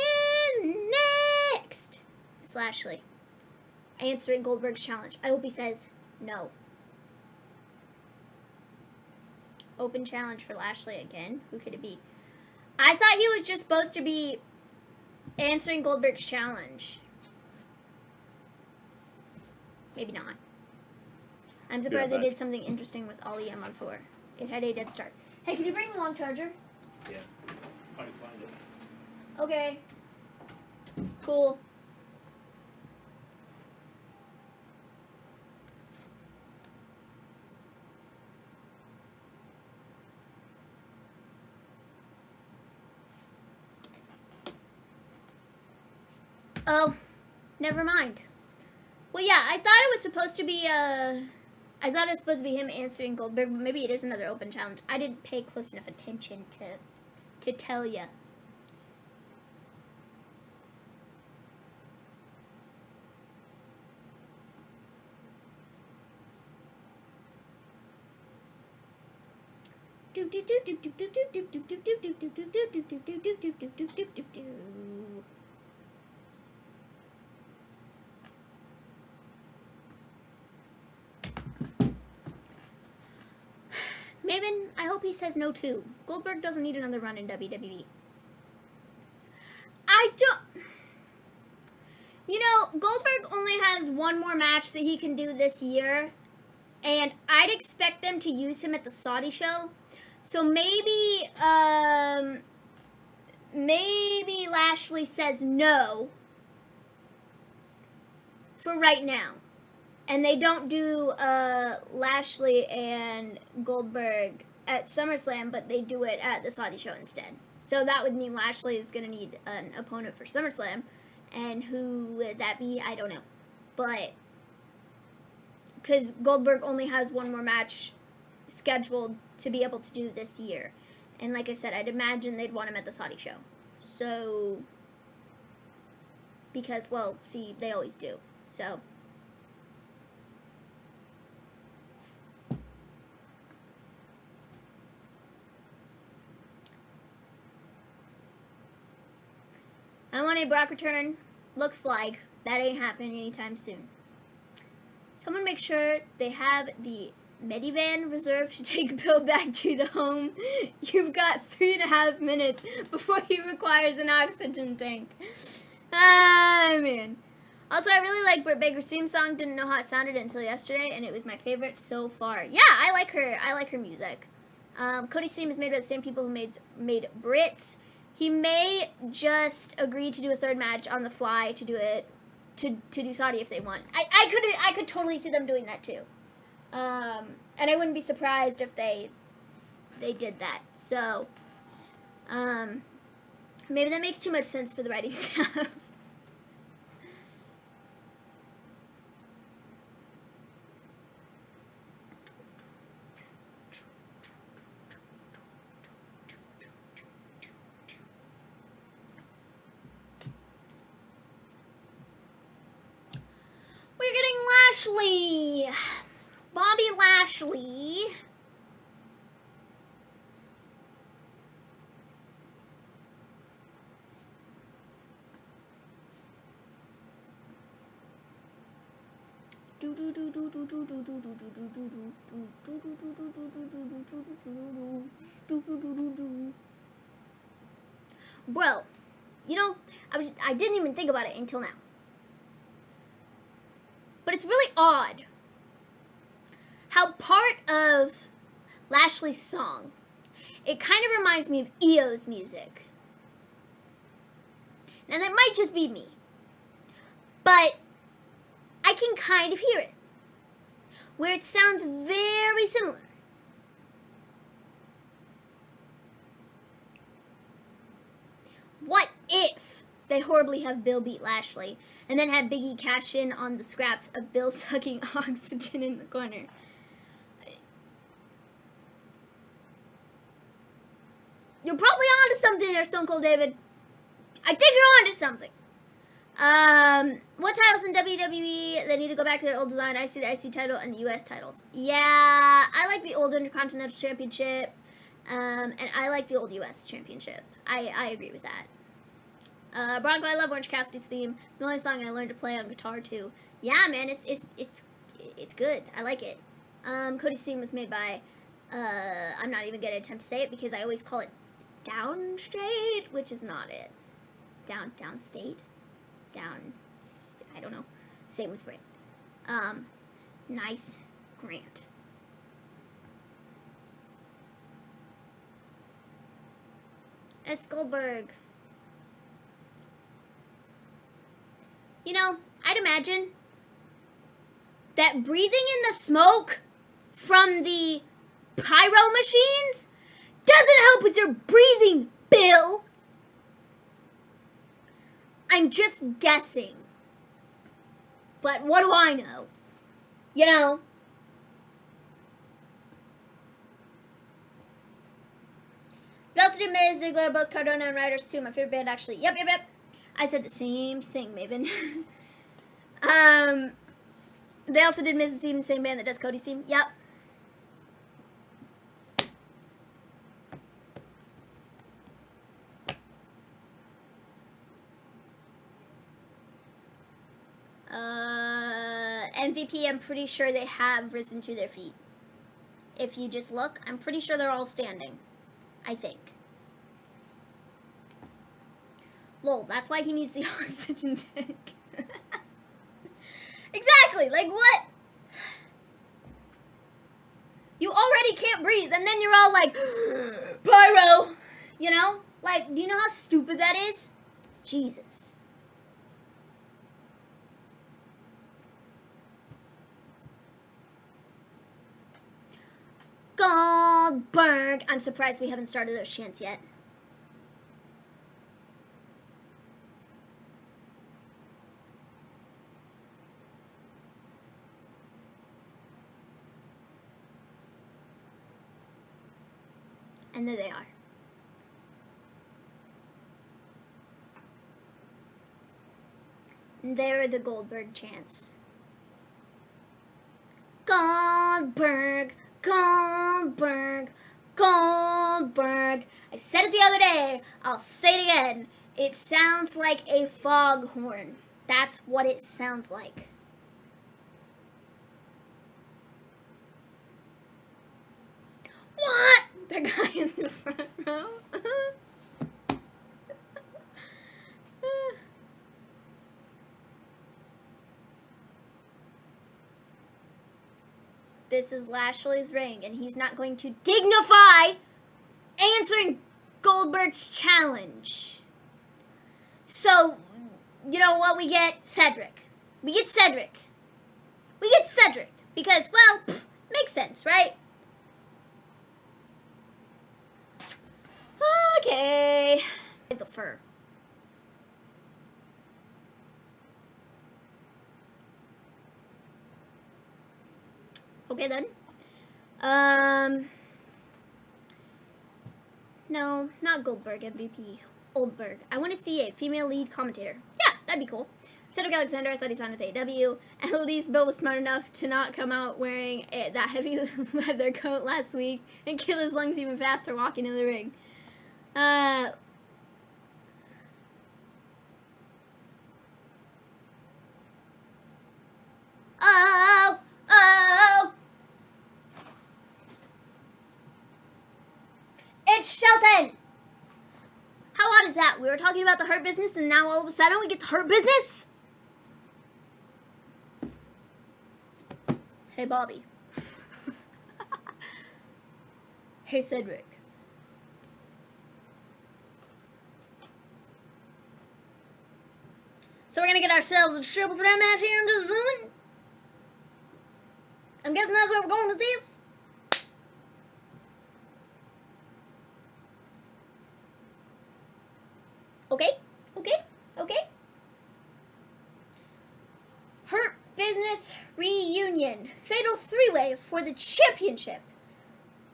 S3: is next. It's Lashley. Answering Goldberg's challenge. I hope he says no. Open challenge for Lashley again. Who could it be? I thought he was just supposed to be answering Goldberg's challenge. Maybe not. I'm surprised they did something interesting with Ali and Mansoor. It had a dead start. Hey, can you bring the long charger?
S2: Yeah. How do you find it?
S3: Okay. Cool. Oh, never mind. Well, yeah, I thought it was supposed to be, him answering Goldberg, but maybe it is another open challenge. I didn't pay close enough attention to tell ya. Maven, I hope he says no too. Goldberg doesn't need another run in WWE. I don't... You know, Goldberg only has one more match that he can do this year. And I'd expect them to use him at the Saudi show. So maybe, maybe Lashley says no for right now. And they don't do Lashley and Goldberg at SummerSlam, but they do it at the Saudi show instead. So that would mean Lashley is going to need an opponent for SummerSlam. And who would that be? I don't know. But, because Goldberg only has one more match scheduled to be able to do this year. And like I said, I'd imagine they'd want him at the Saudi show. So, because, well, see, they always do. So... I want a Brock return. Looks like that ain't happening anytime soon. Someone make sure they have the Medivan reserved to take Bill back to the home. You've got 3.5 minutes before he requires an oxygen tank. Ah, man. Also, I really like Britt Baker's theme song. Didn't know how it sounded until yesterday, and it was my favorite so far. Yeah, I like her. I like her music. Cody's theme is made by the same people who made Britt's. He may just agree to do a third match on the fly to do it, to do Saudi if they want. I could totally see them doing that too. And I wouldn't be surprised if they did that. So, maybe that makes too much sense for the writing staff. We're getting Lashley. Bobby Lashley. Bro, you know, I didn't even think about it until now. But it's really odd how part of Lashley's song, it kind of reminds me of EO's music. Now that might just be me, but I can kind of hear it, where it sounds very similar. if they horribly have Bill beat Lashley, and then have Big E cash in on the scraps of Bill sucking oxygen in the corner. You're probably onto something there, Stone Cold David. I think you're onto something. What titles in WWE? They need to go back to their old design. I see the IC title and the US titles. Yeah, I like the old Intercontinental Championship. And I like the old US Championship. I agree with that. Bronco, I love Orange Cassidy's theme. The only song I learned to play on guitar too. Yeah, man, it's good. I like it. Cody's theme was made by, I'm not even gonna attempt to say it because I always call it Downstate, which is not it. Downstate? I don't know. Same with Brit. Nice Grant. It's Goldberg. You know, I'd imagine that breathing in the smoke from the pyro machines doesn't help with your breathing, Bill. I'm just guessing. But what do I know? You know? They also did Miz, Ziggler, both Cardona and Riders too. My favorite band, actually. Yep. I said the same thing, Maven. They also did Miz's theme, the same band that does Cody's theme. Yep. MVP, I'm pretty sure they have risen to their feet. If you just look, I'm pretty sure they're all standing. I think. Lol, that's why he needs the oxygen tank. Exactly, like what? You already can't breathe, and then you're all like, pyro! You know? Like, do you know how stupid that is? Jesus. Goldberg. I'm surprised we haven't started those chants yet. And there they are. And there are the Goldberg chants. Goldberg. Goldberg, Goldberg. I said it the other day. I'll say it again. It sounds like a foghorn. That's what it sounds like. What? The guy in the front row? This is Lashley's ring, and he's not going to dignify answering Goldberg's challenge. So, you know what? We get Cedric. Because, well, makes sense, right? Okay. The fur. Okay, then. No, not Goldberg, MVP. Oldberg. I want to see a female lead commentator. Yeah, that'd be cool. Cedric Alexander, I thought he signed with AEW. At least Bill was smart enough to not come out wearing that heavy leather coat last week and kill his lungs even faster walking in the ring. It's Shelton! How odd is that? We were talking about the Hurt Business and now all of a sudden we get the Hurt Business? Hey, Bobby. Hey, Cedric. So we're gonna get ourselves a triple threat match here in just soon. I'm guessing that's where we're going with this. Okay. Business reunion. Fatal three-way for the championship.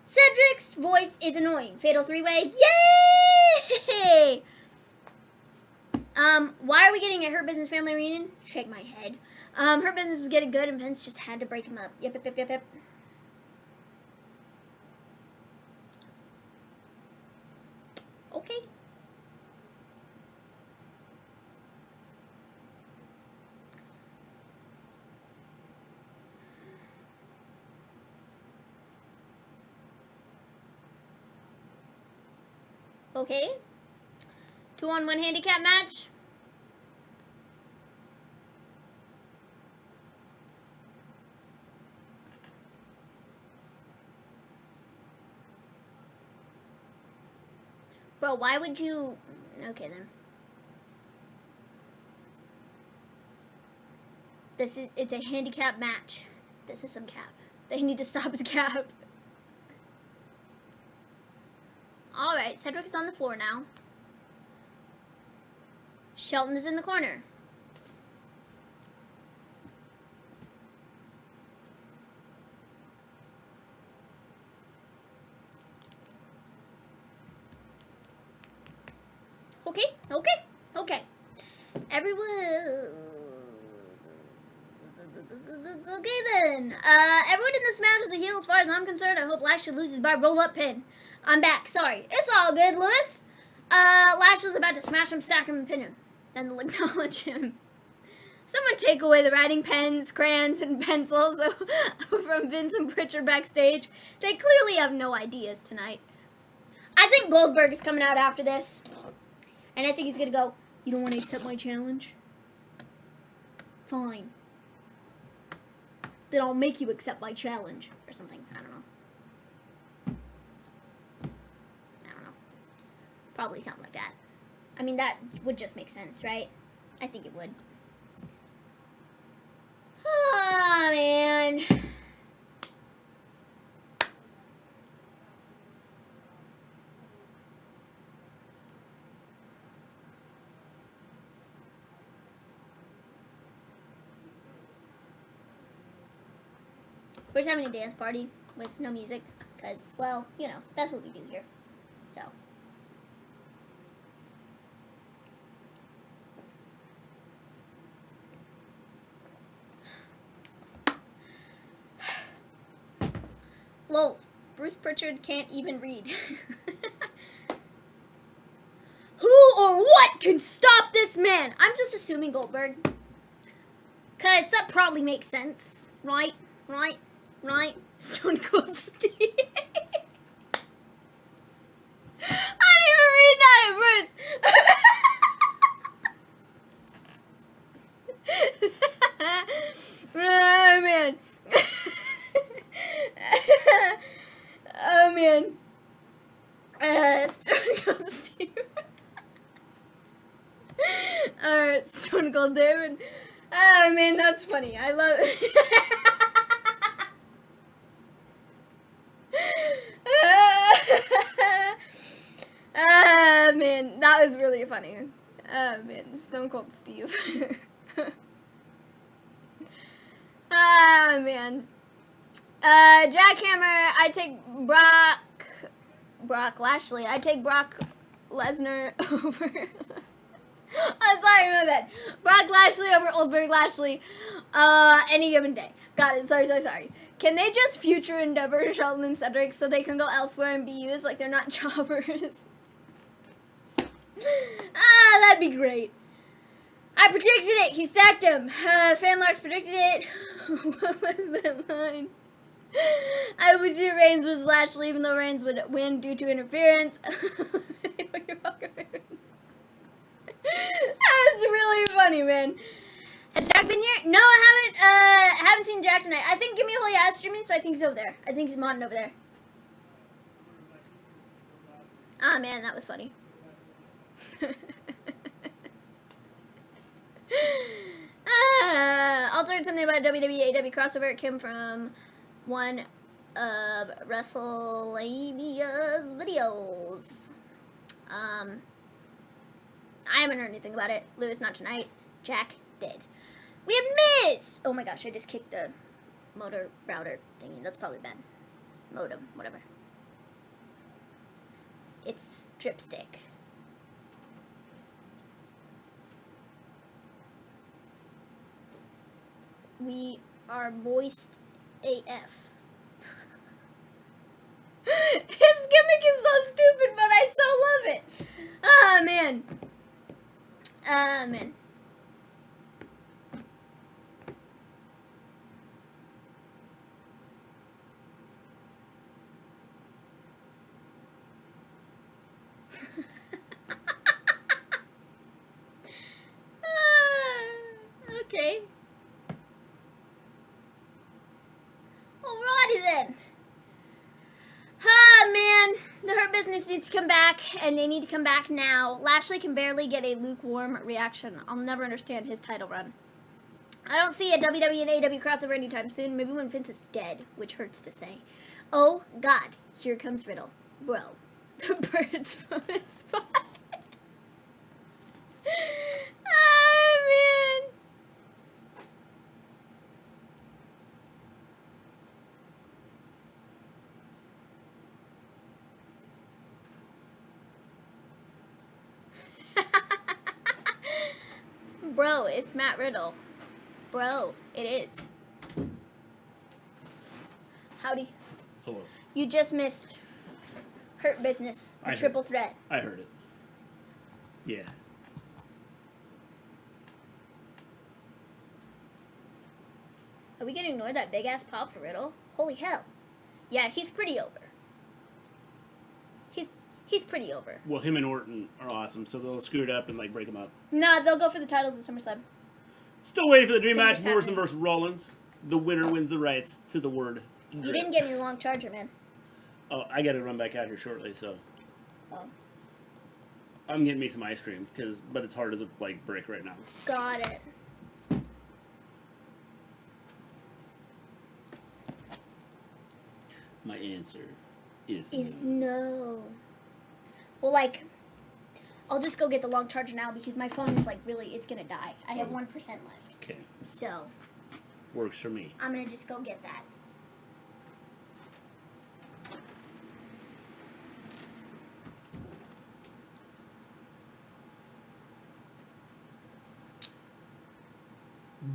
S3: Cedric's voice is annoying. Fatal three-way. Yay! Why are we getting a Hurt Business family reunion? Shake my head. Hurt Business was getting good and Vince just had to break him up. Yep. Okay. Okay. 2-on-1 handicap match. Bro, why would you... Okay, then. It's a handicap match. This is some cap. They need to stop the cap. Alright, Cedric is on the floor now. Shelton is in the corner. Okay. Everyone... Okay then. Everyone in this match is a heel as far as I'm concerned. I hope Lashley loses by roll-up pin. I'm back. Sorry. It's all good, Lewis. Lashley's about to smash him, stack him, and pin him. Then they'll acknowledge him. Someone take away the writing pens, crayons, and pencils from Vince and Pritchard backstage. They clearly have no ideas tonight. I think Goldberg is coming out after this. And I think he's going to go, you don't want to accept my challenge? Fine. Then I'll make you accept my challenge. Or something. I don't know. Probably something like that. I mean, that would just make sense, right? I think it would. Oh, man. We're just having a dance party with no music. Because, well, you know, that's what we do here. So... Lol, Bruce Pritchard can't even read. Who or what can stop this man? I'm just assuming Goldberg. Because that probably makes sense. Right? Stone Cold Steve. I didn't even read that at first. Oh, man. Oh, man. Stone Cold Steve. Alright, Stone Cold David. Oh, man, that's funny. I love it. Man, that was really funny. Oh, man, Stone Cold Steve. Oh, man. Jackhammer, I take Brock Lashley. I take Brock Lesnar over... Oh, sorry, my bad. Brock Lashley over Goldberg Lashley, any given day. Got it, sorry. Can they just future endeavor Shelton and Cedric so they can go elsewhere and be used like they're not jobbers? That'd be great. I predicted it. He stacked him. Fanlocks predicted it. What was that line? I would see Reigns was Lashley even though Reigns would win due to interference. You're welcome. That's really funny, man. Has Jack been here? No, I haven't seen Jack tonight. I think GIMME A HULL YEAH is streaming, so I think he's over there. I think he's modding over there. Ah, man, that was funny. Also heard something about WWE AEW crossover. It came from one of WrestleMania's videos. I haven't heard anything about it. Lewis, not tonight. Jack did. We have Miz! Oh my gosh, I just kicked the motor router thingy. That's probably bad. Modem, whatever. It's Dripstick. We are moist AF. His gimmick is so stupid, but I so love it. Ah, man. Ah, man. Okay. Alrighty then. Ah, man. The Hurt Business needs to come back, and they need to come back now. Lashley can barely get a lukewarm reaction. I'll never understand his title run. I don't see a WWE and AEW crossover anytime soon. Maybe when Vince is dead, which hurts to say. Oh, God. Here comes Riddle. Bro. The birds from his body. Ah, man. Bro, it's Matt Riddle. Bro, it is. Howdy.
S2: Hello.
S3: You just missed Hurt Business, a triple threat.
S2: I heard it. Yeah.
S3: Are we gonna ignore that big ass pop for Riddle? Holy hell. Yeah, he's pretty over. He's pretty over.
S2: Well, him and Orton are awesome, so they'll screw it up and like break them up.
S3: Nah, they'll go for the titles at SummerSlam.
S2: Still waiting for the dream
S3: Thing
S2: match,
S3: is
S2: Morrison
S3: happening.
S2: versus Rollins. The winner wins the rights to the word.
S3: You didn't get me the long charger, man.
S2: Oh, I gotta run back out here shortly, so
S3: Oh,
S2: I'm getting me some ice cream, but it's hard as a like brick right now.
S3: got it.
S2: My answer is
S3: No. Well, like, I'll just go get the long charger now because my phone is like really, it's gonna die. I have 1% left.
S2: okay.
S3: So,
S2: Works for me.
S3: I'm gonna just go get that.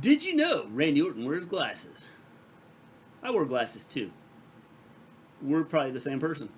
S2: Did you know Randy Orton wears glasses? I wore glasses too. We're probably the same person.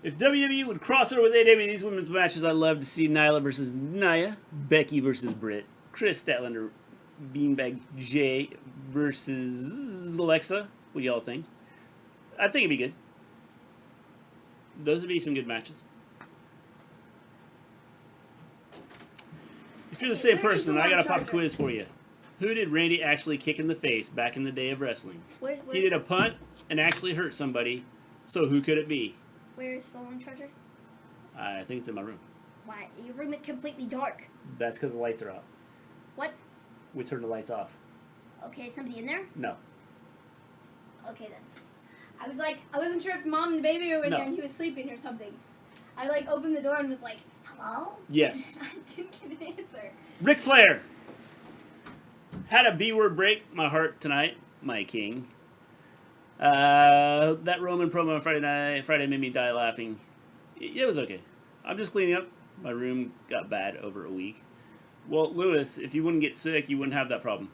S2: If WWE would cross over with AEW these women's matches, I'd love to see Nyla versus Nia, Becky versus Britt, Chris Statlander, Beanbag J versus Alexa. What do y'all think? I think it'd be good. Those would be some good matches. If you're the same person, I got a pop quiz for you. Who did Randy actually kick in the face back in the day of wrestling? He did a punt and actually hurt somebody. So who could it be?
S3: Where's the long charger?
S2: I think it's in my room.
S3: Why? Your room is completely dark.
S2: That's because the lights are out.
S3: What?
S2: We turned the lights off.
S3: Okay, is somebody in there?
S2: No.
S3: Okay then. I was like, I wasn't sure if mom and baby were in
S2: No.
S3: there and he was sleeping or something. I like opened the door and was like, hello?
S2: Yes.
S3: I didn't get an answer.
S2: Ric Flair had a B-word break my heart tonight, my king. That Roman promo on Friday made me die laughing. It was okay. I'm just cleaning up. My room got bad over a week. Well, Lewis, if you wouldn't get sick, you wouldn't have that problem.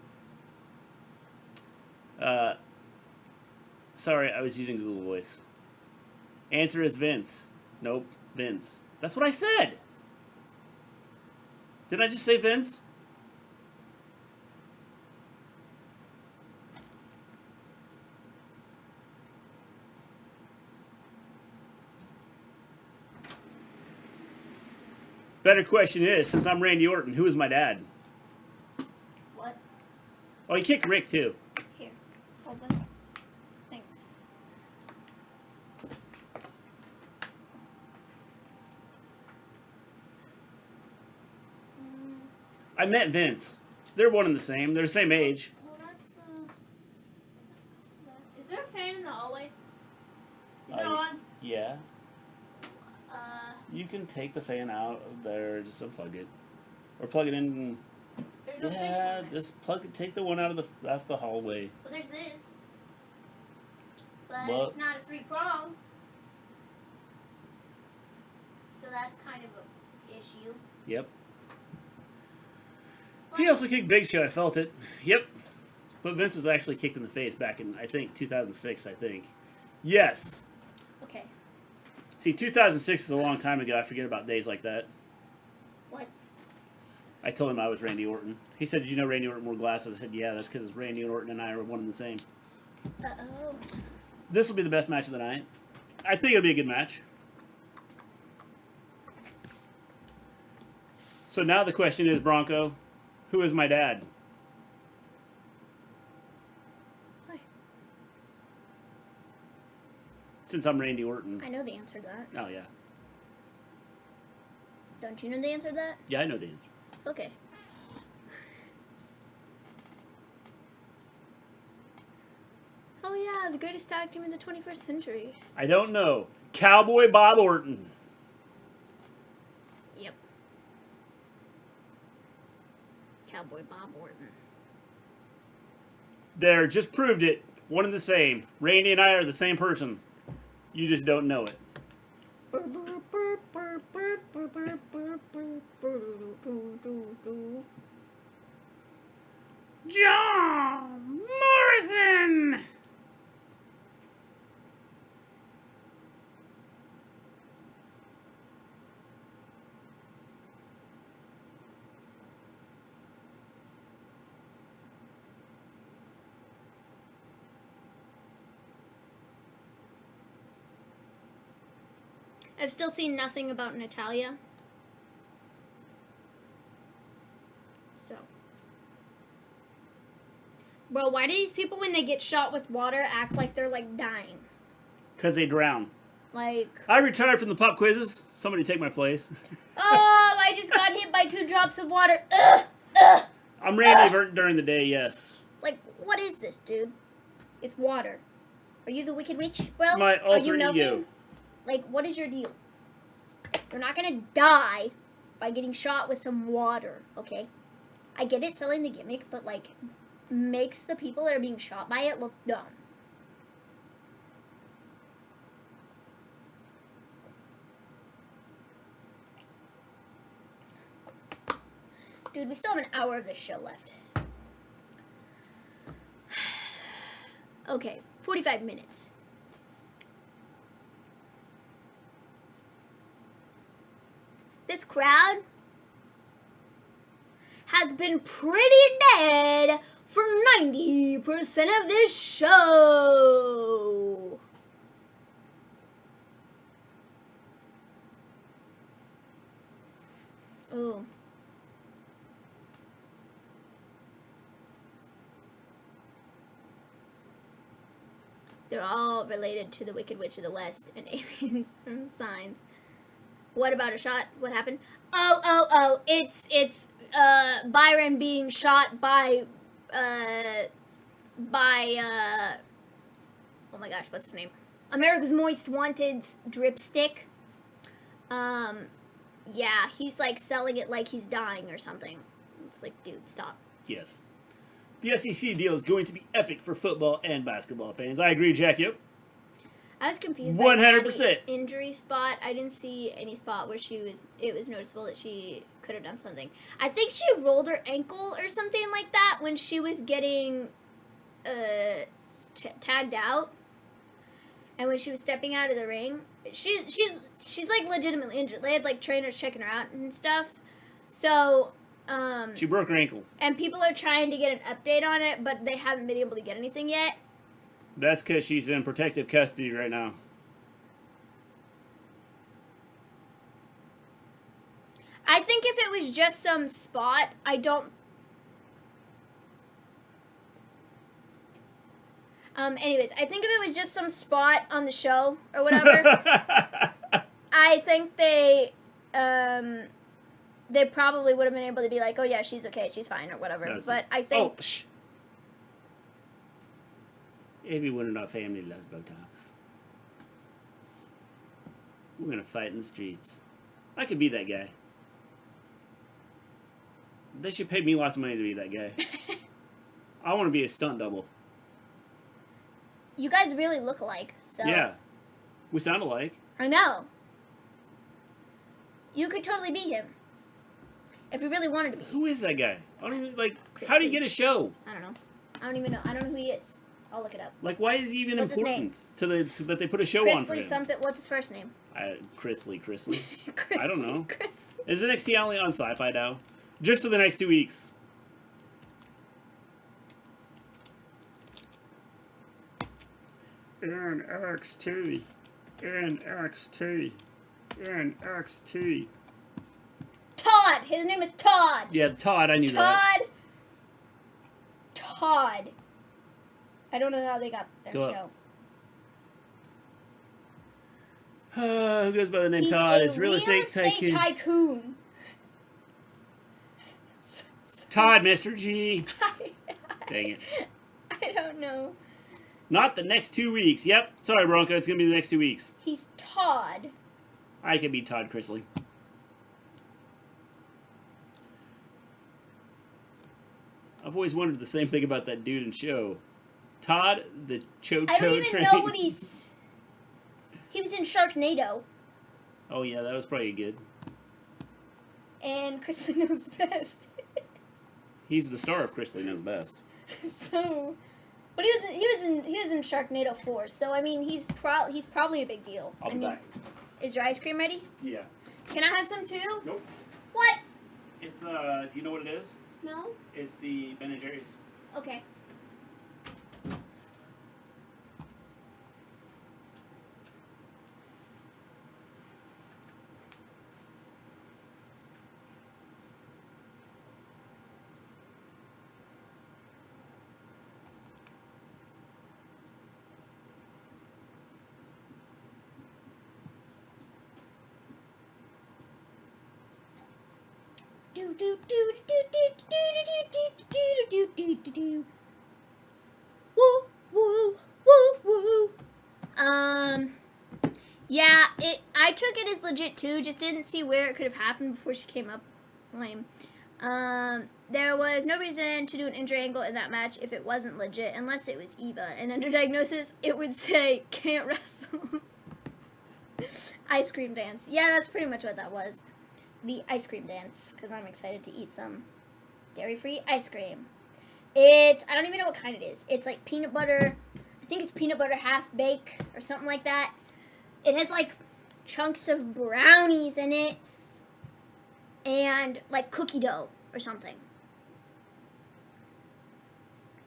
S2: Sorry, I was using Google Voice. Answer is Vince. Nope. Vince. That's what I said. Did I just say Vince? Better question is, since I'm Randy Orton, who is my dad?
S3: What?
S2: Oh, he kicked Rick, too.
S3: Here. Hold this. Thanks.
S2: I met Vince. They're one and the same. They're the same age.
S3: Well, that's the... Is there a fan in the hallway? Is it on?
S2: Yeah. You can take the fan out of there, just unplug it. Or plug it in.
S3: There's no space
S2: Yeah,
S3: for it.
S2: just plug it, take the one out of the hallway.
S3: Well, there's this. But
S2: Well-
S3: it's not a 3-prong. So that's kind of an issue.
S2: Yep. He also kicked Big Show, I felt it. Yep. But Vince was actually kicked in the face back in, I think, 2006, I think. Yes.
S3: Okay.
S2: See, 2006 is a long time ago. I forget about days like that.
S3: What?
S2: I told him I was Randy Orton. He said, "Did you know Randy Orton wore glasses?" I said, "Yeah, that's because Randy Orton and I are one and the same."
S3: Uh-oh.
S2: This will be the best match of the night. I think it'll be a good match. So now the question is, Bronco, who is my dad?
S3: Hi.
S2: Since I'm Randy Orton.
S3: I know the answer to that.
S2: Oh, yeah.
S3: Don't you know the answer to that?
S2: Yeah, I know the answer.
S3: Okay. Oh yeah, the greatest tag team in the 21st century.
S2: I don't know. Cowboy Bob Orton.
S3: Yep. Cowboy Bob Orton.
S2: There, just proved it. One and the same. Randy and I are the same person. You just don't know it. John Morrison!
S3: I've still seen nothing about Natalia. So. Bro, why do these people, when they get shot with water, act like they're, like, dying?
S2: Because they drown.
S3: Like...
S2: I retired from the pop quizzes. Somebody take my place.
S3: Oh, I just got hit by 2 drops of water. Ugh! Ugh!
S2: I'm Randy during the day, yes.
S3: Like, what is this, dude? It's water. Are you the Wicked Witch, bro?
S2: It's my
S3: Are
S2: alter
S3: you milking?
S2: ego.
S3: Like, what is your deal? You're not gonna die by getting shot with some water, okay? I get it, selling the gimmick, but, like, makes the people that are being shot by it look dumb. Dude, we still have an hour of this show left. Okay, 45 minutes. This crowd has been pretty dead for 90% of this show. Oh. They're all related to the Wicked Witch of the West and aliens from Signs. What about a shot? What happened? Oh, it's Byron being shot by, oh my gosh, what's his name? America's Most Wanted's Dripstick. Yeah, he's like selling it like he's dying or something. It's like, dude, stop.
S2: Yes. The SEC deal is going to be epic for football and basketball fans. I agree, Jack. Yep.
S3: I was confused by
S2: 100%.
S3: Maddie's injury spot. I didn't see any spot where it was noticeable that she could have done something. I think she rolled her ankle or something like that when she was getting tagged out. And when she was stepping out of the ring, she's like legitimately injured. They had like trainers checking her out and stuff. So
S2: she broke her ankle.
S3: And people are trying to get an update on it, but they haven't been able to get anything yet.
S2: That's because she's in protective custody right now.
S3: I think if it was just some spot, anyways, I think if it was just some spot on the show or whatever, I think they probably would have been able to be like, oh yeah, she's okay, she's fine or whatever. But I think...
S2: Oh, shh. Everyone in our family loves Botox. We're gonna fight in the streets. I could be that guy. They should pay me lots of money to be that guy. I want to be a stunt double.
S3: You guys really look alike, so...
S2: Yeah. We sound alike.
S3: I know. You could totally be him. If you really wanted to be.
S2: Who is that guy? I don't even, like, how do you get a show?
S3: I don't know. I don't even know. I don't know who he is. I'll look it up.
S2: Like, why is he even important to that they put a show on for him?
S3: Something. What's his first name?
S2: Chrisley.
S3: Chrisley.
S2: I don't know. Is NXT only on Sci-Fi now? Just for the next 2 weeks. NXT.
S3: Todd! His name is Todd!
S2: Yeah, Todd, I knew that.
S3: Todd. I don't know how they got their show.
S2: Who goes by the name Todd? It's real estate
S3: tycoon.
S2: Todd, Mr. G. Dang it.
S3: I don't know.
S2: Not the next 2 weeks. Yep. Sorry, Bronco. It's going to be the next 2 weeks.
S3: He's Todd.
S2: I could be Todd Chrisley. I've always wondered the same thing about that dude in show. Todd, the Cho-Cho train.
S3: I don't even know what he was in Sharknado.
S2: Oh, yeah. That was probably good.
S3: And Chrisley Knows Best.
S2: He's the star of Chrisley Knows Best.
S3: So, but he was in Sharknado 4. So I mean, he's probably a big deal.
S2: I'll be back.
S3: Is your ice cream ready?
S2: Yeah.
S3: Can I have some too?
S2: Nope.
S3: What?
S2: It's do you know what it is?
S3: No.
S2: It's the Ben & Jerry's.
S3: Okay. Yeah, I took it as legit too, just didn't see where it could have happened before she came up. Lame. There was no reason to do an injury angle in that match if it wasn't legit, unless it was Eva. And under diagnosis, it would say, can't wrestle. Ice cream dance. Yeah, that's pretty much what that was. The ice cream dance, because I'm excited to eat some dairy-free ice cream. I don't even know what kind it is. It's like peanut butter. I think it's peanut butter half-bake or something like that. It has like chunks of brownies in it and like cookie dough or something.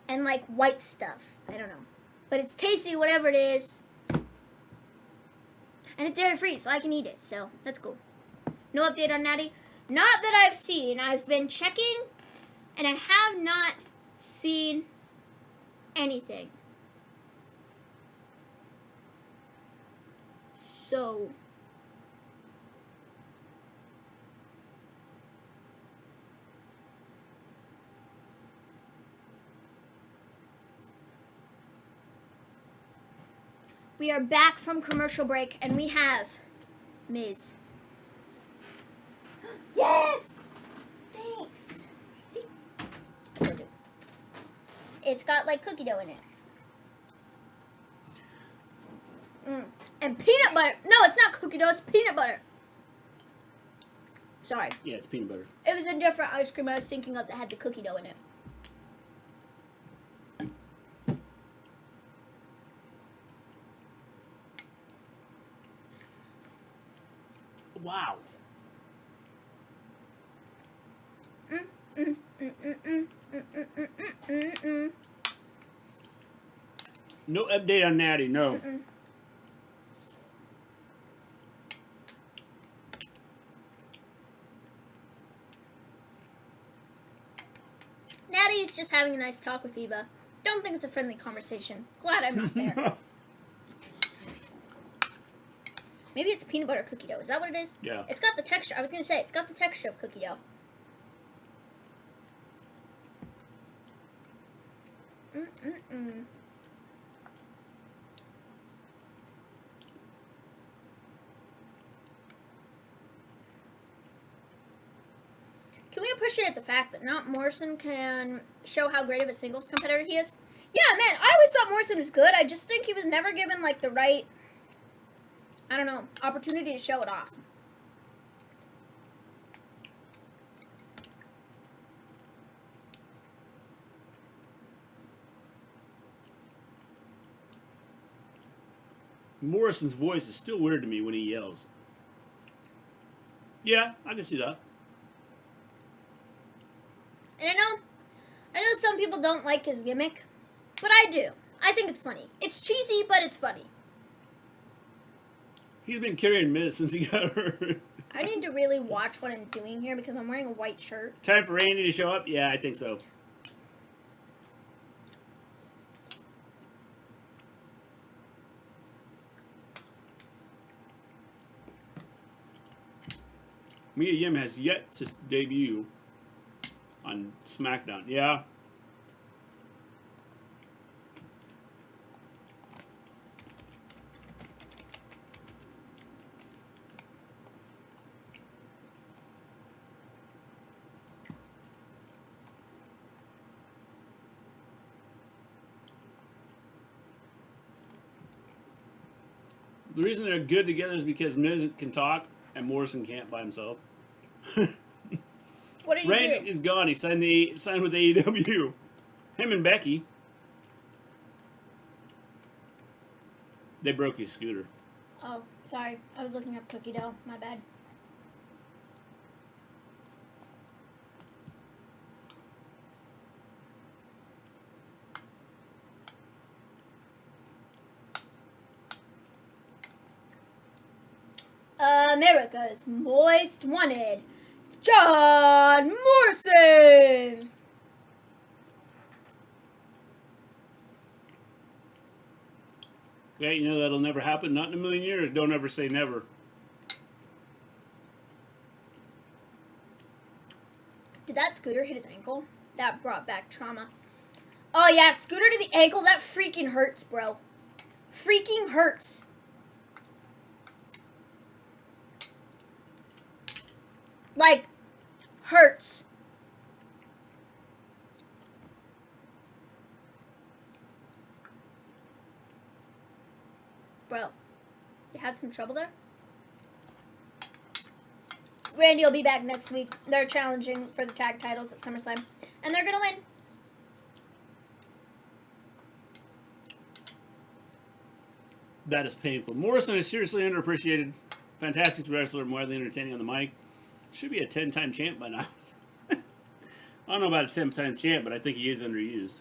S3: And like white stuff. I don't know. But it's tasty, whatever it is. And it's dairy-free, so I can eat it. So that's cool. No update on Natty. Not that I've seen. I've been checking, and I have not seen anything. So, we are back from commercial break, and we have Miz. Yes! Thanks. See? It's got like cookie dough in it. And peanut butter. No, it's not cookie dough, it's peanut butter. Sorry.
S2: Yeah, it's peanut butter.
S3: It was a different ice cream I was thinking of that had the cookie dough in it.
S2: Wow. No update on Natty, no.
S3: Natty's just having a nice talk with Eva. Don't think it's a friendly conversation. Glad I'm not there. Maybe it's peanut butter cookie dough. Is that what it is?
S2: Yeah.
S3: It's got the texture. I was going to say, it's got the texture of cookie dough. Can we appreciate the fact that not Morrison can show how great of a singles competitor he is? Yeah, man, I always thought Morrison was good. I just think he was never given, like, the right, I don't know, opportunity to show it off.
S2: Morrison's voice is still weird to me when he yells. Yeah, I can see that.
S3: And I know some people don't like his gimmick, but I do. I think it's funny. It's cheesy, but it's funny.
S2: He's been carrying Miz since he got hurt.
S3: I need to really watch what I'm doing here because I'm wearing a white shirt.
S2: Time for Randy to show up? Yeah, I think so. Mia Yim has yet to debut on SmackDown. Yeah. The reason they're good together is because Miz can talk and Morrison can't by himself.
S3: What did he
S2: Randy
S3: do?
S2: is gone. He signed with AEW. Him and Becky. They broke his scooter.
S3: Oh, sorry. I was looking up cookie dough. My bad. America's Most Wanted, John Morrison.
S2: Yeah, you know that'll never happen. Not in a million years. Don't ever say never.
S3: Did that scooter hit his ankle? That brought back trauma. Oh yeah, scooter to the ankle. That freaking hurts, bro. Freaking hurts. Like, hurts. Bro, you had some trouble there? Randy will be back next week. They're challenging for the tag titles at SummerSlam. And they're going to win.
S2: That is painful. Morrison is seriously underappreciated. Fantastic wrestler and widely entertaining on the mic. Should be a 10-time champ by now. I don't know about a 10-time champ, but I think he is underused.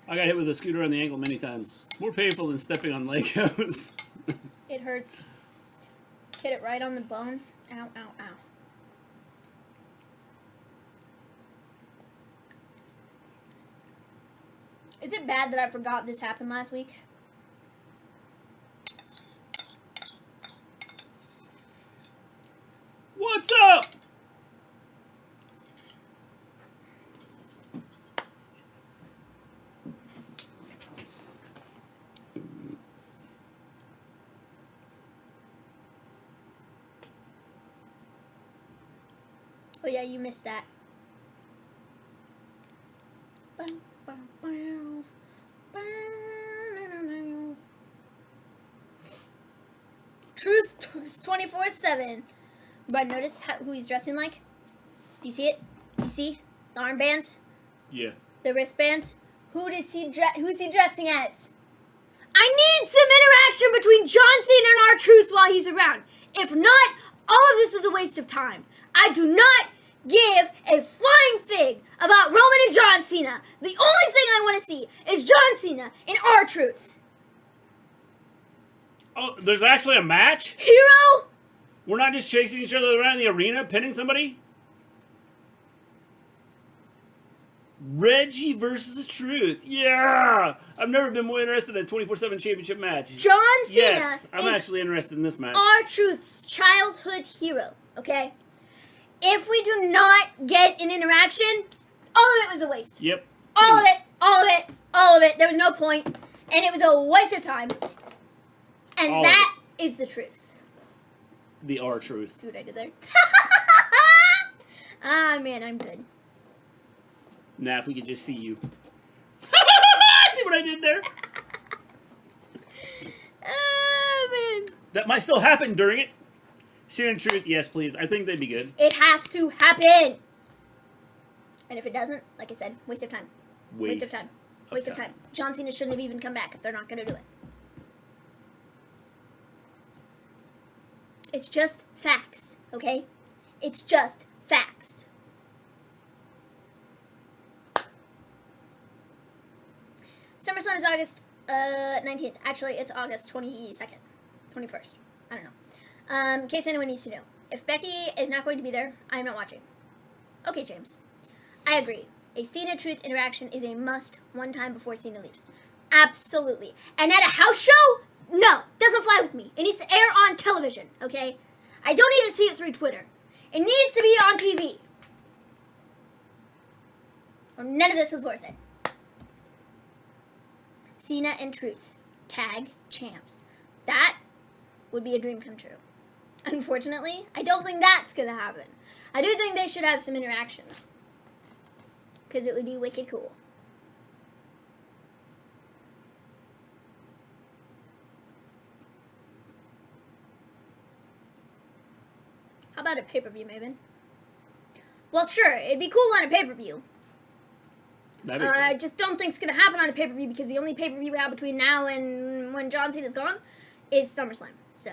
S2: I got hit with a scooter on the ankle many times. More painful than stepping on Legos.
S3: It hurts. Hit it right on the bone. Ow, ow, ow. Is it bad that I forgot this happened last week?
S2: What's up?
S3: Oh yeah, you missed that. Truth 24/7. But notice who he's dressing like? Do you see it? You see the armbands?
S2: Yeah.
S3: The wristbands? Who's he dressing as? I need some interaction between John Cena and R-Truth while he's around. If not, all of this is a waste of time. I do not give a flying fig about Roman and John Cena. The only thing I want to see is John Cena and R-Truth.
S2: Oh, there's actually a match?
S3: Hero?
S2: We're not just chasing each other around the arena, pinning somebody? Reggie versus Truth. Yeah! I've never been more interested in a 24/7 championship match.
S3: John Cena
S2: Yes, I'm actually interested in this match.
S3: R-Truth's childhood hero, okay? If we do not get an interaction, all of it was a waste.
S2: Yep.
S3: All of it. There was no point, and it was a waste of time. And
S2: All
S3: that is the truth.
S2: The R-Truth.
S3: See what I did there? Ah, man, I'm good.
S2: Nah, if we could just see you. See what I did there?
S3: Ah, man.
S2: That might still happen during it. Cena and Truth, yes, please. I think they'd be good.
S3: It has to happen. And if it doesn't, like I said, waste of time. Waste of time. Waste of time. John Cena shouldn't have even come back if they're not going to do it. It's just facts, okay? It's just facts. SummerSlam is August 19th. Actually, it's August 22nd. 21st. I don't know. In case anyone needs to know. If Becky is not going to be there, I am not watching. Okay, James. I agree. A Cena-Truth interaction is a must one time before Cena leaves. Absolutely. And at a house show? No. Doesn't fly with me. It needs to air on television, okay? I don't need to see it through Twitter. It needs to be on TV. Or none of this was worth it. Cena and Truth. Tag champs. That would be a dream come true. Unfortunately, I don't think that's going to happen. I do think they should have some interaction. Because it would be wicked cool. How about a pay-per-view, Maven? Well, sure, it'd be cool on a pay-per-view.
S2: That'd be cool.
S3: I just don't think it's going to happen on a pay-per-view because the only pay-per-view we have between now and when John Cena's gone is SummerSlam. So...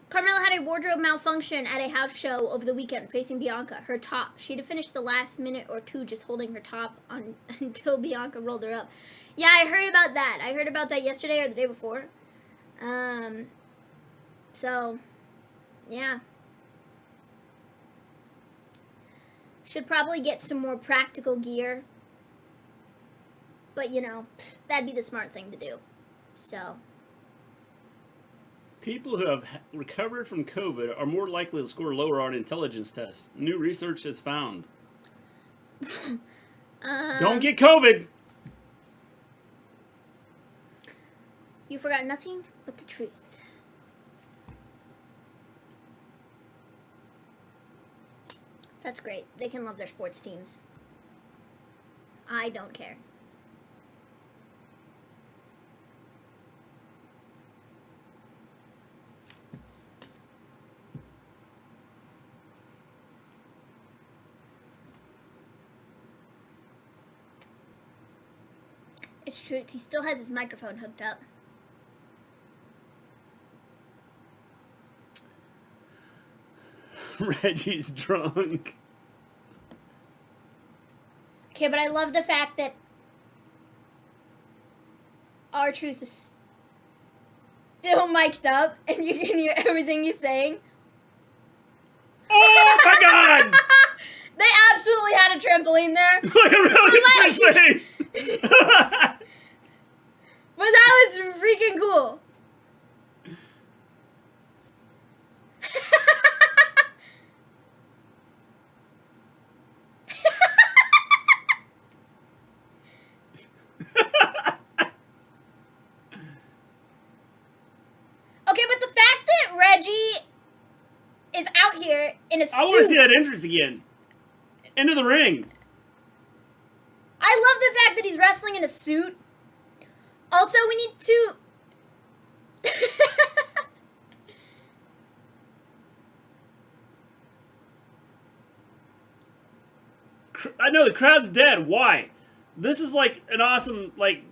S3: Carmella had a wardrobe malfunction at a house show over the weekend facing Bianca. Her top. She'd have finished the last minute or two just holding her top on until Bianca rolled her up. Yeah, I heard about that. I heard about that yesterday or the day before. So, yeah. Should probably get some more practical gear. But, you know, that'd be the smart thing to do. So.
S2: People who have recovered from COVID are more likely to score lower on intelligence tests. New research has found. Don't get COVID!
S3: You forgot nothing but the truth. That's great. They can love their sports teams. I don't care. It's true. He still has his microphone hooked up.
S2: Reggie's drunk.
S3: Okay, but I love the fact that R-Truth is still mic'd up and you can hear everything he's saying.
S2: Oh my god!
S3: They absolutely had a trampoline there.
S2: Look at Rowan's face!
S3: But that was freaking cool. Okay, but the fact that Reggie is out here in a suit.
S2: I want to see that entrance again. Into the ring.
S3: I love the fact that he's wrestling in a suit. Also, we need to...
S2: I know, the crowd's dead. Why? This is like an awesome, like...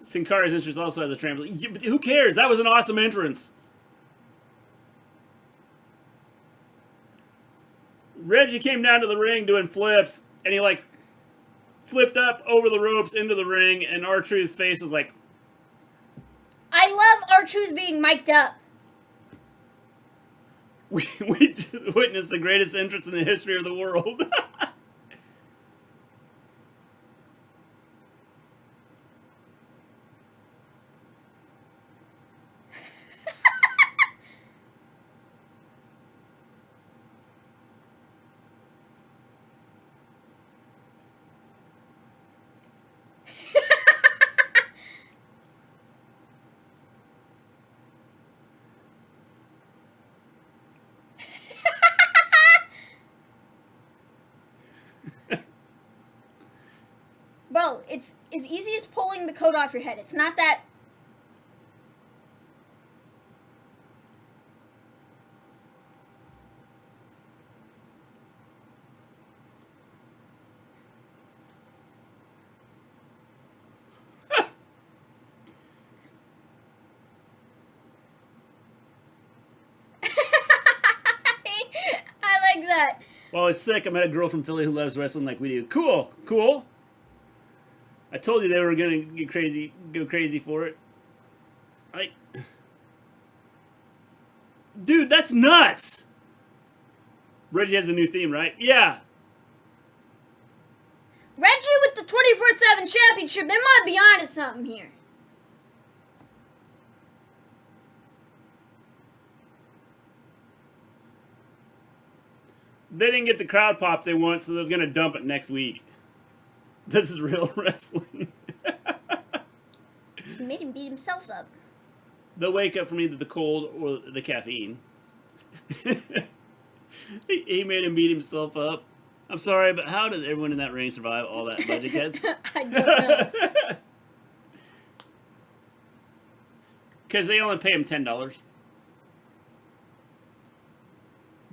S2: Sin Cara's entrance also has a trampoline. Yeah, but who cares? That was an awesome entrance. Reggie came down to the ring doing flips, and he, like, flipped up over the ropes into the ring, and R-Truth's face was like...
S3: I love R-Truth being mic'd up.
S2: We just witnessed the greatest entrance in the history of the world.
S3: Bro, it's as easy as pulling the coat off your head. It's not that... I like that.
S2: While I was sick, I met a girl from Philly who loves wrestling like we do. Cool, cool. I told you they were gonna go crazy for it. Dude, that's nuts! Reggie has a new theme, right? Yeah.
S3: Reggie with the 24/7 championship, they might be onto something here.
S2: They didn't get the crowd pop they want, so they're gonna dump it next week. This is real wrestling.
S3: He made him beat himself up.
S2: They'll wake up from either the cold or the caffeine. He made him beat himself up. I'm sorry, but how did everyone in that ring survive all that budget cuts?
S3: I don't know.
S2: Because they only pay him $10.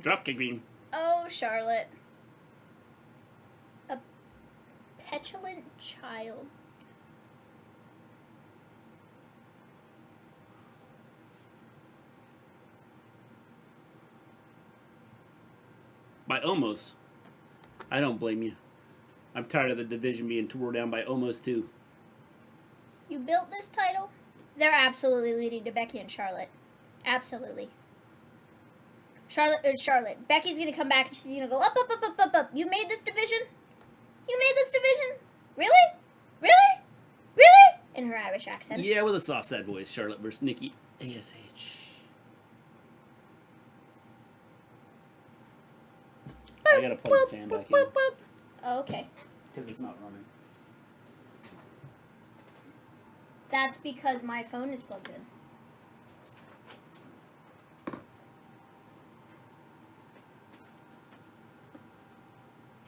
S2: Dropkick beam.
S3: Oh, Charlotte. A petulant child.
S2: By Omos. I don't blame you. I'm tired of the division being tore down by Omos too.
S3: You built this title? They're absolutely leading to Becky and Charlotte. Absolutely. Charlotte. Becky's gonna come back and she's gonna go up, up, up, up, up, up. You made this division? You made this division? Really? Really? Really? In her Irish accent.
S2: Yeah, with a soft side voice. Charlotte versus Nikki. A.S.H. I gotta plug the fan back in.
S3: Oh, okay.
S2: Because it's not running.
S3: That's because my phone is plugged in.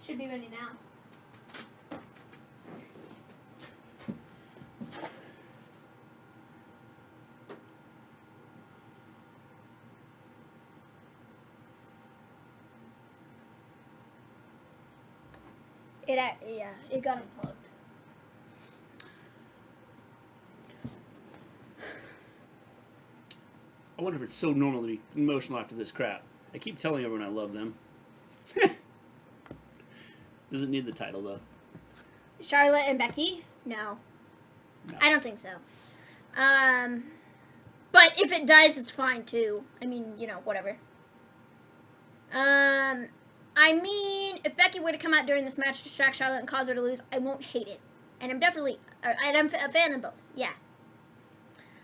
S3: Should be ready now. It got unplugged.
S2: I wonder if it's so normal to be emotional after this crap. I keep telling everyone I love them. Does it need the title, though?
S3: Charlotte and Becky? No. I don't think so. But But if it dies, it's fine too. I mean, you know, whatever. I mean, if Becky were to come out during this match, distract Charlotte, and cause her to lose, I won't hate it. And I'm definitely, and I'm a fan of both. Yeah.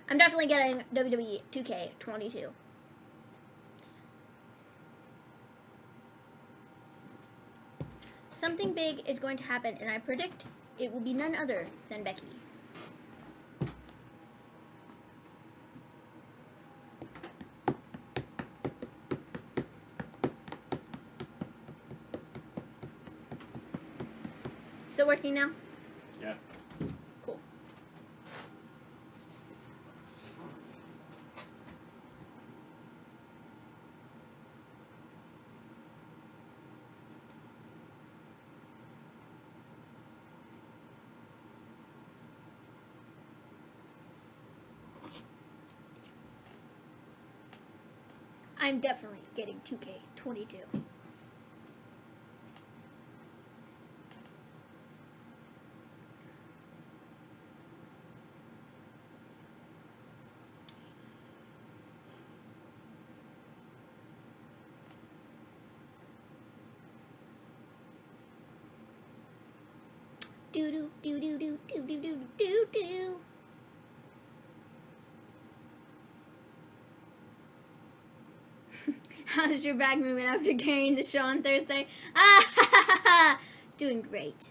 S3: I'm definitely getting WWE 2K22. Something big is going to happen, and I predict it will be none other than Becky. Is it working now?
S2: Yeah.
S3: Cool. I'm definitely getting 2K22. Do do do do do do do do do do. How's your back moving after carrying the show on Thursday? Ah, doing great.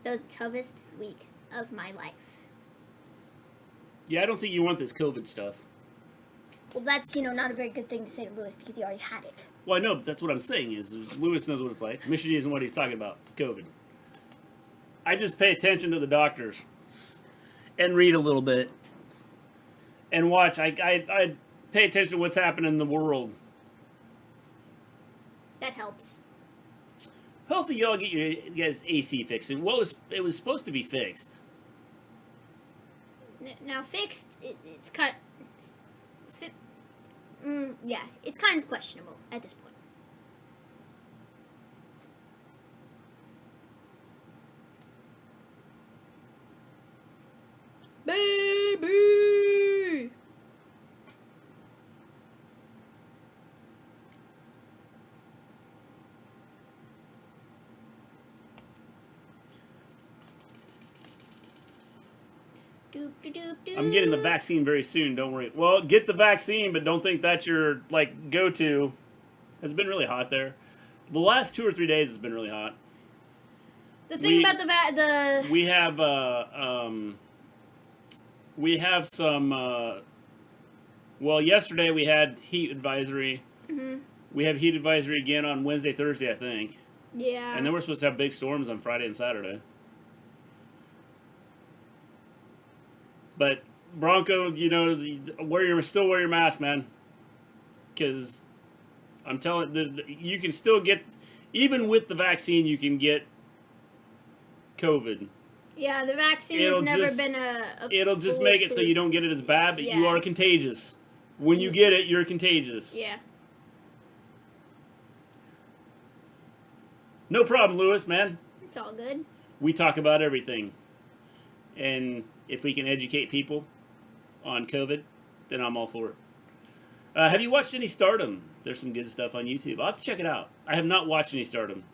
S3: That was the toughest week of my life.
S2: Yeah, I don't think you want this COVID stuff.
S3: Well, that's, you know, not a very good thing to say to Lewis because he already had it.
S2: Well, I know, but that's what I'm saying is Lewis knows what it's like. Michigan isn't what he's talking about, COVID. I just pay attention to the doctors and read a little bit and watch. I pay attention to what's happening in the world.
S3: That helps.
S2: Hopefully y'all get your guys' AC fixed. And it was supposed to be fixed.
S3: Now fixed, it's kind of, yeah, it's kind of questionable at this point. Baby!
S2: I'm getting the vaccine very soon, don't worry. Well, get the vaccine, but don't think that's your, like, go-to. It's been really hot there. The last 2 or 3 days has been really hot.
S3: The thing about
S2: we have some, well, yesterday we had heat advisory.
S3: Mm-hmm.
S2: We have heat advisory again on Wednesday, Thursday, I think.
S3: Yeah.
S2: And then we're supposed to have big storms on Friday and Saturday. But Bronco, you know, still wear your mask, man. Because I'm telling you can still get, even with the vaccine, you can get COVID.
S3: Yeah, the vaccine has never been a
S2: it'll just make it so you don't get it as bad, but you are contagious. When you get it, you're contagious.
S3: Yeah.
S2: No problem, Lewis, man.
S3: It's all good.
S2: We talk about everything. And if we can educate people on COVID, then I'm all for it. Have you watched any Stardom? There's some good stuff on YouTube. I'll have to check it out. I have not watched any Stardom.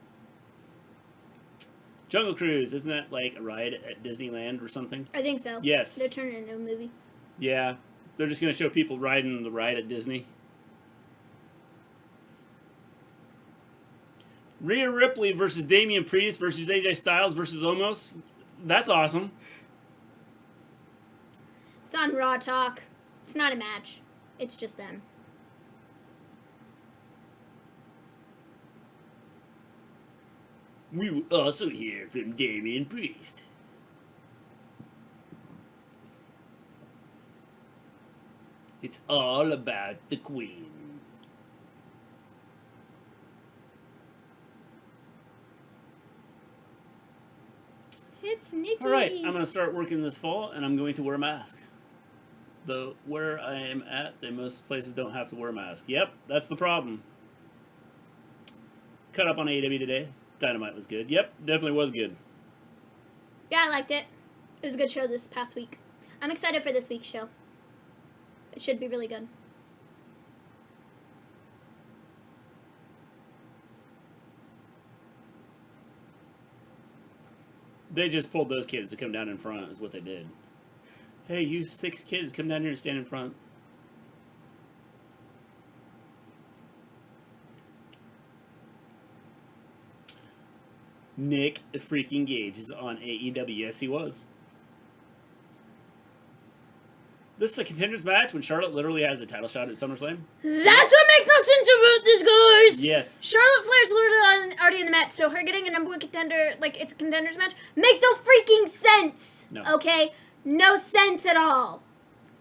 S2: Jungle Cruise, isn't that like a ride at Disneyland or something?
S3: I think so.
S2: Yes.
S3: They're turning it into a movie.
S2: Yeah. They're just going to show people riding the ride at Disney. Rhea Ripley versus Damian Priest versus AJ Styles versus Omos. That's awesome.
S3: It's on Raw Talk. It's not a match. It's just them.
S2: We will also hear from Damian Priest. It's all about the Queen.
S3: It's Nikki.
S2: All right, I'm going to start working this fall, and I'm going to wear a mask. Though where I am at, most places don't have to wear a mask. Yep, that's the problem. Cut up on AEW today. Dynamite was good. Yep, definitely was good.
S3: Yeah, I liked it. It was a good show this past week. I'm excited for this week's show. It should be really good.
S2: They just pulled those kids to come down in front, is what they did. Hey, you 6 kids, come down here and stand in front. Nick freaking Gage is on AEW. Yes, he was. This is a contenders match when Charlotte literally has a title shot at SummerSlam.
S3: That's what makes no sense about this, guys!
S2: Yes.
S3: Charlotte Flair's literally already in the match, so her getting a number one contender, like, it's a contenders match, makes no freaking sense!
S2: No.
S3: Okay? No sense at all.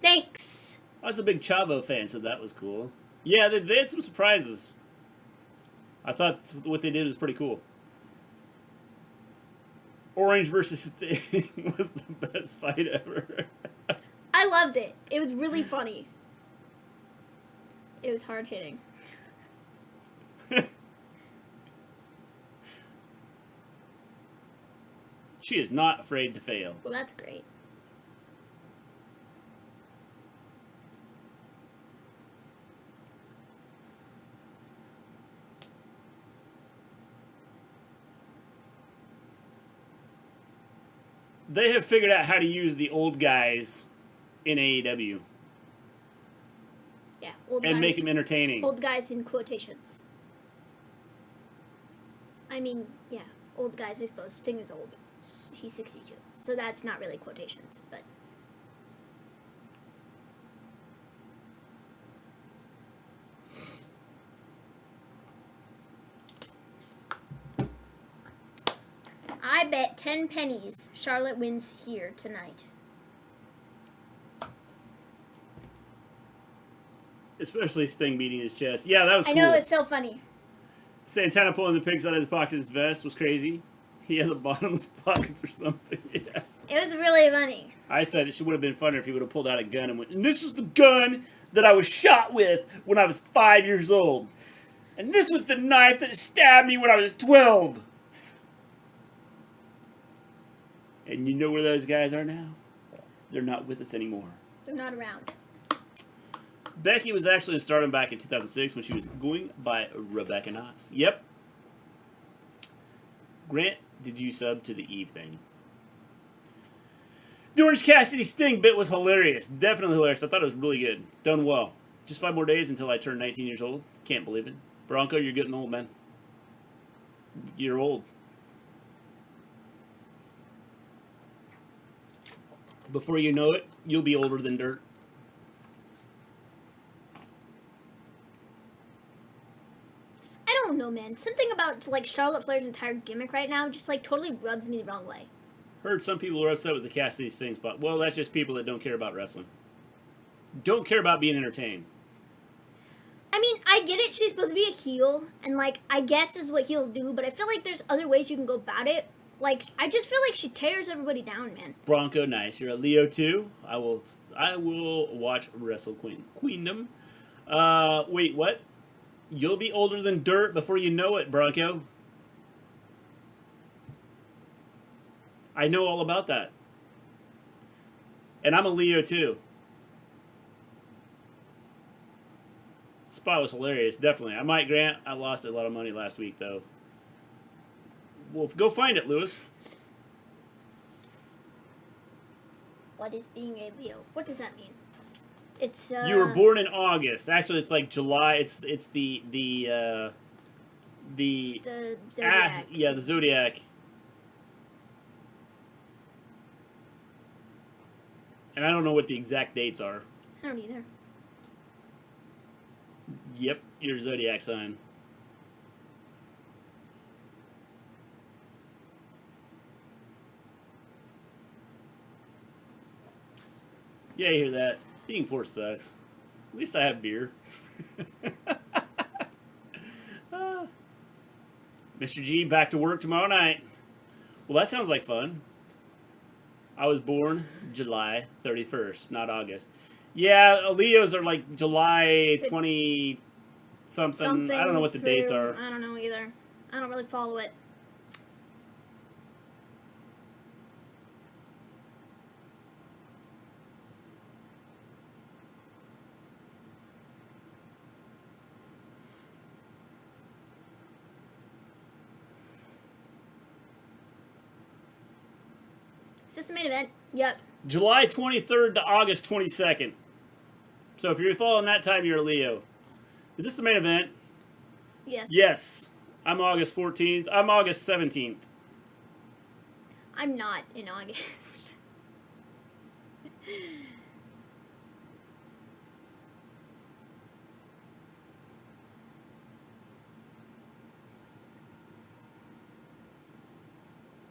S3: Thanks.
S2: I was a big Chavo fan, so that was cool. Yeah, they had some surprises. I thought what they did was pretty cool. Orange versus Sting was the best fight ever.
S3: I loved it. It was really funny. It was hard hitting.
S2: She is not afraid to fail.
S3: Well, that's great.
S2: They have figured out how to use the old guys in AEW.
S3: Yeah, old
S2: and
S3: guys.
S2: make them entertaining.
S3: Old guys in quotations. I mean, yeah, old guys, I suppose. Sting is old. He's 62. So that's not really quotations, but... I bet 10 pennies Charlotte wins here tonight.
S2: Especially Sting beating his chest. Yeah, that was cool.
S3: I know, it's so funny.
S2: Santana pulling the pigs out of his pocket of his vest was crazy. He has a bottomless pocket or something. Yes.
S3: It was really funny.
S2: I said it would have been funner if he would have pulled out a gun and went, and this was the gun that I was shot with when I was 5 years old. And this was the knife that stabbed me when I was 12. And you know where those guys are now? They're not with us anymore.
S3: They're not around.
S2: Becky was actually in Stardom back in 2006 when she was going by Rebecca Knox. Yep. Grant, did you sub to the Eve thing? The Orange Cassidy Sting bit was hilarious. Definitely hilarious. I thought it was really good. Done well. Just 5 more days until I turn 19 years old. Can't believe it. Bronco, you're getting old, man. You're old. Before you know it, you'll be older than dirt.
S3: I don't know, man. Something about, like, Charlotte Flair's entire gimmick right now just, like, totally rubs me the wrong way.
S2: Heard some people are upset with the Cassidy Sting spot. Well, that's just people that don't care about wrestling. Don't care about being entertained.
S3: I mean, I get it. She's supposed to be a heel, and, like, I guess this is what heels do, but I feel like there's other ways you can go about it. Like, I just feel like she tears everybody down, man.
S2: Bronco, nice. You're a Leo too. I will watch Wrestle Queendom. Wait, what? You'll be older than dirt before you know it, Bronco. I know all about that. And I'm a Leo too. Spot was hilarious, definitely. I might grant I lost a lot of money last week though. Well, go find it, Lewis.
S3: What is being a Leo? What does that mean? It's
S2: You were born in August. Actually, it's like July. It's the
S3: Zodiac.
S2: yeah, the Zodiac. And I don't know what the exact dates are.
S3: I don't either.
S2: Yep, your Zodiac sign. Yeah, you hear that. Being poor sucks. At least I have beer. Mr. G, back to work tomorrow night. Well, that sounds like fun. I was born July 31st, not August. Yeah, Leos are like July 20 something. I don't know what the dates are.
S3: I don't know either. I don't really follow it. Is this the main event? Yep.
S2: July 23rd to August 22nd. So if you're following that time, you're a Leo. Is this the main event?
S3: Yes.
S2: Yes. I'm August 14th. I'm August 17th.
S3: I'm not in August.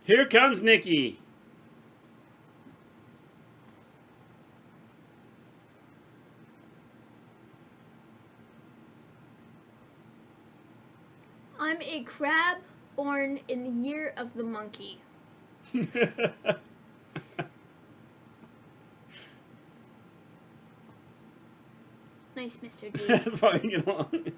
S2: Here comes Nikki.
S3: I'm a crab born in the year of the monkey. Nice, Mister Gleen.
S2: That's why we get along.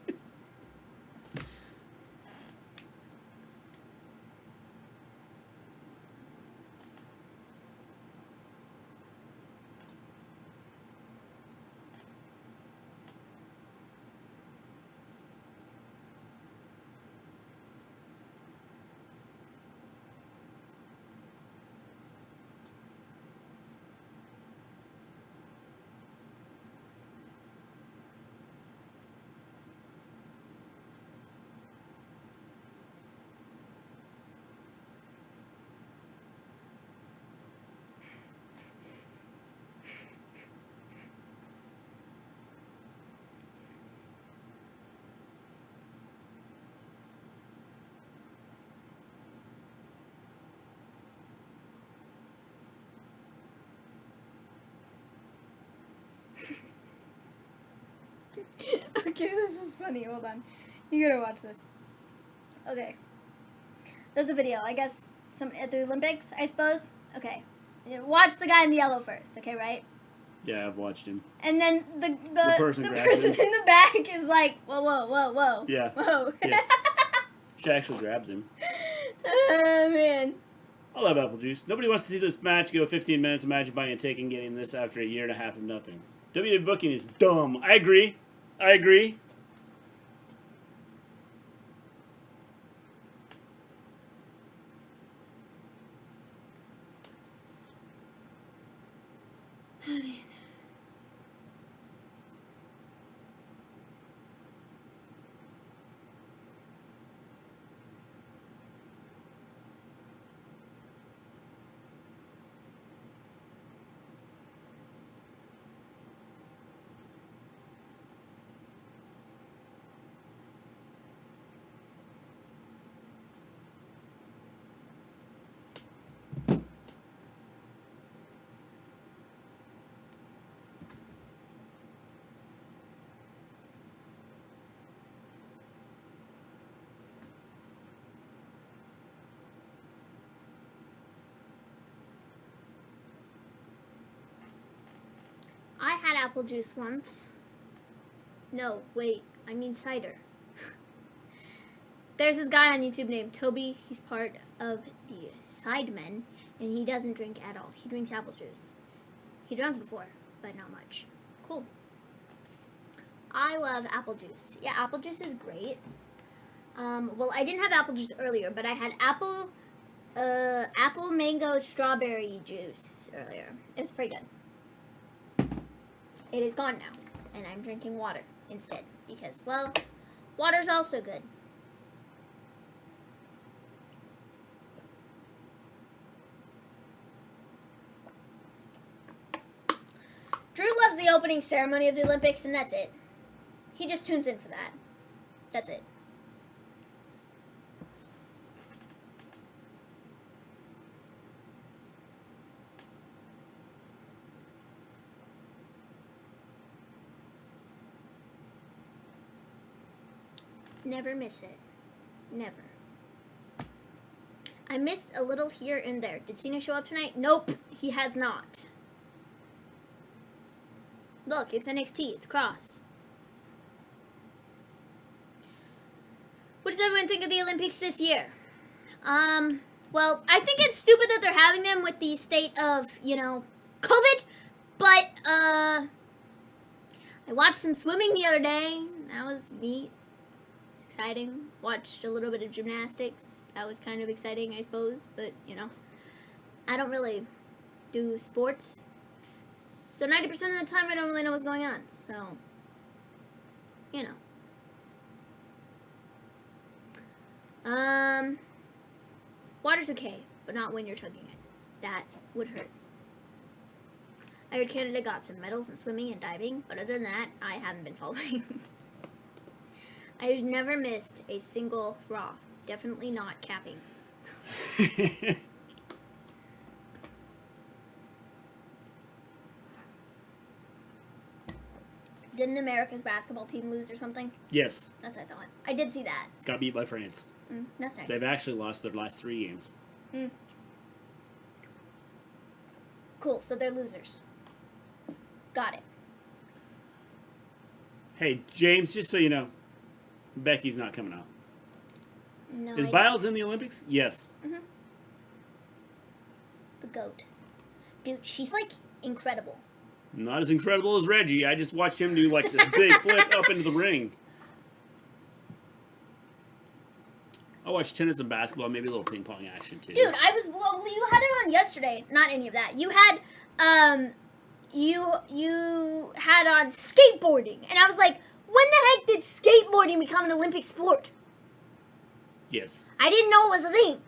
S3: Okay, this is funny. Hold on. You gotta watch this. Okay. There's a video, I guess, at the Olympics, I suppose. Okay. Watch the guy in the yellow first, okay, right?
S2: Yeah, I've watched him.
S3: And then the person in
S2: him.
S3: the back is like, whoa, whoa, whoa, whoa.
S2: Yeah.
S3: Whoa.
S2: Yeah. She actually grabs him.
S3: Oh, man.
S2: I love apple juice. Nobody wants to see this match go 15 minutes. Imagine buying a ticket and getting this after a year and a half of nothing. WWE booking is dumb. I agree. I agree.
S3: I had apple juice once. No, wait, I mean cider. There's this guy on YouTube named Toby. He's part of the Sidemen, and he doesn't drink at all. He drinks apple juice. He drank before, but not much. Cool. I love apple juice. Yeah, apple juice is great. Well, I didn't have apple juice earlier, but I had apple mango strawberry juice earlier. It was pretty good. It is gone now, and I'm drinking water instead because, well, water's also good. Drew loves the opening ceremony of the Olympics, and that's it. He just tunes in for that. That's it. Never miss it. Never. I missed a little here and there. Did Cena show up tonight? Nope, he has not. Look, it's NXT. It's Cross. What does everyone think of the Olympics this year? Well, I think it's stupid that they're having them with the state of, COVID. But, I watched some swimming the other day. That was neat. Exciting. Watched a little bit of gymnastics. That was kind of exciting, I suppose. But, I don't really do sports. So 90% of the time I don't really know what's going on. So, you know. Water's okay, but not when you're chugging it. That would hurt. I heard Canada got some medals in swimming and diving, but other than that, I haven't been following. I've never missed a single raw. Definitely not capping. Didn't America's basketball team lose or something?
S2: Yes.
S3: That's what I thought. I did see that.
S2: Got beat by France.
S3: That's nice.
S2: They've actually lost their last 3 games.
S3: Cool, so they're losers. Got it.
S2: Hey, James, just so you know, Becky's not coming out.
S3: No.
S2: Is Biles in the Olympics? Yes.
S3: The GOAT. Dude, she's like incredible.
S2: Not as incredible as Reggie. I just watched him do like this big flip up into the ring. I watched tennis and basketball, maybe a little ping pong action too.
S3: Dude, you had it on yesterday. Not any of that. You had you had on skateboarding, and I was like, when the heck did skateboarding become an Olympic sport?
S2: Yes.
S3: I didn't know it was a thing.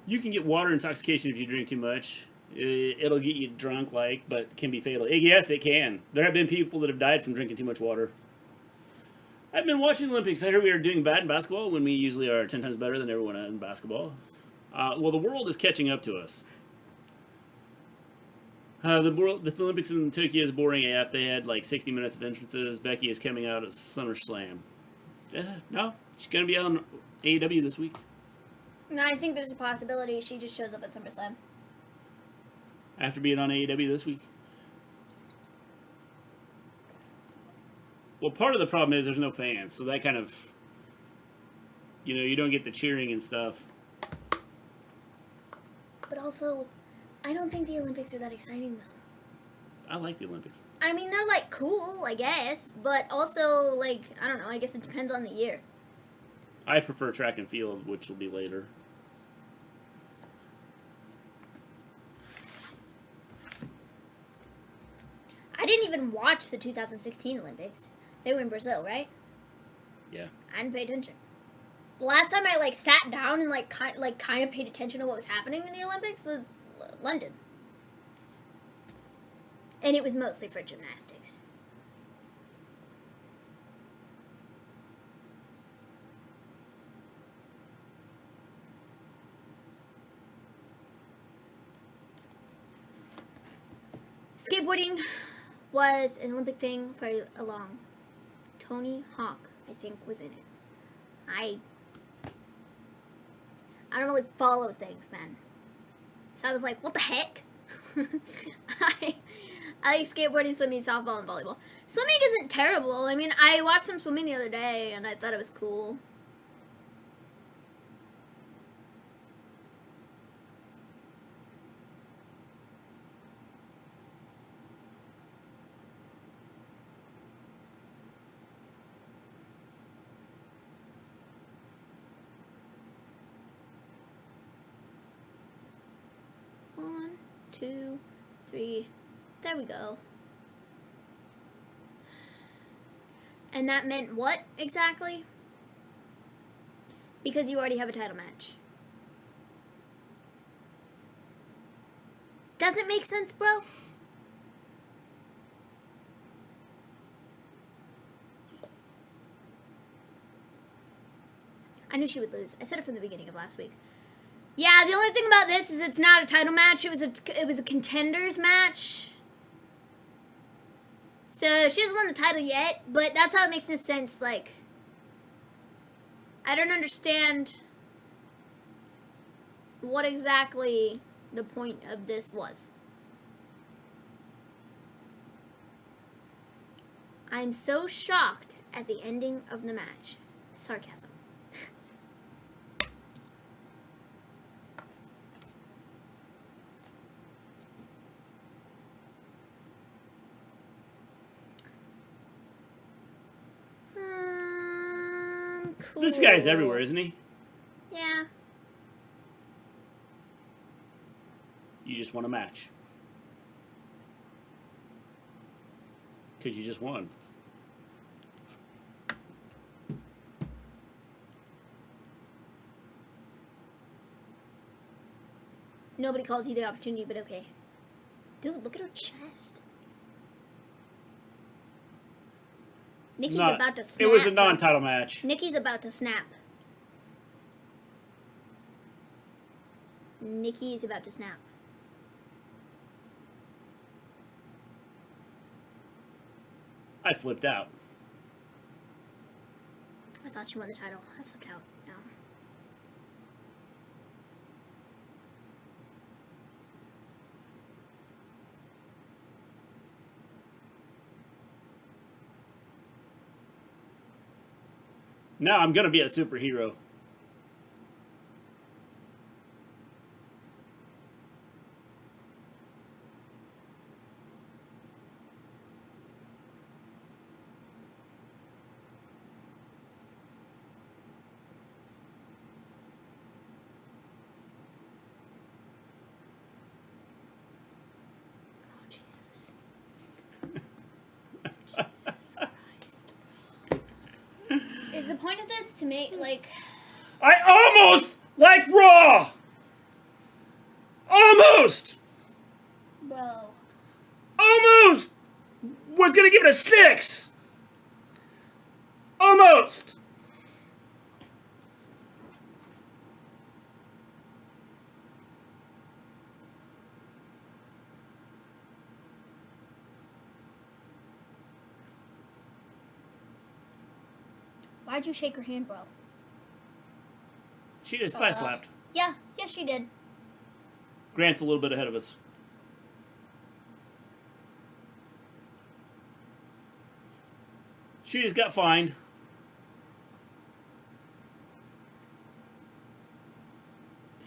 S2: You can get water intoxication if you drink too much. It'll get you drunk, but can be fatal. Yes, it can. There have been people that have died from drinking too much water. I've been watching the Olympics. I heard we are doing bad in basketball when we usually are 10 times better than everyone in basketball. Well, the world is catching up to us. The Olympics in Tokyo is boring AF. They had like 60 minutes of entrances. Becky is coming out at SummerSlam. No, she's going to be on AEW this week.
S3: No, I think there's a possibility she just shows up at SummerSlam.
S2: After being on AEW this week. Well, part of the problem is there's no fans, so that kind of, you don't get the cheering and stuff.
S3: But also, I don't think the Olympics are that exciting, though.
S2: I like the Olympics.
S3: I mean, they're, cool, I guess, but also, I don't know, I guess it depends on the year.
S2: I prefer track and field, which will be later.
S3: I didn't even watch the 2016 Olympics. They were in Brazil, right?
S2: Yeah.
S3: I didn't pay attention. The last time I sat down and kind of paid attention to what was happening in the Olympics was London. And it was mostly for gymnastics. Skateboarding was an Olympic thing for a long. Tony Hawk, I think, was in it. I don't really follow things, man. So I was like, what the heck? I like skateboarding, swimming, softball, and volleyball. Swimming isn't terrible. I mean, I watched some swimming the other day, and I thought it was cool. One, 2, 3. There we go. And that meant what exactly? Because you already have a title match. Does it make sense, bro? I knew she would lose. I said it from the beginning of last week. Yeah, the only thing about this is it's not a title match. It was a contenders match. So she hasn't won the title yet, but that's how it makes no sense. I don't understand what exactly the point of this was. I'm so shocked at the ending of the match. Sarcasm. Cool.
S2: This guy's everywhere, isn't he?
S3: Yeah.
S2: You just want a match. Because you just won.
S3: Nobody calls you the opportunity, but okay. Dude, look at her chest. Nikki's about to snap.
S2: It was a non-title match.
S3: Nikki's about to snap. Nikki is about to snap.
S2: I flipped out.
S3: I thought she won the title. I flipped out. No.
S2: Now I'm gonna be a superhero.
S3: Is the point of this to make, like...
S2: I almost like Raw! Almost!
S3: Bro.
S2: Almost! Was gonna give it a 6! Almost!
S3: Why'd you shake her hand, bro?
S2: She just slapped.
S3: Yeah, she did.
S2: Grant's a little bit ahead of us. She just got fined.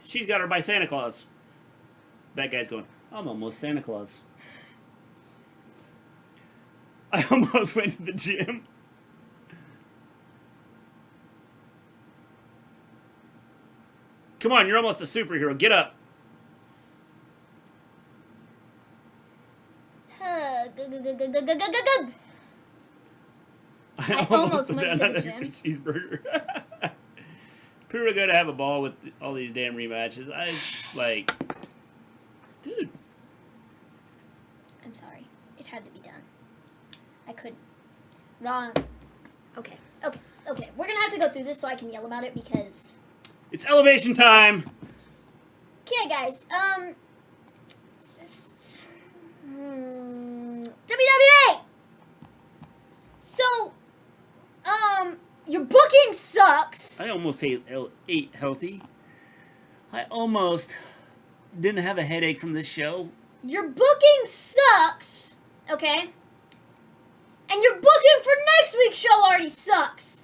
S2: She's got her by Santa Claus. That guy's going, I'm almost Santa Claus. I almost went to the gym. Come on, you're almost a superhero. Get up.
S3: I almost went to the gym.
S2: Cheeseburger. People are going to have a ball with all these damn rematches. It's like, dude.
S3: I'm sorry. It had to be done. I couldn't. Wrong. Okay. We're going to have to go through this so I can yell about it because...
S2: It's elevation time.
S3: Okay, guys. WWE. So, your booking sucks.
S2: I almost ate healthy. I almost didn't have a headache from this show.
S3: Your booking sucks. Okay. And your booking for next week's show already sucks.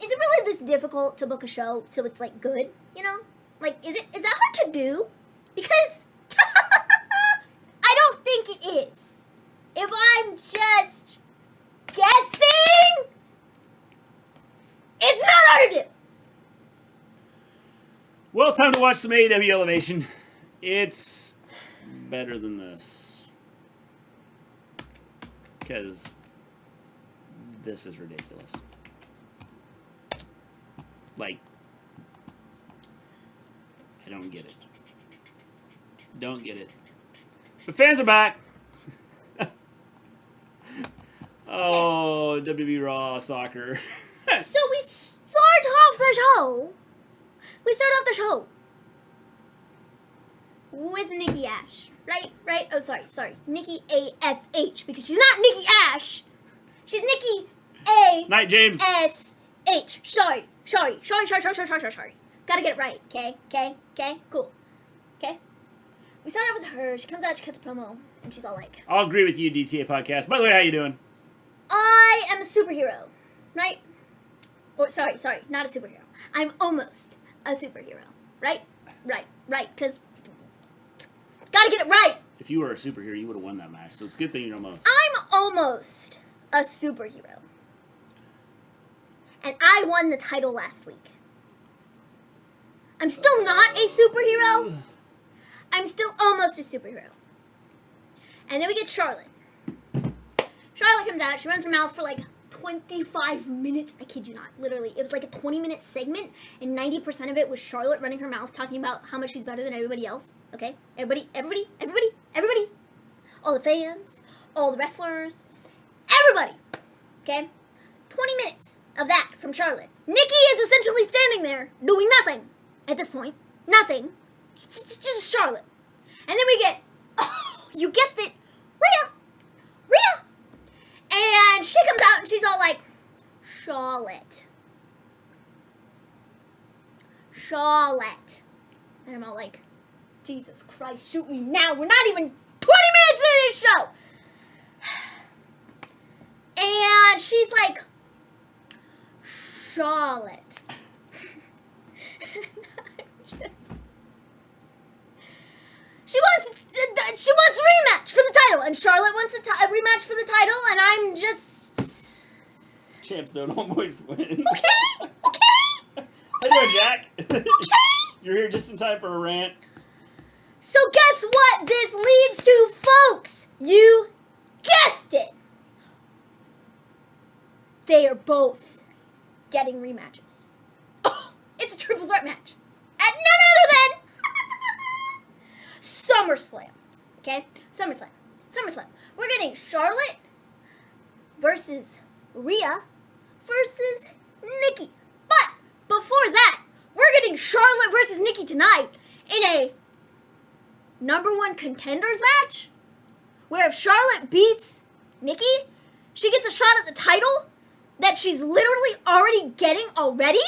S3: Is it really this difficult to book a show so it's like good? You know, like is that hard to do? Because I don't think it is. If I'm just guessing, it's not hard to do.
S2: Well, time to watch some AEW Elevation. It's better than this. Because this is ridiculous. Like, I don't get it. Don't get it. The fans are back. Oh, WWE Raw Soccer.
S3: So we start off the show. With Nikki A.S.H. Right? Oh, sorry. Nikki A.S.H. Because she's not Nikki A.S.H. She's Nikki A.
S2: Night, James.
S3: S.H. Sorry. Gotta get it right, okay? Cool. Okay? We start off with her. She comes out, she cuts a promo, and she's all like...
S2: I'll agree with you, DTA Podcast. By the way, how you doing?
S3: I am a superhero, right? Or, sorry, not a superhero. I'm almost a superhero, right? Right, because... Gotta get it right!
S2: If you were a superhero, you would have won that match, so it's a good thing you're almost.
S3: I'm almost a superhero. And I won the title last week. I'm still not a superhero. I'm still almost a superhero. And then we get Charlotte. Charlotte comes out. She runs her mouth for like 25 minutes. I kid you not. Literally. It was like a 20-minute segment, and 90% of it was Charlotte running her mouth talking about how much she's better than everybody else. Okay? Everybody. All the fans. All the wrestlers. Everybody. Okay? 20 minutes of that from Charlotte. Nikki is essentially standing there doing nothing at this point. Nothing. It's just Charlotte. And then we get, oh, you guessed it, Rhea. And she comes out and she's all like, Charlotte. And I'm all like, Jesus Christ, shoot me now. We're not even 20 minutes into this show. And she's like, Charlotte. She wants a rematch for the title, and Charlotte wants a rematch for the title, and I'm just...
S2: Champs don't always win.
S3: Okay.
S2: How you doing, Jack?
S3: Okay.
S2: You're here just in time for a rant.
S3: So guess what this leads to, folks? You guessed it. They are both getting rematches. Oh, it's a triple threat match. At none other than SummerSlam. Okay? SummerSlam. We're getting Charlotte versus Rhea versus Nikki. But before that, we're getting Charlotte versus Nikki tonight in a #1 contenders match where if Charlotte beats Nikki, she gets a shot at the title that she's literally already getting already.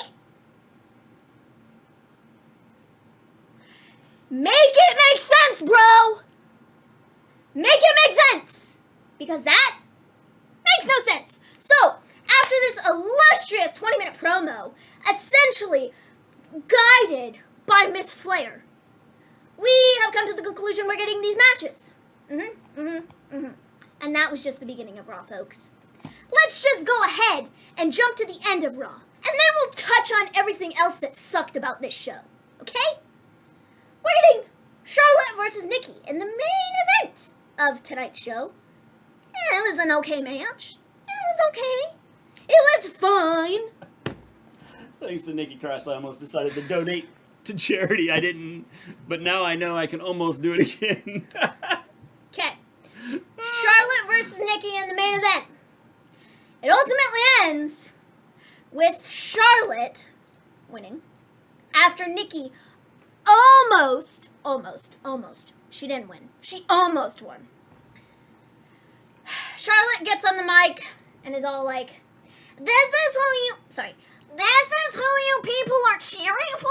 S3: Make it make sense, bro! Make it make sense! Because that makes no sense. So, after this illustrious 20-minute promo, essentially guided by Miss Flair, we have come to the conclusion we're getting these matches. And that was just the beginning of Raw, folks. Let's just go ahead and jump to the end of Raw, and then we'll touch on everything else that sucked about this show, okay? We're getting Charlotte versus Nikki in the main event of tonight's show. It was an okay match. It was okay. It was fine.
S2: Thanks to Nikki Cross, I almost decided to donate to charity. I didn't, but now I know I can almost do it again.
S3: Okay. Charlotte versus Nikki in the main event. It ultimately ends with Charlotte winning after Nikki almost. She didn't win. She almost won. Charlotte gets on the mic and is all like, this is who you people are cheering for?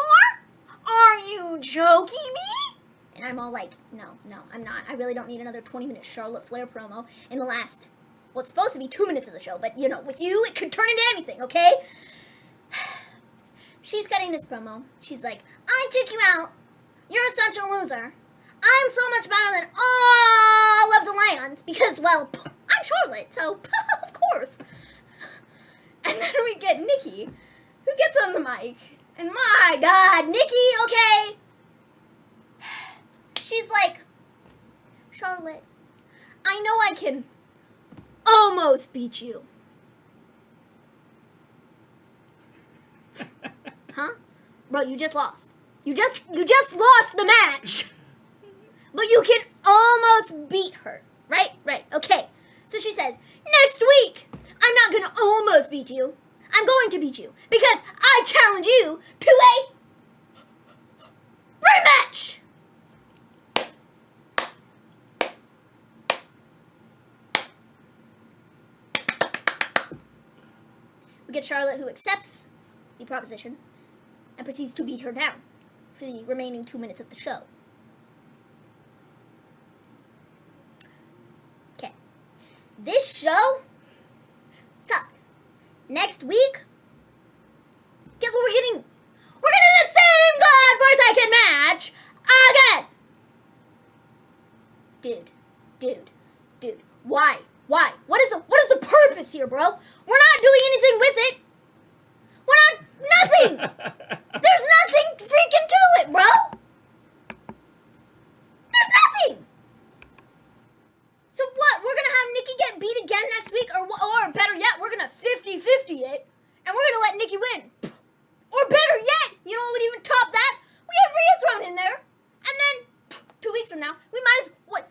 S3: Are you joking me? And I'm all like, no, I'm not. I really don't need another 20-minute Charlotte Flair promo in the last, what's supposed to be 2 minutes of the show. But, you know, with you, it could turn into anything, okay? She's cutting this promo. She's like, I took you out. You're such a loser. I'm so much better than all of the land. Because, well, I'm Charlotte, so of course. And then we get Nikki, who gets on the mic. And my God, Nikki, okay. She's like, Charlotte, I know I can almost beat you. Huh? Bro, you just lost. You just lost the match. But you can almost beat her. Right? Okay. So she says, next week, I'm not going to almost beat you. I'm going to beat you. Because I challenge you to a rematch. We get Charlotte, who accepts the proposition and proceeds to beat her down for the remaining 2 minutes of the show. Okay. This show sucked. Next week, guess what we're getting? We're getting the same godforsaken match again! Dude. Why? What is the purpose here, bro? We're not doing anything with it. Nothing. There's nothing freaking to it, bro. weeks from now, we might as what?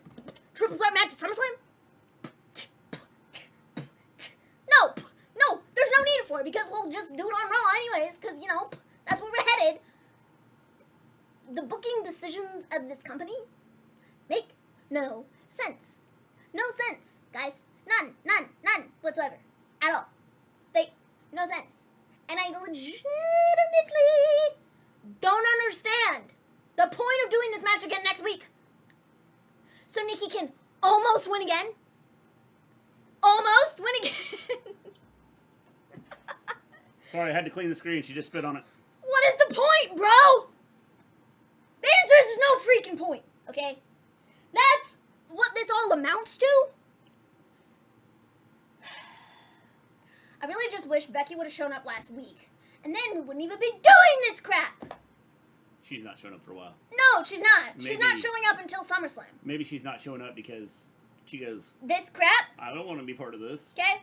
S3: Triple threat match at SummerSlam? No, there's no need for it because we'll just do it on Raw anyways. Because that's where we're headed. The booking decisions of this company make no sense. No sense, guys. None whatsoever. At all. No sense. And I legitimately don't understand the point of doing this match again next week. So Nikki can almost win again. Almost win again.
S2: Sorry, I had to clean the screen. She just spit on it.
S3: What is the point, bro? The answer is there's no freaking point, okay? That's what this all amounts to. I really just wish Becky would have shown up last week. And then we wouldn't even be doing this crap.
S2: She's not showing up for a while.
S3: No, she's not.
S2: Maybe,
S3: she's not showing up until SummerSlam.
S2: Maybe she's not showing up because she goes,
S3: this crap?
S2: I don't want to be part of this.
S3: Okay.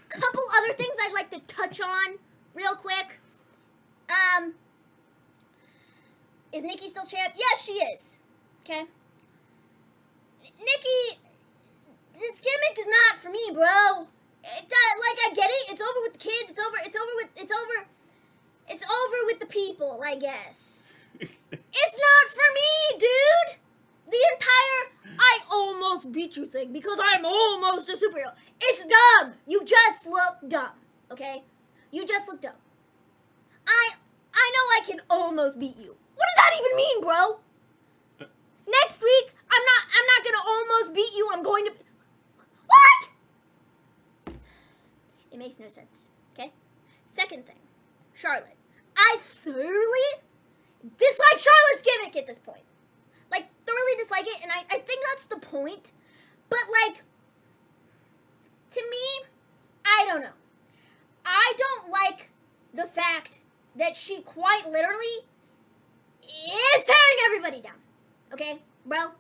S3: Couple other things I'd like to touch on real quick. Is Nikki still champ? Yes, she is. Okay. Nikki, this gimmick is not for me, bro. I get it. It's over with the kids. It's over with the people, I guess. It's not for me, dude. The entire I almost beat you thing because I'm almost a superhero. It's dumb. You just look dumb, okay? You just look dumb. I know I can almost beat you. What does that even mean, bro? Next week, I'm not gonna almost beat you. I'm going to. What? It makes no sense. Okay. Second thing, Charlotte. I thoroughly dislike Charlotte's gimmick at this point. Like, thoroughly dislike it, and I think that's the point. But, like, to me, I don't know. I don't like the fact that she quite literally is tearing everybody down. Okay, bro? Like,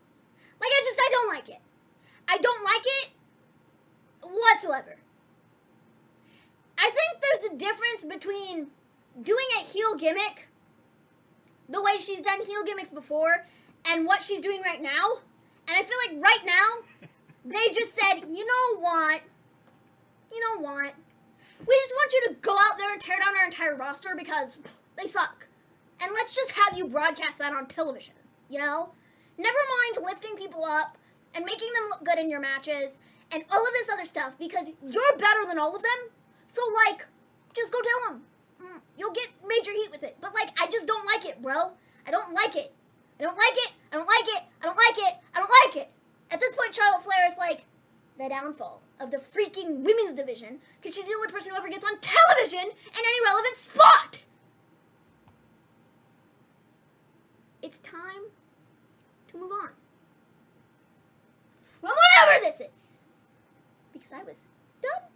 S3: I don't like it. I don't like it whatsoever. I think there's a difference between doing a heel gimmick the way she's done heel gimmicks before and what she's doing right now. And I feel like right now, they just said, you know what? We just want you to go out there and tear down our entire roster because they suck. And let's just have you broadcast that on television, you know? Never mind lifting people up and making them look good in your matches and all of this other stuff because you're better than all of them. So, like, just go tell them. You'll get major heat with it. But, like, I just don't like it, bro. I don't like it. I don't like it. I don't like it. I don't like it. I don't like it. At this point, Charlotte Flair is, like, the downfall of the freaking women's division because she's the only person who ever gets on television in any relevant spot. It's time to move on from whatever this is. Because I was done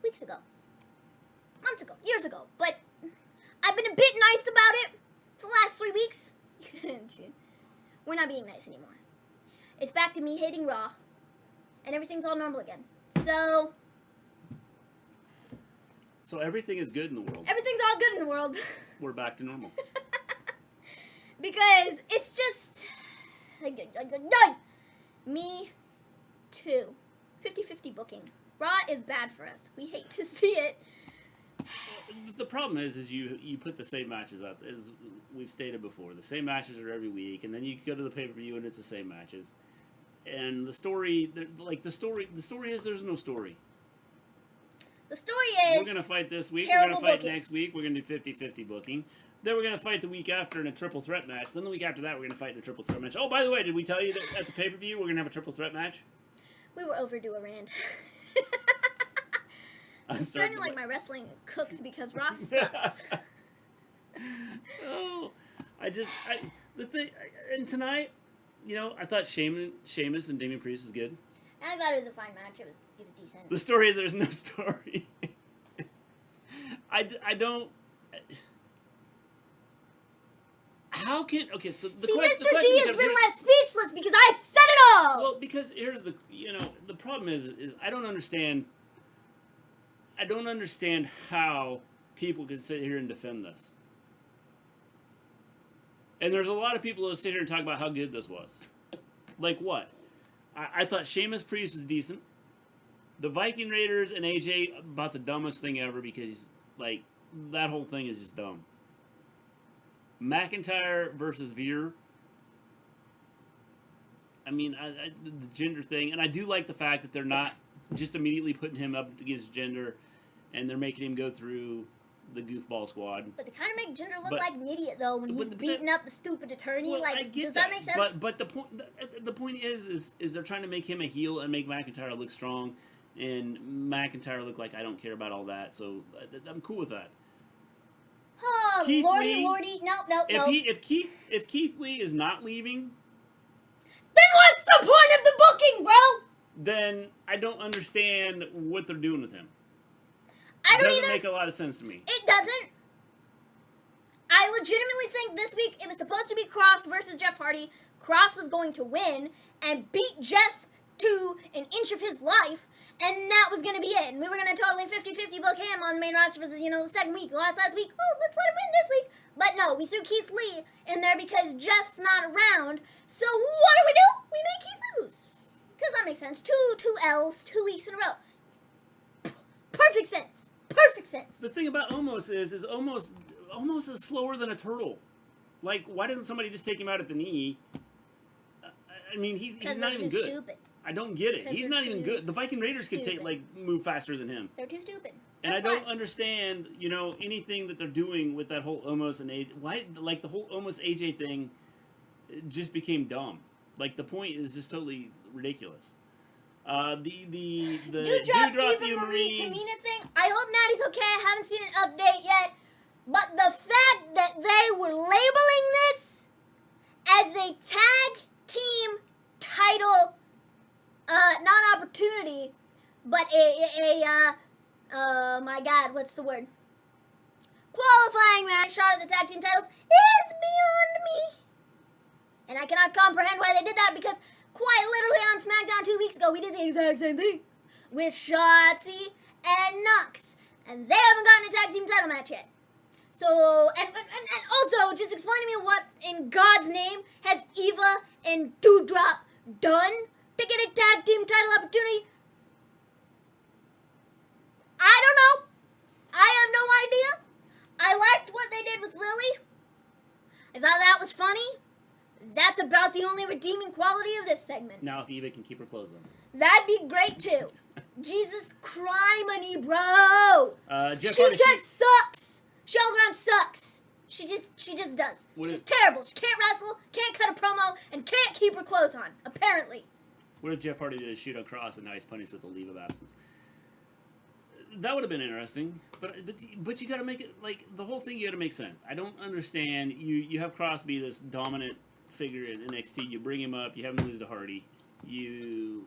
S3: weeks ago, months ago, years ago. But I've been a bit nice about it for the last 3 weeks. We're not being nice anymore. It's back to me hating Raw. And everything's all normal again. So
S2: everything is good in the world.
S3: Everything's all good in the world.
S2: We're back to normal.
S3: Because it's just me too. 50-50 booking. Raw is bad for us. We hate to see it.
S2: The problem is you put the same matches out, as we've stated before. The same matches are every week, and then you go to the pay-per-view and it's the same matches. And the story is there's no story.
S3: The story is
S2: we're going to fight this week, we're
S3: terrible
S2: going to fight
S3: booking.
S2: next week, we're going to do 50-50 booking. Then we're going to fight the week after in a triple threat match. Then the week after that, we're going to fight in a triple threat match. Oh, by the way, did we tell you that at the pay-per-view we're going to have a triple threat match?
S3: We were overdue a rant. I'm starting to like my wrestling cooked because Ross sucks.
S2: Oh, and tonight, you know, I thought Sheamus and Damian Priest was good.
S3: I thought it was a fine match. It was decent.
S2: The story is there's no story. I don't. How can so the
S3: See,
S2: question,
S3: Mr. G has been left speechless because I said it all.
S2: Well, because here's the the problem is I don't understand. I don't understand how people can sit here and defend this. And there's a lot of people who sit here and talk about how good this was. Like what? I thought Sheamus Priest was decent. The Viking Raiders and AJ, about the dumbest thing ever because, like, that whole thing is just dumb. McIntyre versus Veer. I mean, the gender thing, and I do like the fact that they're not just immediately putting him up against gender, and they're making him go through the goofball squad.
S3: But they kind of make Jinder look like an idiot, though, when he's beating up the stupid attorney.
S2: Well,
S3: like, does that make sense?
S2: But the point is they're trying to make him a heel and make McIntyre look strong, and McIntyre look like I don't care about all that. So I'm cool with that.
S3: Oh,
S2: Keith
S3: Lordy,
S2: Lee,
S3: no.
S2: If Keith Lee is not leaving,
S3: then what's the point of the booking, bro?
S2: Then I don't understand what they're doing with him.
S3: It
S2: doesn't make a lot of sense to me.
S3: It doesn't. I legitimately think this week it was supposed to be Cross versus Jeff Hardy. Cross was going to win and beat Jeff to an inch of his life, and that was going to be it. And we were going to totally 50-50 book him on the main roster for the second week. Last week, oh, let's let him win this week. But no, we threw Keith Lee in there because Jeff's not around. So what do? We made Keith Lee lose. Because that makes sense. Two L's, 2 weeks in a row. Perfect sense.
S2: The thing about Omos is Omos is slower than a turtle. Like, why doesn't somebody just take him out at the knee? I mean, he's not even good.
S3: Stupid.
S2: I don't get it. He's not even good. The Viking Raiders could move faster than him.
S3: They're too stupid.
S2: And I don't understand, anything that they're doing with that whole Omos and AJ. Why, like, the whole Omos AJ thing just became dumb. Like, the point is just totally ridiculous. The
S3: Dewdrop Eva Marie Tamina thing. I hope Natty's okay. I haven't seen an update yet. But the fact that they were labeling this as a tag team title, not opportunity, but my God, what's the word? Qualifying match shot at the tag team titles is beyond me. And I cannot comprehend why they did that because quite literally on SmackDown 2 weeks ago, we did the exact same thing with Shotzi and Nox. And they haven't gotten a tag team title match yet. So, and also, just explain to me what in God's name has Eva and Dewdrop done to get a tag team title opportunity? I don't know. I have no idea. I liked what they did with Lily. I thought that was funny. That's about the only redeeming quality of this segment.
S2: Now, if Eva can keep her clothes on.
S3: That'd be great, too. Jesus criminy, bro. She just sucks. Sheldrawn sucks. She just does. She's terrible. She can't wrestle, can't cut a promo, and can't keep her clothes on, apparently.
S2: What if Jeff Hardy did a shoot across and now he's punished with a leave of absence? That would have been interesting, but you got to make it, like, the whole thing, you got to make sense. I don't understand. You have Cross be this dominant figure in NXT. You bring him up. You have him lose to Hardy. You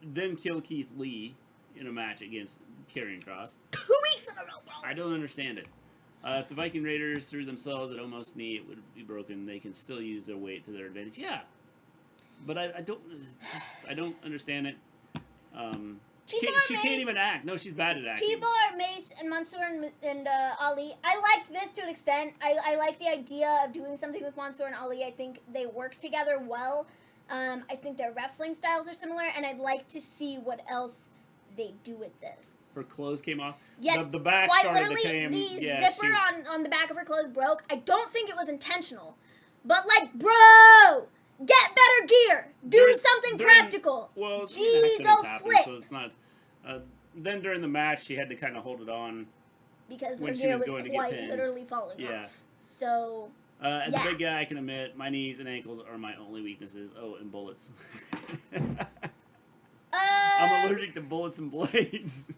S2: then kill Keith Lee in a match against Karrion Kross.
S3: 2 weeks in a row, bro.
S2: I don't understand it. If the Viking Raiders threw themselves at Omos' knee, it would be broken. They can still use their weight to their advantage. Yeah, but I don't understand it. She can't even act. No, she's bad at acting.
S3: T-Bar, Mace, and Mansoor and Ali. I liked this to an extent. I like the idea of doing something with Mansoor and Ali. I think they work together well. I think their wrestling styles are similar, and I'd like to see what else they do with this.
S2: Her clothes came off?
S3: Yes.
S2: The back started to came.
S3: The
S2: yeah,
S3: zipper on the back of her clothes broke. I don't think it was intentional. But, like, bro! Get better gear! Do something practical!
S2: Well,
S3: jeez,
S2: so it's not... then during the match, she had to kind of hold it on
S3: because
S2: when
S3: her
S2: she
S3: gear
S2: was going to get
S3: quite
S2: pinned.
S3: Literally falling off. So...
S2: as a big guy, I can admit, my knees and ankles are my only weaknesses. Oh, and bullets. I'm allergic to bullets and blades.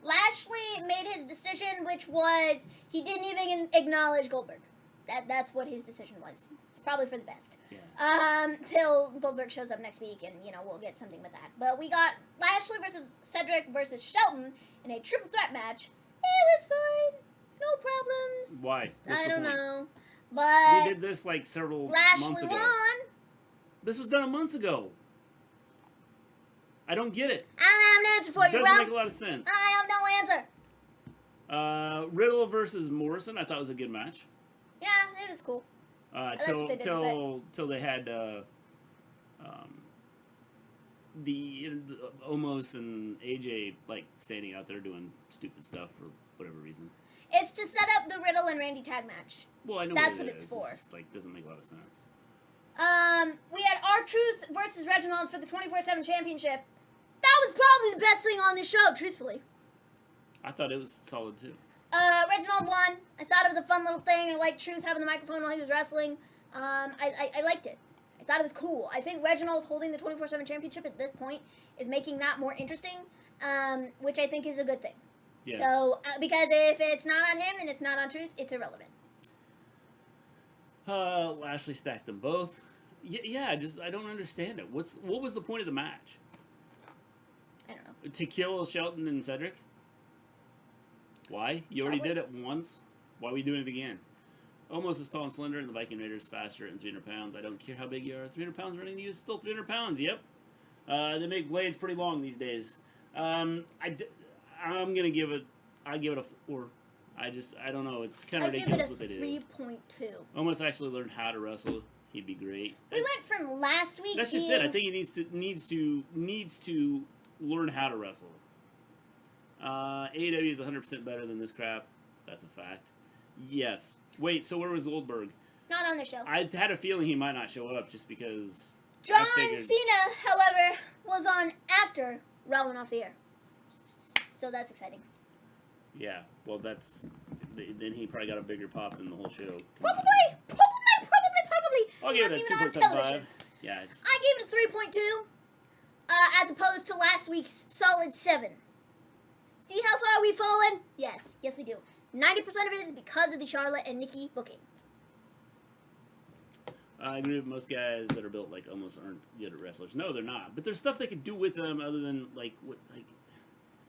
S3: Lashley made his decision, which was he didn't even acknowledge Goldberg. That's what his decision was. It's probably for the best.
S2: Yeah.
S3: Till Goldberg shows up next week, and we'll get something with that. But we got Lashley versus Cedric versus Shelton in a triple threat match. It was fine, no problems.
S2: Why?
S3: I don't know, but
S2: we did this like several
S3: Lashley
S2: months ago.
S3: won.
S2: This was done months ago. I don't get it.
S3: I don't have an answer for you, bro.
S2: Doesn't make a lot of sense.
S3: I have no answer.
S2: Riddle versus Morrison, I thought was a good match.
S3: Yeah, it was cool.
S2: Till they had The Omos and AJ like standing out there doing stupid stuff for whatever reason.
S3: It's to set up the Riddle and Randy tag match.
S2: Well, I know
S3: that's
S2: what
S3: it's for.
S2: It's just like doesn't make a lot of sense.
S3: We had R-Truth versus Reginald for the 24/7 championship. That was probably the best thing on this show, truthfully.
S2: I thought it was solid too.
S3: Reginald won. I thought it was a fun little thing. I liked Truth having the microphone while he was wrestling. I liked it. I thought it was cool. I think Reginald holding the 24/7 championship at this point is making that more interesting, which I think is a good thing.
S2: Yeah.
S3: So, because if it's not on him and it's not on Truth, it's irrelevant.
S2: Lashley stacked them both. Yeah, I don't understand it. What was the point of the match?
S3: I don't know.
S2: To kill Shelton and Cedric? Why? You already did it once. Why are we doing it again? Almost as tall and slender, and the Viking Raiders faster and 300 pounds. I don't care how big you are. 300 pounds running to you is still 300 pounds. Yep. They make blades pretty long these days. I'm gonna give it. I give it a 4. I don't know. It's kind of ridiculous what they did.
S3: 3.2.
S2: Almost actually learned how to wrestle. He'd be great.
S3: We went from last week.
S2: That's just it. I think he needs to learn how to wrestle. AEW is 100% better than this crap. That's a fact. Yes. Wait. So where was Goldberg?
S3: Not on the show.
S2: I had a feeling he might not show up just because.
S3: John Cena, however, was on after Raw went off the air. So that's exciting.
S2: Yeah. Well, that's. Then he probably got a bigger pop than the whole show.
S3: Probably.
S2: I'll give it a 2.75. Yeah.
S3: I gave it a 3.2, as opposed to last week's solid 7. See how far we've fallen? Yes, we do. 90% of it is because of the Charlotte and Nikki booking.
S2: I agree with most guys that are built like almost aren't good at wrestlers. No, they're not. But there's stuff they could do with them other than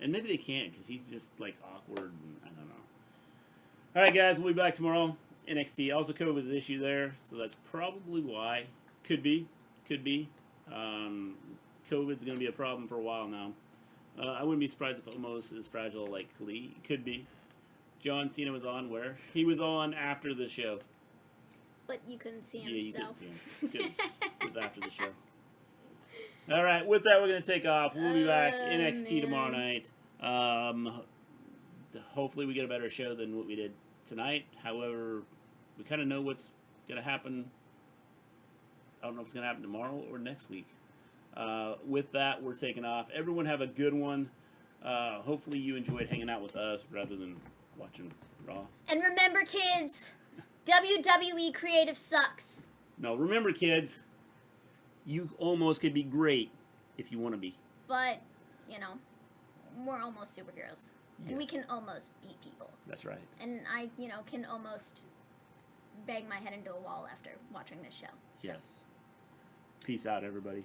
S2: and maybe they can't because he's just like awkward. And I don't know. All right, guys, we'll be back tomorrow. NXT also COVID was an issue there, so that's probably why. Could be. COVID's going to be a problem for a while now. I wouldn't be surprised if Omos is fragile like Kali. Could be. John Cena was on where? He was on after the show.
S3: But you couldn't see him,
S2: Yeah, you couldn't see him. Because it was after the show. All right, with that, we're going to take off. We'll be back NXT tomorrow night. Hopefully we get a better show than what we did tonight. However, we kind of know what's going to happen. I don't know if it's going to happen tomorrow or next week. With that, we're taking off. Everyone have a good one. Hopefully you enjoyed hanging out with us rather than watching Raw.
S3: And remember, kids, WWE creative sucks.
S2: No, remember, kids, you almost could be great if you want to be.
S3: But, we're almost superheroes. Yes. And we can almost beat people.
S2: That's right.
S3: And I, can almost bang my head into a wall after watching this show. So.
S2: Yes. Peace out, everybody.